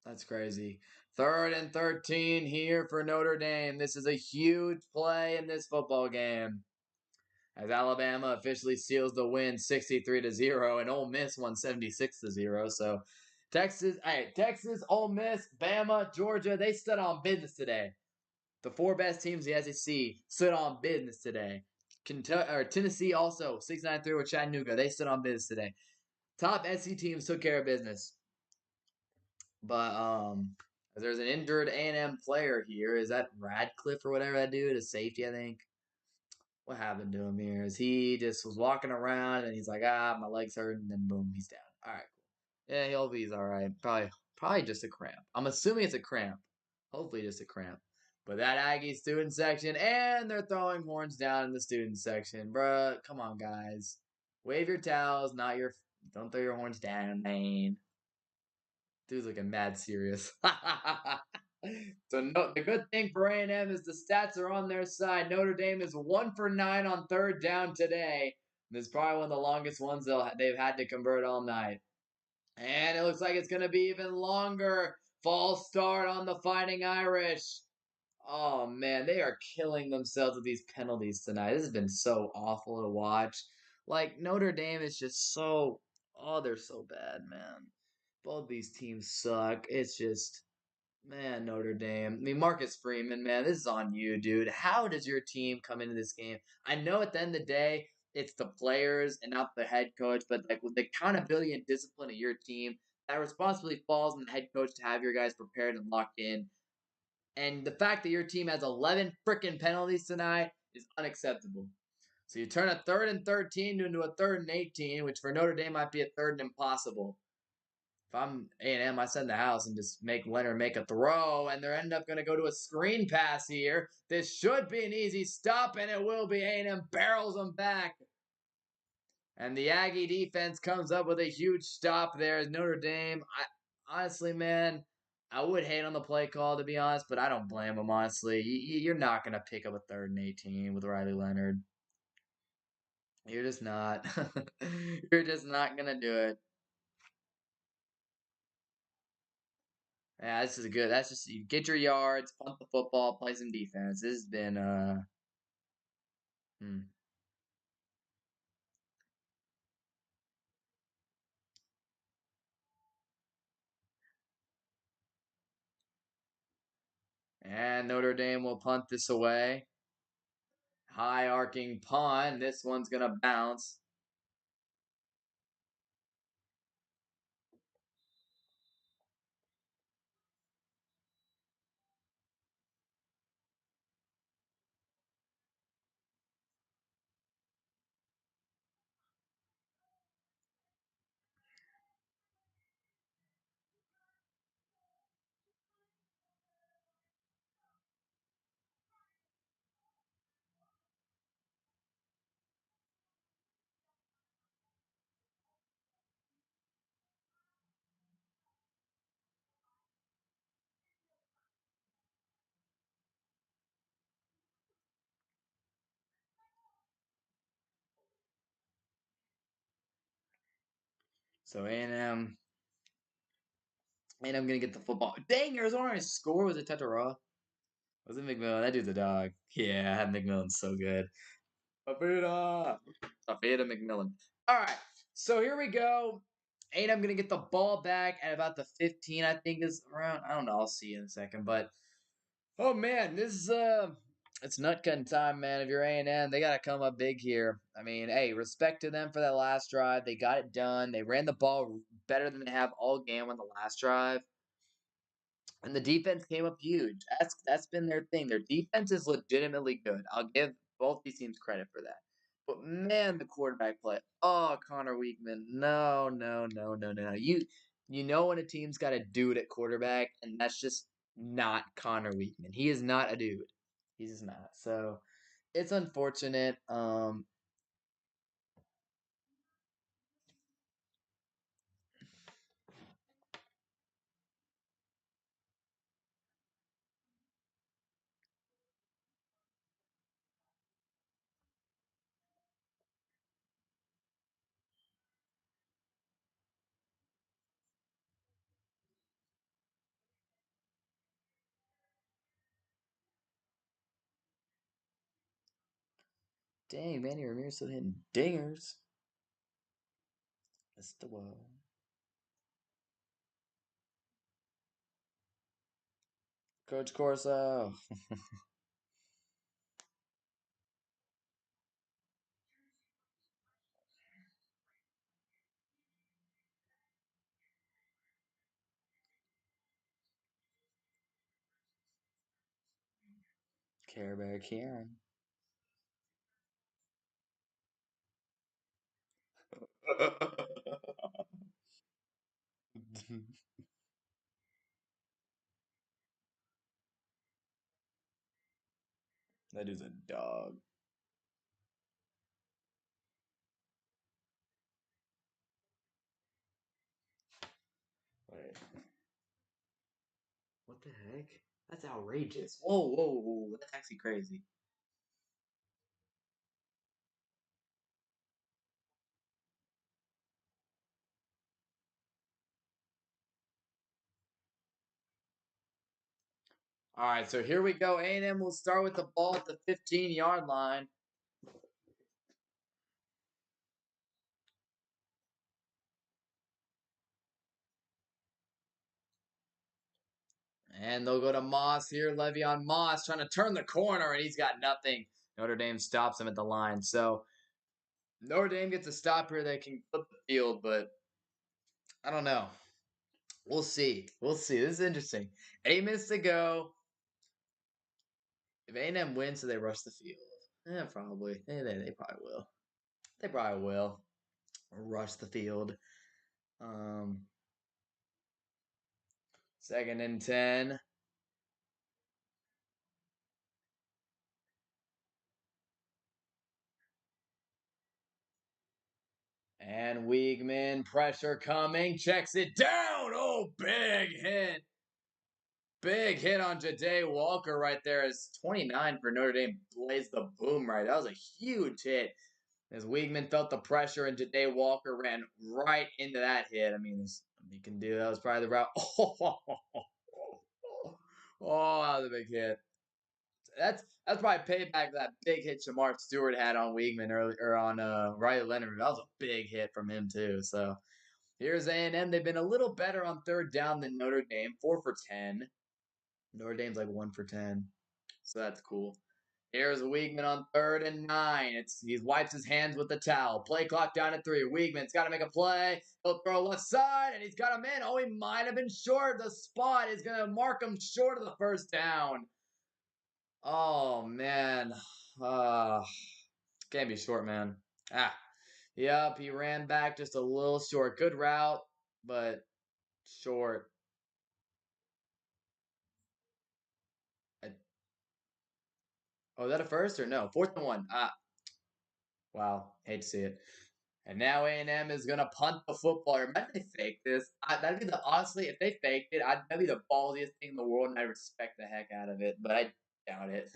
That's crazy. Third and 13 here for Notre Dame. This is a huge play in this football game as Alabama officially seals the win 63-0 and Ole Miss won 76-0. So Texas, Ole Miss, Bama, Georgia, they stood on business today. The four best teams in the SEC stood on business today. Tennessee also 6-9 with Chattanooga. They stood on business today. Top SEC teams took care of business. But there's an injured A&M player here. Is that Radcliffe or whatever that dude? A safety, I think. What happened to him here? Is he just was walking around and he's like, my leg's hurt, and then boom, he's down. All right, cool. Yeah, he's all right. Probably just a cramp. I'm assuming it's a cramp. Hopefully, just a cramp. But that Aggie student section, and they're throwing horns down in the student section, bruh. Come on, guys. Wave your towels, not your. Don't throw your horns down, man. Dude's looking mad serious. So no, the good thing for A&M is the stats are on their side. Notre Dame is 1 for 9 on third down today. This is probably one of the longest ones they've had to convert all night. And it looks like it's going to be even longer. False start on the Fighting Irish. Oh man, they are killing themselves with these penalties tonight. This has been so awful to watch. Like Notre Dame is just so, oh, they're so bad, man. Both these teams suck. It's just, man, Notre Dame. I mean, Marcus Freeman, man, this is on you, dude. How does your team come into this game? I know at the end of the day, it's the players and not the head coach, but like with the accountability and discipline of your team, that responsibility falls on the head coach to have your guys prepared and locked in. And the fact that your team has 11 freaking penalties tonight is unacceptable. So you turn a 3rd and 13 into a 3rd and 18, which for Notre Dame might be a 3rd and impossible. If I'm A&M, I send the house and just make Leonard make a throw, and they're end up going to go to a screen pass here. This should be an easy stop, and it will be. A&M barrels them back. And the Aggie defense comes up with a huge stop there as Notre Dame. Honestly, man, I would hate on the play call, to be honest, but I don't blame them, honestly. You're not going to pick up a 3rd and 18 with Riley Leonard. You're just not. You're just not going to do it. Yeah, this is good. That's just you get your yards, punt the football, play some defense. This has been hmm. And Notre Dame will punt this away. High arcing punt. This one's gonna bounce. So A&M gonna get the football. Dang, Arizona's score was it Tetra? Was it McMillan? That dude's a dog. Yeah, McMillan's so good. Tafita McMillan. All right, so here we go. A&M gonna get the ball back at about the 15, I think is around. I don't know. I'll see you in a second. But oh man, this is it's nut cutting time, man. If you're A&M, they gotta come up big here. I mean, hey, respect to them for that last drive. They got it done. They ran the ball better than they have all game on the last drive. And the defense came up huge. That's been their thing. Their defense is legitimately good. I'll give both these teams credit for that. But man, the quarterback play. Oh, Connor Weekman. No, no, no, no, no. You know when a team's got a dude at quarterback, and that's just not Connor Weekman. He is not a dude. He's just not. So it's unfortunate. Dang, Manny Ramirez still hitting dingers. That's the woe. Coach Corso. Care Bear Kieran. That is a dog. Wait, what the heck? That's outrageous. Whoa, whoa, whoa. That's actually crazy. All right, so here we go. A&M will start with the ball at the 15-yard line. And they'll go to Moss here. Le'Veon Moss trying to turn the corner, and he's got nothing. Notre Dame stops him at the line. So Notre Dame gets a stop here. They can flip the field, but I don't know. We'll see. We'll see. This is interesting. 8 minutes to go. If A&M wins, so they rush the field. Yeah, probably. They probably will. They probably will rush the field. Um, 2nd and 10. And Wiegman, pressure coming, checks it down. Oh, big hit. Big hit on Jade Walker right there. As 29 for Notre Dame blazed the boom right. That was a huge hit. As Wiegman felt the pressure and Jade Walker ran right into that hit. I mean, he can do that. Was probably the route. Oh, that was a big hit. That's probably payback for that big hit Shamar Stewart had on Wiegman earlier on Riley Leonard. That was a big hit from him too. So here's A&M. They've been a little better on third down than Notre Dame, 4 for 10. Notre Dame's like 1 for 10, so that's cool. Here's Wiegman on 3rd and 9. He wipes his hands with the towel. Play clock down at 3. Wiegman's got to make a play. He'll throw left side, and he's got him in. Oh, he might have been short. The spot is gonna mark him short of the first down. Oh man, uh, can't be short, man. Ah, yep, he ran back just a little short. Good route, but short. I, oh, is that a first or no? 4th and 1. Ah, wow, hate to see it. And now A&M is gonna punt the football. Or imagine they fake this. That'd be the honestly, if they faked it, that'd be the ballsiest thing in the world, and I respect the heck out of it. But I doubt it.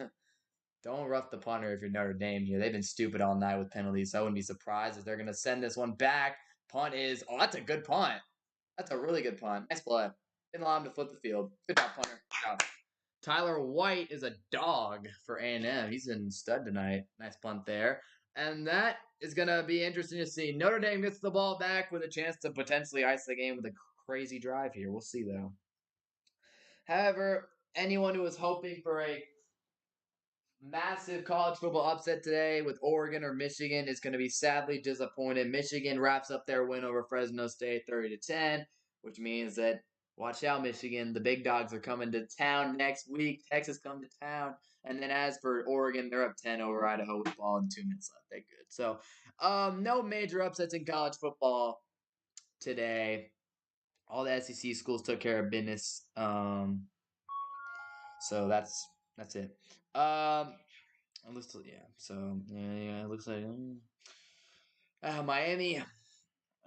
Don't rough the punter if you're Notre Dame here. They've been stupid all night with penalties, so I wouldn't be surprised if they're gonna send this one back. Punt is that's a good punt. That's a really good punt. Nice play. Didn't allow him to flip the field. Good job, punter. Good job. Tyler White is a dog for A&M. He's in stud tonight. Nice punt there. And that is going to be interesting to see. Notre Dame gets the ball back with a chance to potentially ice the game with a crazy drive here. We'll see, though. However, anyone who was hoping for a massive college football upset today with Oregon or Michigan is going to be sadly disappointed. Michigan wraps up their win over Fresno State 30-10, which means that watch out, Michigan. The big dogs are coming to town next week. Texas come to town. And then as for Oregon, they're up 10 over Idaho with ball and 2 minutes left. They're good. So no major upsets in college football today. All the SEC schools took care of business. So that's it. It looks yeah. So yeah. It looks like Miami.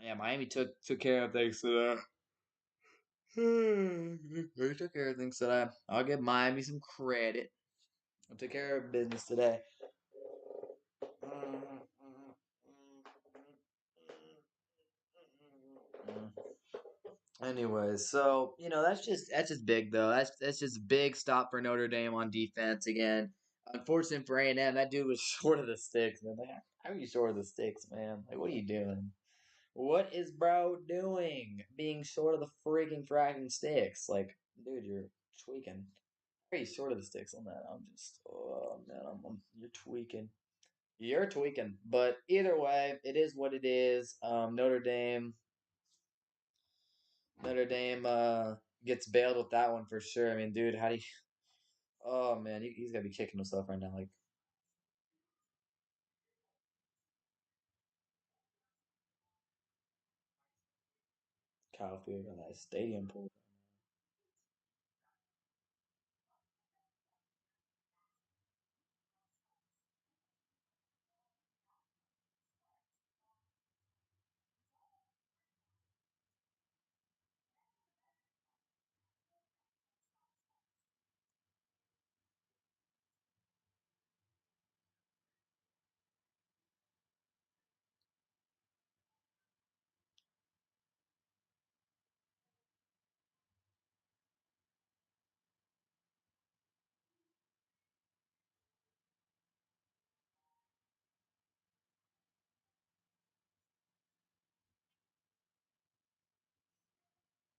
Yeah, Miami took care of things today. They took care of things today. I'll give Miami some credit. I took care of business today. Anyways, so that's just big though. That's just big stop for Notre Dame on defense again. Unfortunate for A&M, that dude was short of the sticks, man. Like, how are you short of the sticks, man? Like, what are you doing? What is bro doing? Being short of the freaking fracking sticks. Like, dude, you're tweaking. very short of the sticks on that. I'm just, oh man, you're tweaking. You're tweaking. But either way, it is what it is. Notre Dame gets bailed with that one for sure. I mean, dude, how do you? Oh man, he's gotta be kicking himself right now. Like Kyle Field on that stadium pool.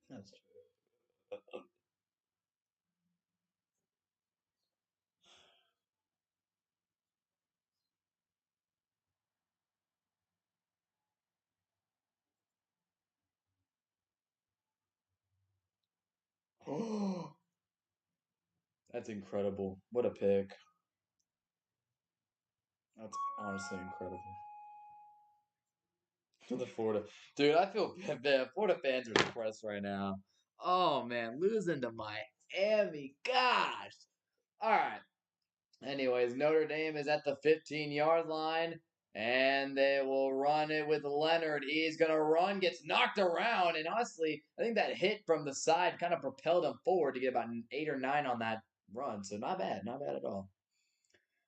That's true. That's incredible. What a pick. That's honestly incredible. The Florida, dude, I feel bad. Florida fans are depressed right now. Oh man, losing to Miami. Gosh. All right. Anyways, Notre Dame is at the 15-yard line, and they will run it with Leonard. He's gonna run, gets knocked around, and honestly, I think that hit from the side kind of propelled him forward to get about 8 or 9 on that run. So not bad at all.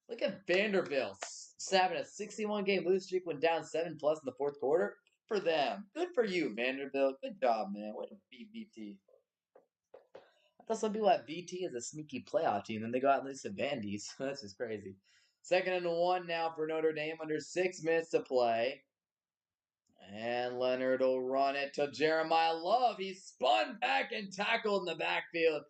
Look at Vanderbilt snapping a 61 game losing streak, went down 7 plus in the fourth quarter. Good for them. Good for you, Vanderbilt. Good job, man. Way to beat VT. I thought some people had VT as a sneaky playoff team, then they go out and lose to Vandy's. That's just crazy. 2nd and 1 now for Notre Dame under 6 minutes to play. And Leonard will run it to Jeremiah Love. He's spun back and tackled in the backfield.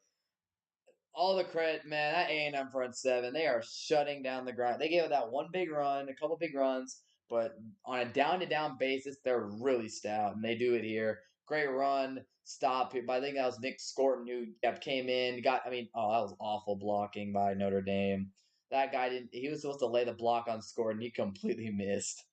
All the credit, man. That A&M front seven, they are shutting down the grind. They gave it that one big run, a couple big runs, but on a down-to-down basis, they're really stout, and they do it here. Great run, stop. But I think that was Nick Scorton who came in, got. I mean, oh, that was awful blocking by Notre Dame. That guy didn't. He was supposed to lay the block on Scorton. He completely missed.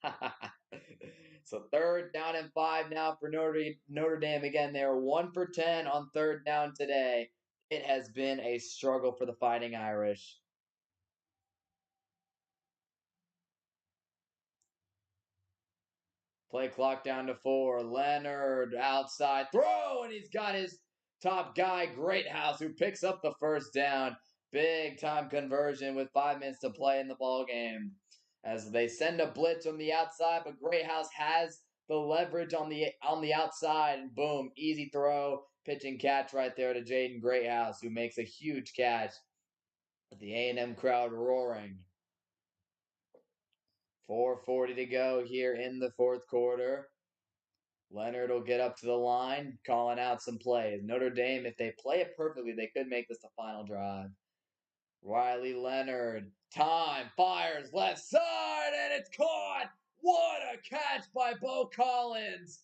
So 3rd down and 5 now for Notre Dame. Again, they're 1 for 10 on 3rd down today. It has been a struggle for the Fighting Irish. Play clock down to 4. Leonard outside throw, and he's got his top guy, Greathouse, who picks up the 1st down. Big time conversion with 5 minutes to play in the ball game. As they send a blitz on the outside, but Greathouse has the leverage on the outside, and boom, easy throw, pitch and catch right there to Jaden Greathouse, who makes a huge catch. With the A&M crowd roaring. 4:40 to go here in the fourth quarter. Leonard will get up to the line, calling out some plays. Notre Dame, if they play it perfectly, they could make this the final drive. Riley Leonard, time, fires left side, and it's caught! What a catch by Bo Collins!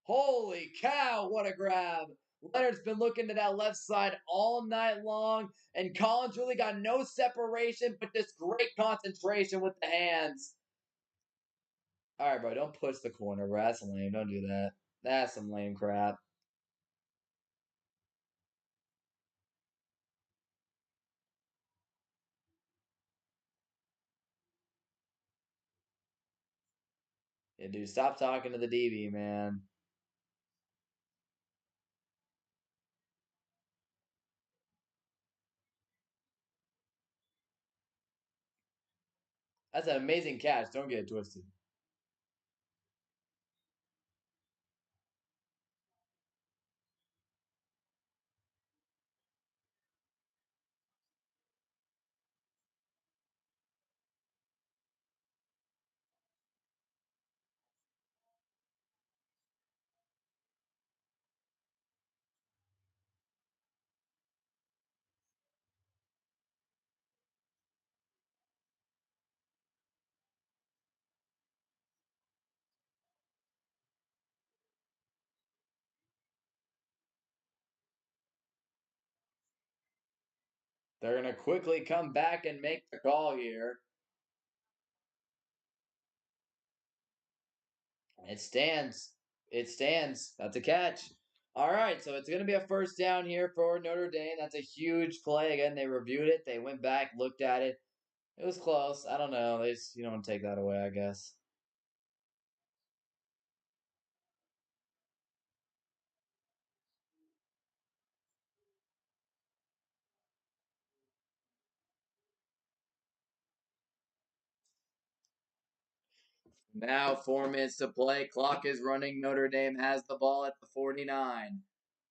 Holy cow, what a grab! Leonard's been looking to that left side all night long, and Collins really got no separation, but just great concentration with the hands. All right, bro, don't push the corner, bro. That's lame. Don't do that. That's some lame crap. Yeah, dude, stop talking to the DB, man. That's an amazing catch. Don't get it twisted. They're going to quickly come back and make the call here. It stands. It stands. That's a catch. All right, so it's going to be a first down here for Notre Dame. That's a huge play. Again, they reviewed it. They went back, looked at it. It was close. I don't know. They just, you don't take that away, I guess. Now 4 minutes to play. Clock is running. Notre Dame has the ball at the 49.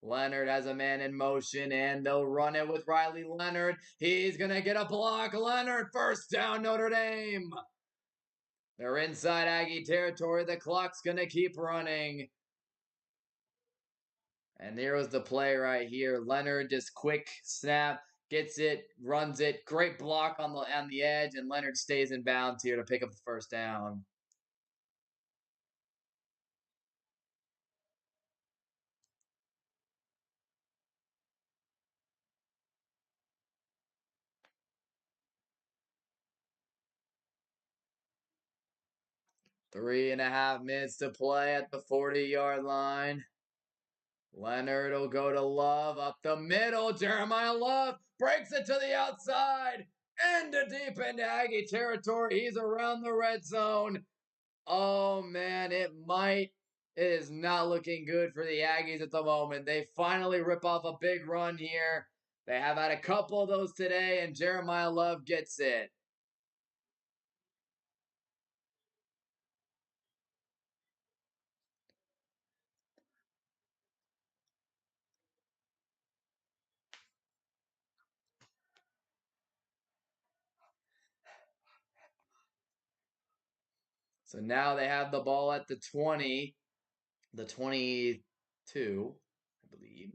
Leonard has a man in motion, and they'll run it with Riley Leonard. He's going to get a block. Leonard, first down, Notre Dame. They're inside Aggie territory. The clock's going to keep running. And there was the play right here. Leonard just quick snap, gets it, runs it. Great block on the edge, and Leonard stays in bounds here to pick up the first down. Three and a half minutes to play at the 40-yard line. Leonard will go to Love up the middle. Jeremiah Love breaks it to the outside. Into deep into Aggie territory. He's around the red zone. Oh man, it is not looking good for the Aggies at the moment. They finally rip off a big run here. They have had a couple of those today, and Jeremiah Love gets it. So now they have the ball at the 20, the 22, I believe.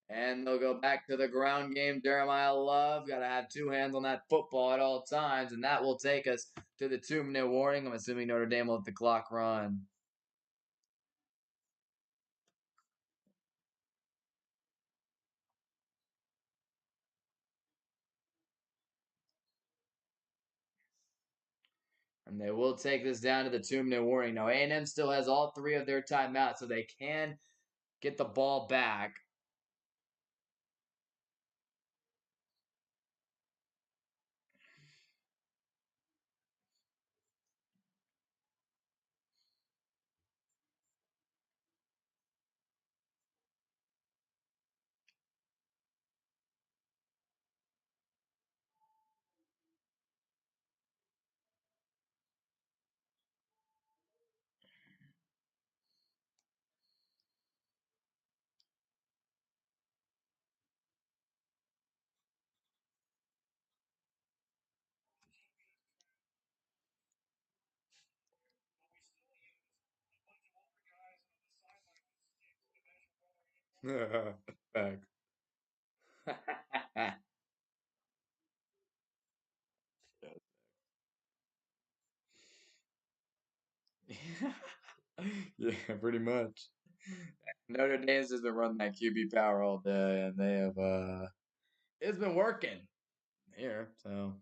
And they'll go back to the ground game. Jeremiah Love got to have two hands on that football at all times, and that will take us to the 2-minute warning. I'm assuming Notre Dame will let the clock run. And they will take this down to the 2-minute warning. Now, A&M still has all three of their timeouts, so they can get the ball back. Back. Yeah, pretty much. Notre Dame's just been running that QB power all day, and they have it's been working here. So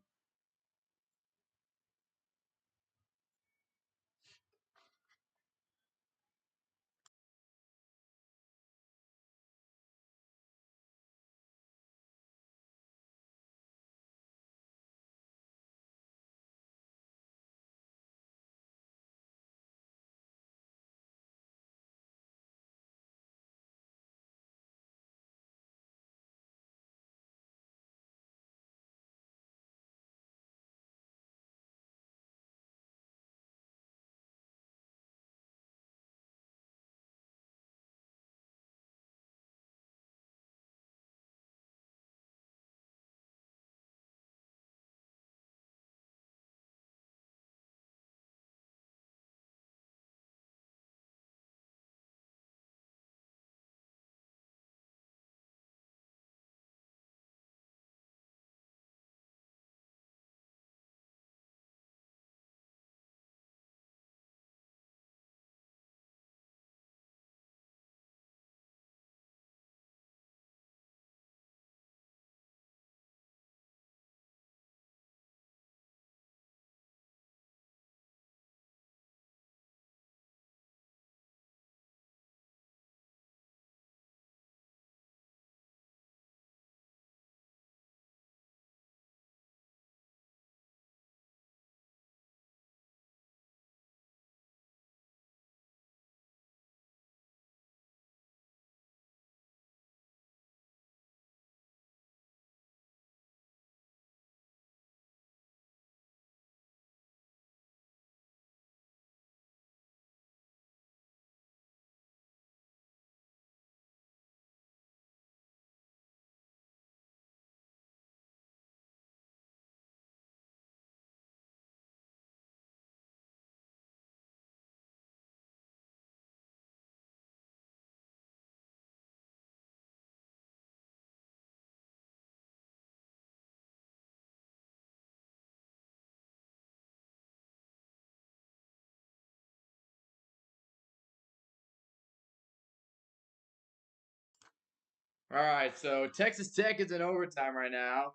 All right, so Texas Tech is in overtime right now,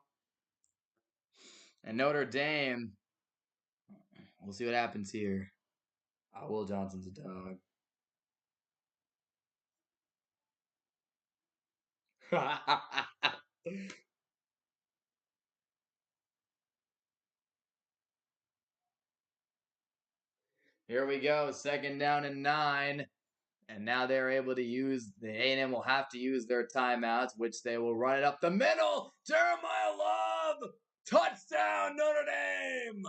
and Notre Dame. We'll see what happens here. Will Johnson's a dog. Here we go, 2nd down and 9. And now they're able to use, the A&M will have to use their timeouts, which they will run it up the middle. Jeremiah Love! Touchdown, Notre Dame!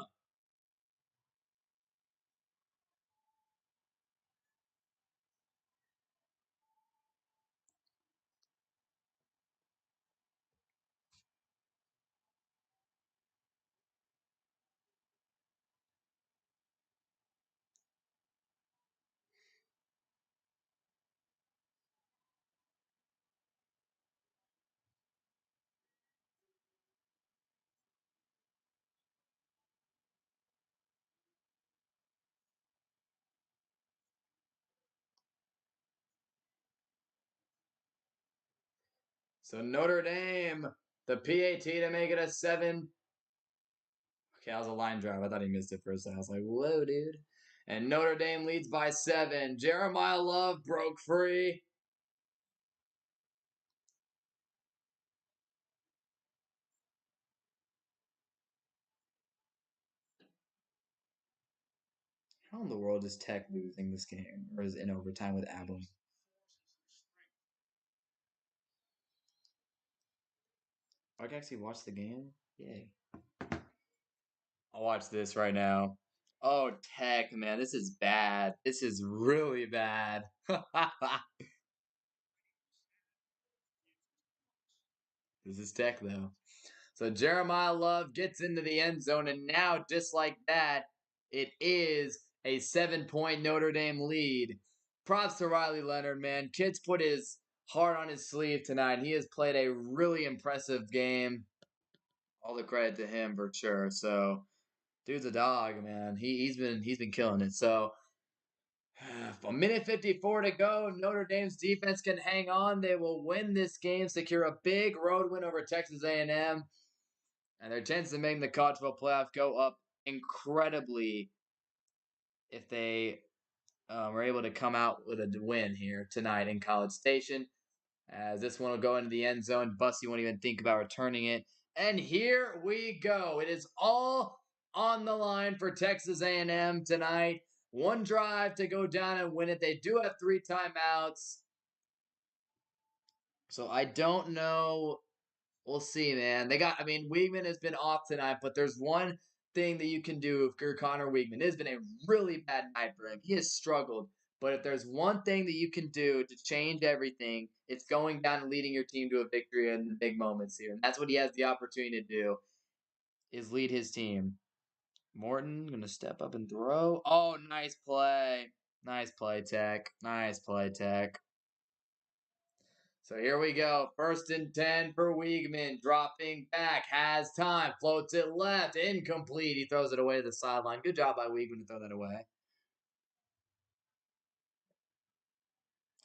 So Notre Dame, the PAT to make it a 7. Okay, that was a line drive. I thought he missed it for a second. I was like, whoa, dude. And Notre Dame leads by 7. Jeremiah Love broke free. How in the world is Tech losing this game? Or is in overtime with Abilene? I can actually watch the game? Yay. I'll watch this right now. Oh, Tech, man, this is bad. This is really bad. This is Tech, though. So Jeremiah Love gets into the end zone, and now, just like that, it is a 7-point Notre Dame lead. Props to Riley Leonard, man. Kid's put his heart on his sleeve tonight. He has played a really impressive game. All the credit to him for sure. So, dude's a dog, man. He's been killing it. So, a minute 54 to go. Notre Dame's defense can hang on. They will win this game, secure a big road win over Texas A&M, and their chances of making the college football playoff go up incredibly if they are able to come out with a win here tonight in College Station. As this one will go into the end zone, Bussy won't even think about returning it. And here we go. It is all on the line for Texas A&M tonight. One drive to go down and win it. They do have 3 timeouts. So I don't know. We'll see, man. Weigman has been off tonight, but there's one thing that you can do if you're Connor Weigman. It has been a really bad night for him. He has struggled. But if there's one thing that you can do to change everything, it's going down and leading your team to a victory in the big moments here. And that's what he has the opportunity to do, is lead his team. Morton going to step up and throw. Oh, nice play. Nice play, Tech. Nice play, Tech. So here we go. 1st and 10 for Weigman. Dropping back. Has time. Floats it left. Incomplete. He throws it away to the sideline. Good job by Weigman to throw that away.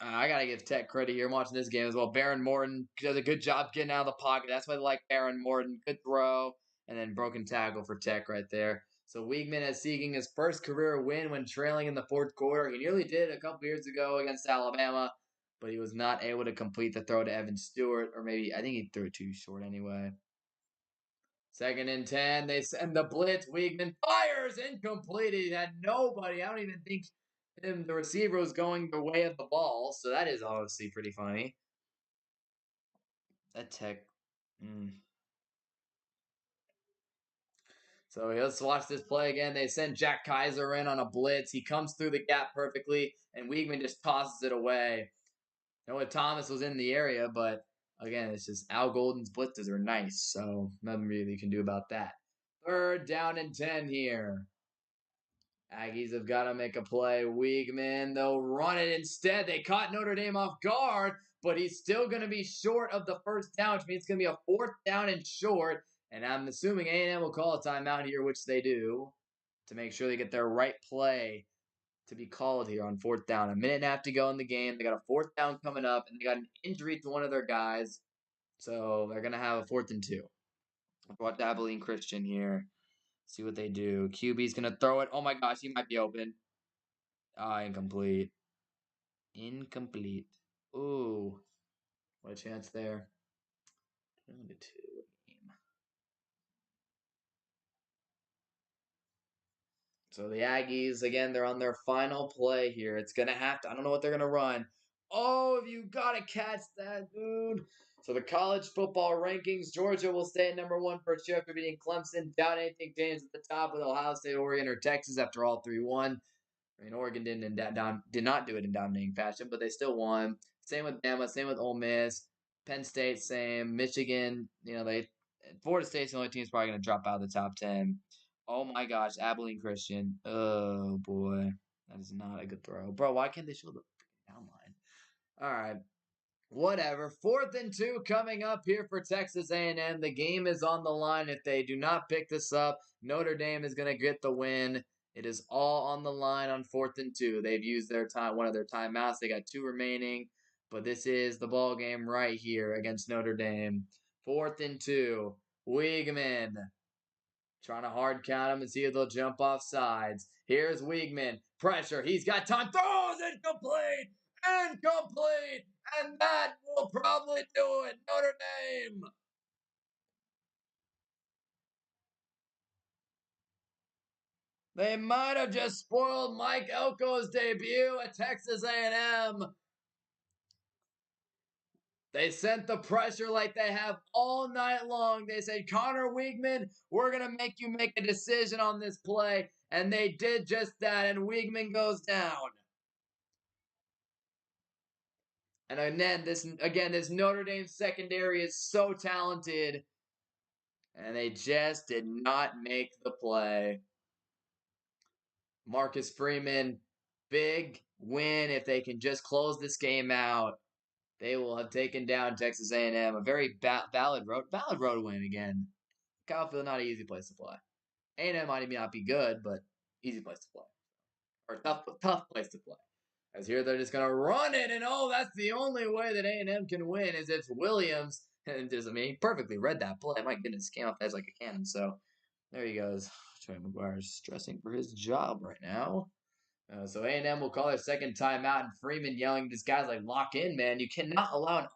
I got to give Tech credit here. I'm watching this game as well. Baron Morton does a good job getting out of the pocket. That's why they like Baron Morton. Good throw. And then broken tackle for Tech right there. So Weigman is seeking his first career win when trailing in the 4th quarter. He nearly did a couple years ago against Alabama, but he was not able to complete the throw to Evan Stewart. Or maybe, I think he threw it too short anyway. 2nd and 10. They send the blitz. Weigman fires. Incomplete. He had nobody. I don't even think the receiver was going the way of the ball. So that is obviously pretty funny. That Tech. So let's watch this play again. They send Jack Kaiser in on a blitz. He comes through the gap perfectly, and Weigman just tosses it away. Noah Thomas was in the area, but again, it's just Al Golden's blitzes are nice, so nothing really you can do about that. 3rd down and 10 here. Aggies have got to make a play. Weigman, they'll run it instead. They caught Notre Dame off guard, but he's still going to be short of the 1st down, which means it's going to be a 4th down and short. And I'm assuming A&M will call a timeout here, which they do, to make sure they get their right play. to be called here on fourth down. A minute and a half to go in the game. They got a fourth down coming up, and they got an injury to one of their guys. So they're going to have a 4th and 2. Watch Abilene Christian here. See what they do. QB's going to throw it. Oh my gosh, he might be open. Incomplete. Incomplete. Ooh. What a chance there. 2 game. So the Aggies, again, they're on their final play here. It's going to have to, I don't know what they're going to run. Oh, you got to catch that, dude. So the college football rankings, Georgia will stay at number 1 for sure after beating Clemson. Doubt anything changes at the top with Ohio State, Oregon, or Texas after all 3 won. I mean, Oregon did not do it in dominating fashion, but they still won. Same with Bama, same with Ole Miss. Penn State, same. Michigan, Florida State's the only team that's probably going to drop out of the top 10. Oh my gosh, Abilene Christian. Oh boy. That is not a good throw. Bro, why can't they show the freaking down line? All right. Whatever. 4th and 2 coming up here for Texas A&M. The game is on the line. If they do not pick this up, Notre Dame is going to get the win. It is all on the line on 4th and 2. They've used their time, one of their timeouts. They got 2 remaining, but this is the ball game right here against Notre Dame. 4th and 2. Weigman trying to hard count him and see if they'll jump off sides. Here's Weigman. Pressure. He's got time. Throws incomplete. Incomplete. And that will probably do it. Notre Dame. They might have just spoiled Mike Elko's debut at Texas A&M. They sent the pressure like they have all night long. They said, Connor Weigman, we're going to make you make a decision on this play. And they did just that, and Weigman goes down. And this Notre Dame secondary is so talented. And they just did not make the play. Marcus Freeman, big win. If they can just close this game out, they will have taken down Texas A&M. A very valid road win again. Kyle Field, not an easy place to play. A&M might not be good, but easy place to play. Or tough place to play. As here they're just gonna run it, and that's the only way that A&M can win is if Williams and he perfectly read that play. My goodness, came off as like a cannon. So there he goes. Trey McGuire's stressing for his job right now. So A&M will call their second timeout, and Freeman yelling, "This guy's like, lock in, man! You cannot allow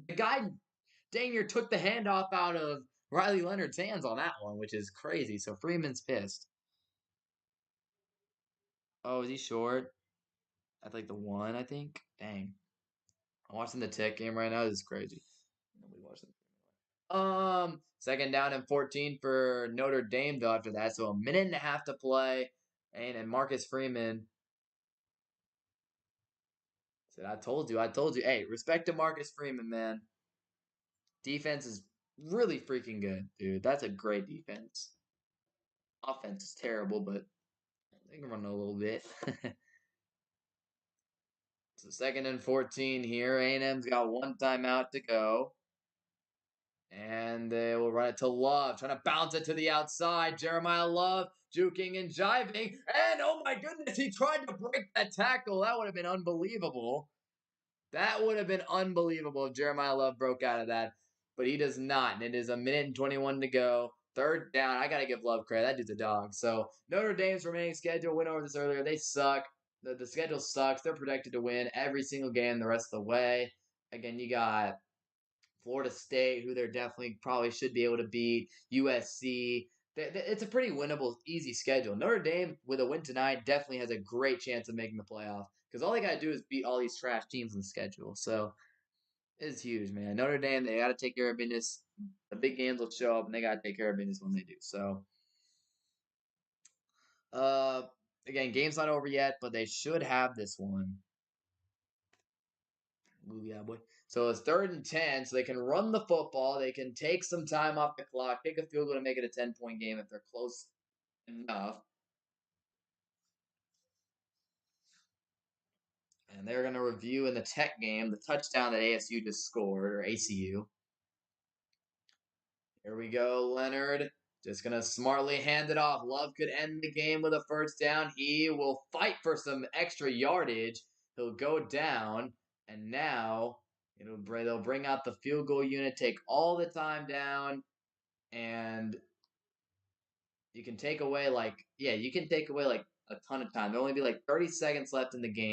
the guy dang near took the handoff out of Riley Leonard's hands on that one, which is crazy. So Freeman's pissed. Oh, is he short? At like the 1, I think. Dang. I'm watching the Tech game right now. This is crazy. Nobody watching. Second down and 14 for Notre Dame though after that. So a minute and a half to play. And Marcus Freeman said, I told you. Hey, respect to Marcus Freeman, man. Defense is really freaking good, dude. That's a great defense. Offense is terrible, but they can run a little bit. So 2nd and 14 here. A&M's got 1 timeout to go. And they will run it to Love, trying to bounce it to the outside. Jeremiah Love juking and jiving. And oh my goodness, he tried to break that tackle. That would have been unbelievable. That would have been unbelievable if Jeremiah Love broke out of that. But he does not. And it is a minute and 21 to go. 3rd down. I got to give Love credit. That dude's a dog. So Notre Dame's remaining schedule, went over this earlier. They suck. The schedule sucks. They're projected to win every single game the rest of the way. Again, you got Florida State, who they're definitely probably should be able to beat. USC. It's a pretty winnable, easy schedule. Notre Dame, with a win tonight, definitely has a great chance of making the playoff because all they got to do is beat all these trash teams in the schedule. So it's huge, man. Notre Dame, they got to take care of business. The big games will show up, and they got to take care of business when they do. So, again, game's not over yet, but they should have this one. Ooh, yeah, boy. So it's 3rd and 10, so they can run the football. They can take some time off the clock, kick a field goal to make it a 10-point game if they're close enough. And they're going to review in the Tech game the touchdown that ASU just scored, or ACU. Here we go, Leonard. Just gonna smartly hand it off. Love could end the game with a first down. He will fight for some extra yardage. He'll go down, and now they'll bring out the field goal unit, take all the time down, and you can take away like a ton of time. There'll only be like 30 seconds left in the game.